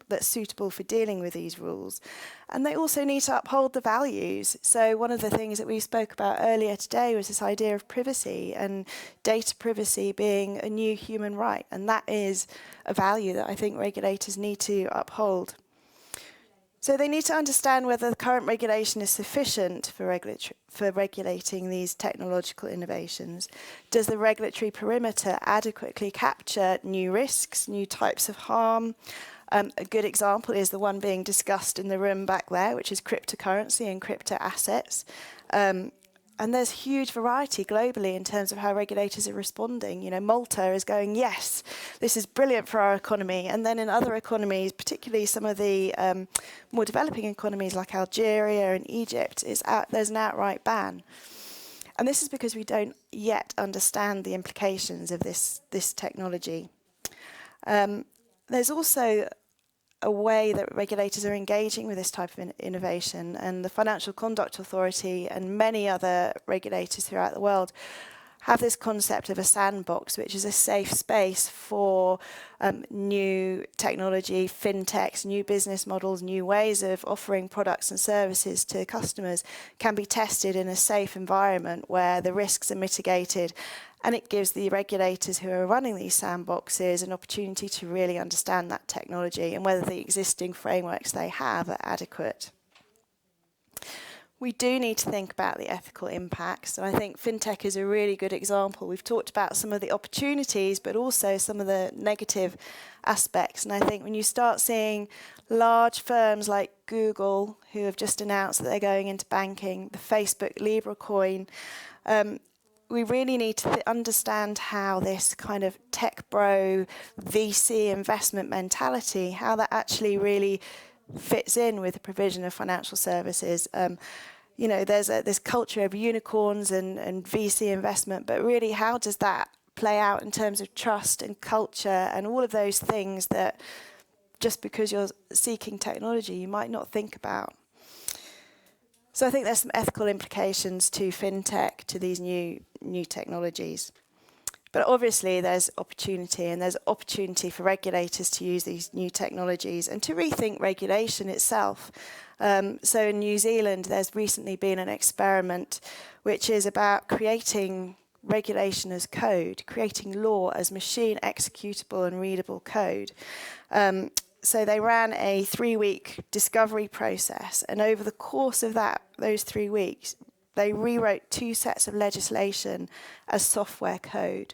that's suitable for dealing with these rules. And they also need to uphold the values. So one of the things that we spoke about earlier today was this idea of privacy, and data privacy being a new human right. And that is a value that I think regulators need to uphold. So they need to understand whether the current regulation is sufficient for regulating these technological innovations. Does the regulatory perimeter adequately capture new risks, new types of harm? A good example is the one being discussed in the room back there, which is cryptocurrency and crypto assets. And there's huge variety globally in terms of how regulators are responding. You know, Malta is going, yes, this is brilliant for our economy. And then in other economies, particularly some of the more developing economies like Algeria and Egypt, there's an outright ban. And this is because we don't yet understand the implications of this technology. There's also a way that regulators are engaging with this type of innovation, and the Financial Conduct Authority and many other regulators throughout the world have this concept of a sandbox, which is a safe space for new technology, fintechs, new business models, new ways of offering products and services to customers can be tested in a safe environment where the risks are mitigated. And it gives the regulators who are running these sandboxes an opportunity to really understand that technology and whether the existing frameworks they have are adequate. We do need to think about the ethical impacts, and I think fintech is a really good example. We've talked about some of the opportunities, but also some of the negative aspects. And I think when you start seeing large firms like Google, who have just announced that they're going into banking, the Facebook Libra coin, we really need to understand how this kind of tech bro VC investment mentality, how that actually really fits in with the provision of financial services. You know, there's this culture of unicorns and VC investment, but really how does that play out in terms of trust and culture and all of those things that just because you're seeking technology you might not think about. So I think there's some ethical implications to fintech, to these new technologies. But obviously there's opportunity, and there's opportunity for regulators to use these new technologies and to rethink regulation itself. So in New Zealand, there's recently been an experiment which is about creating regulation as code, creating law as machine executable and readable code. So they ran a 3-week discovery process, and over the course of those 3 weeks, they rewrote 2 sets of legislation as software code,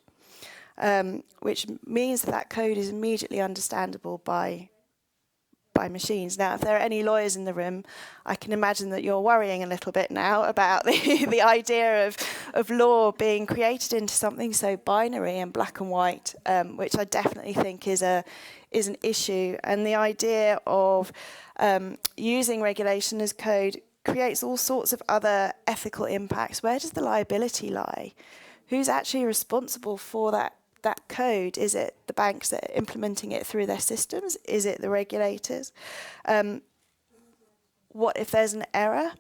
which means that code is immediately understandable by machines. Now, if there are any lawyers in the room, I can imagine that you're worrying a little bit now about the idea of law being created into something so binary and black and white, which I definitely think is an issue. And the idea of using regulation as code creates all sorts of other ethical impacts. Where does the liability lie? Who's actually responsible for that code? Is it the banks that are implementing it through their systems? Is it the regulators? What if there's an error?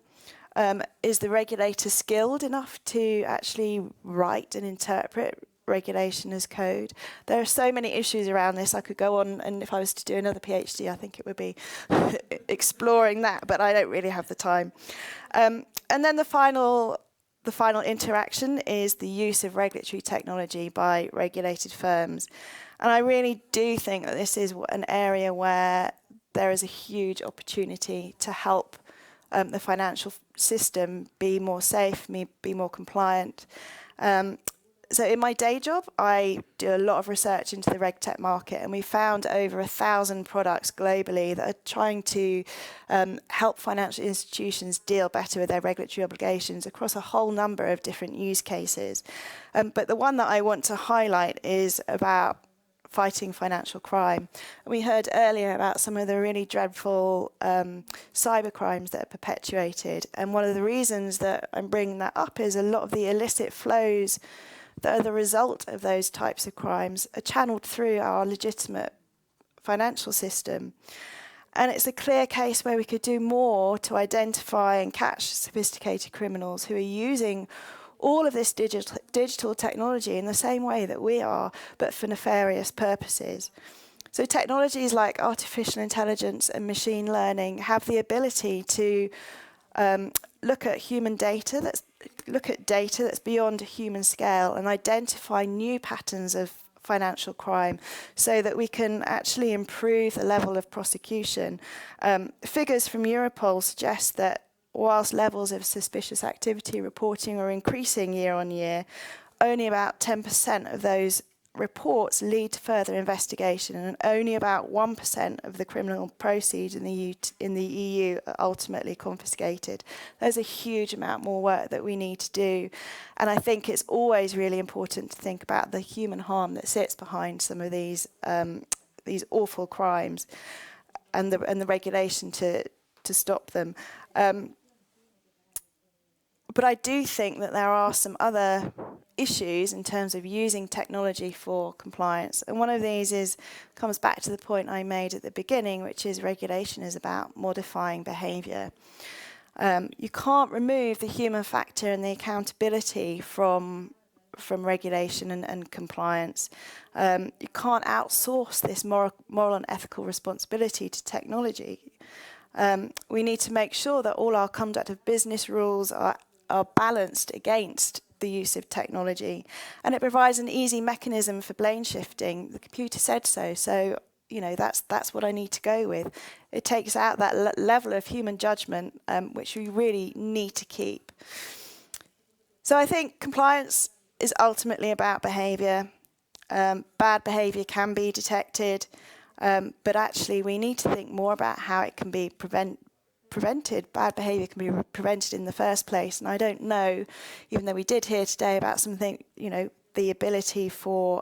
Is the regulator skilled enough to actually write and interpret regulation as code? There are so many issues around this. I could go on, and if I was to do another PhD, I think it would be exploring that, but I don't really have the time. And then the final interaction is the use of regulatory technology by regulated firms. And I really do think that this is an area where there is a huge opportunity to help the financial system be more safe, be more compliant. So in my day job, I do a lot of research into the RegTech market, and we found over 1,000 products globally that are trying to help financial institutions deal better with their regulatory obligations across a whole number of different use cases. But the one that I want to highlight is about fighting financial crime. We heard earlier about some of the really dreadful cyber crimes that are perpetuated, and one of the reasons that I'm bringing that up is a lot of the illicit flows that are the result of those types of crimes are channeled through our legitimate financial system. And it's a clear case where we could do more to identify and catch sophisticated criminals who are using all of this digital technology in the same way that we are, but for nefarious purposes. So technologies like artificial intelligence and machine learning have the ability to look at data that's beyond human scale and identify new patterns of financial crime so that we can actually improve the level of prosecution. Figures from Europol suggest that whilst levels of suspicious activity reporting are increasing year on year, only about 10% of those reports lead to further investigation, and only about 1% of the criminal proceeds in the EU are ultimately confiscated. There's a huge amount more work that we need to do, and I think it's always really important to think about the human harm that sits behind some of these awful crimes, and the regulation to stop them. But I do think that there are some other issues in terms of using technology for compliance. And one of these comes back to the point I made at the beginning, which is regulation is about modifying behaviour. You can't remove the human factor and the accountability from regulation and compliance. You can't outsource this moral and ethical responsibility to technology. We need to make sure that all our conduct of business rules are balanced against the use of technology, and it provides an easy mechanism for blame shifting. The computer said so, so that's what I need to go with. It takes out that level of human judgment, which we really need to keep. So I think compliance is ultimately about behaviour. Bad behaviour can be detected, but actually we need to think more about how it can be prevented. Bad behaviour can be prevented in the first place, and I don't know, even though we did hear today about something, the ability for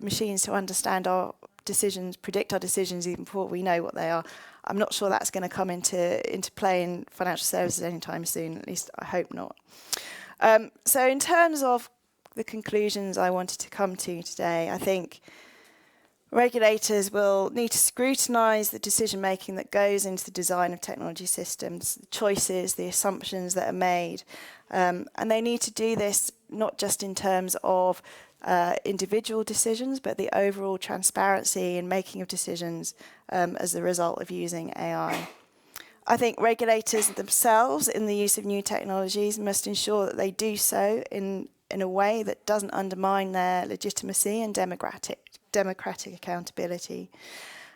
machines to understand our decisions, predict our decisions even before we know what they are. I'm not sure that's going to come into play in financial services anytime soon, at least I hope not. So in terms of the conclusions I wanted to come to today, I think regulators will need to scrutinise the decision-making that goes into the design of technology systems, the choices, the assumptions that are made. And they need to do this not just in terms of individual decisions, but the overall transparency in making of decisions as a result of using AI. I think regulators themselves in the use of new technologies must ensure that they do so in a way that doesn't undermine their legitimacy and democratic accountability.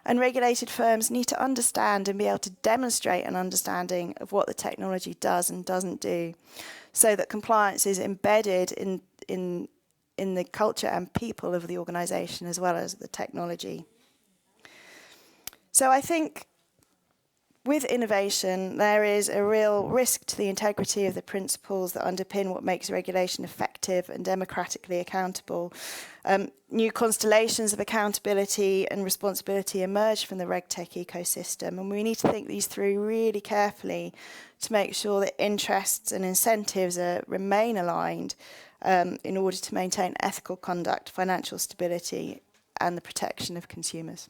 And regulated firms need to understand and be able to demonstrate an understanding of what the technology does and doesn't do, so that compliance is embedded in the culture and people of the organisation as well as the technology. So I think with innovation, there is a real risk to the integrity of the principles that underpin what makes regulation effective and democratically accountable. New constellations of accountability and responsibility emerge from the RegTech ecosystem, and we need to think these through really carefully to make sure that interests and incentives remain aligned in order to maintain ethical conduct, financial stability, and the protection of consumers.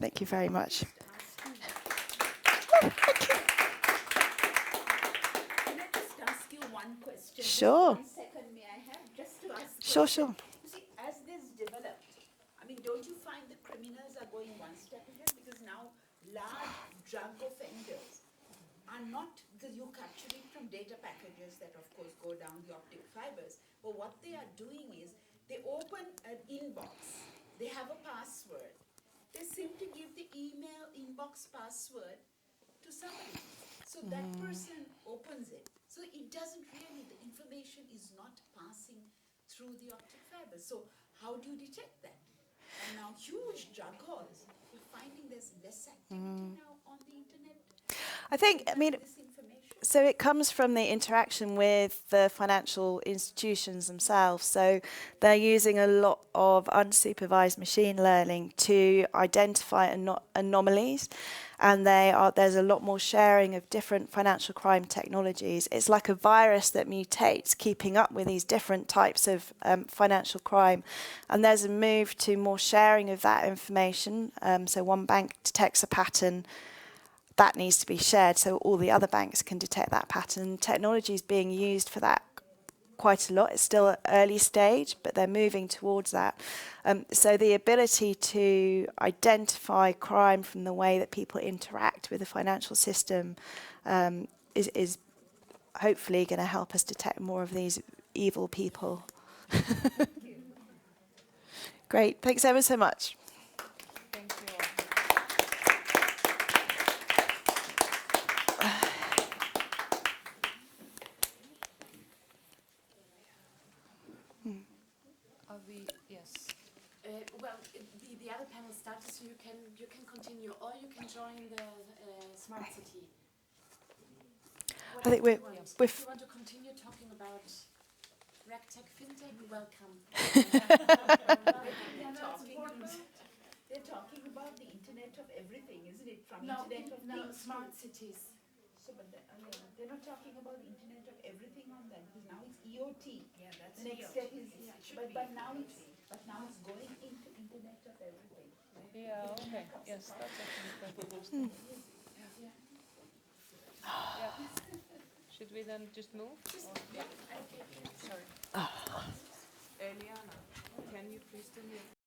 Thank you very much. Can I just ask you one question? Sure. Just 1 second, may I have? Just to ask. Sure. You see, as this developed, don't you find the criminals are going one step ahead? Because now large drug offenders are not, because you capture it from data packages that of course go down the optic fibers, but what they are doing is they open an inbox, they have a password, they simply give the email inbox password to somebody. So that person opens it. So So it doesn't really, the information is not passing through the optic fiber. So how do you detect that? And now huge drug halls, we're finding there's less activity now on the internet. I think, I mean, so it comes from the interaction with the financial institutions themselves. So they're using a lot of unsupervised machine learning to identify anomalies, and there's a lot more sharing of different financial crime technologies. It's like a virus that mutates, keeping up with these different types of financial crime. And there's a move to more sharing of that information. So one bank detects a pattern, that needs to be shared so all the other banks can detect that pattern. Technology is being used for that quite a lot. It's still at early stage, but they're moving towards that. So the ability to identify crime from the way that people interact with the financial system is hopefully going to help us detect more of these evil people. Great. Thanks ever so much. Thank you. Yes. Well, the other panel started, so you can continue, or you can join the smart city. I think If you want to continue talking about RegTech, FinTech, welcome. They're talking about the Internet of everything, isn't it? From No, Internet of Things. smart cities. So, but they're not talking about the Internet of everything on that, because now it's EOT. Yeah, that's the next step is, but now it's going into Internet of everything. Yeah, okay. Yes, that's actually quite interesting. Yeah. Should we then just move? Yeah. Sorry. Eliana, can you please do me a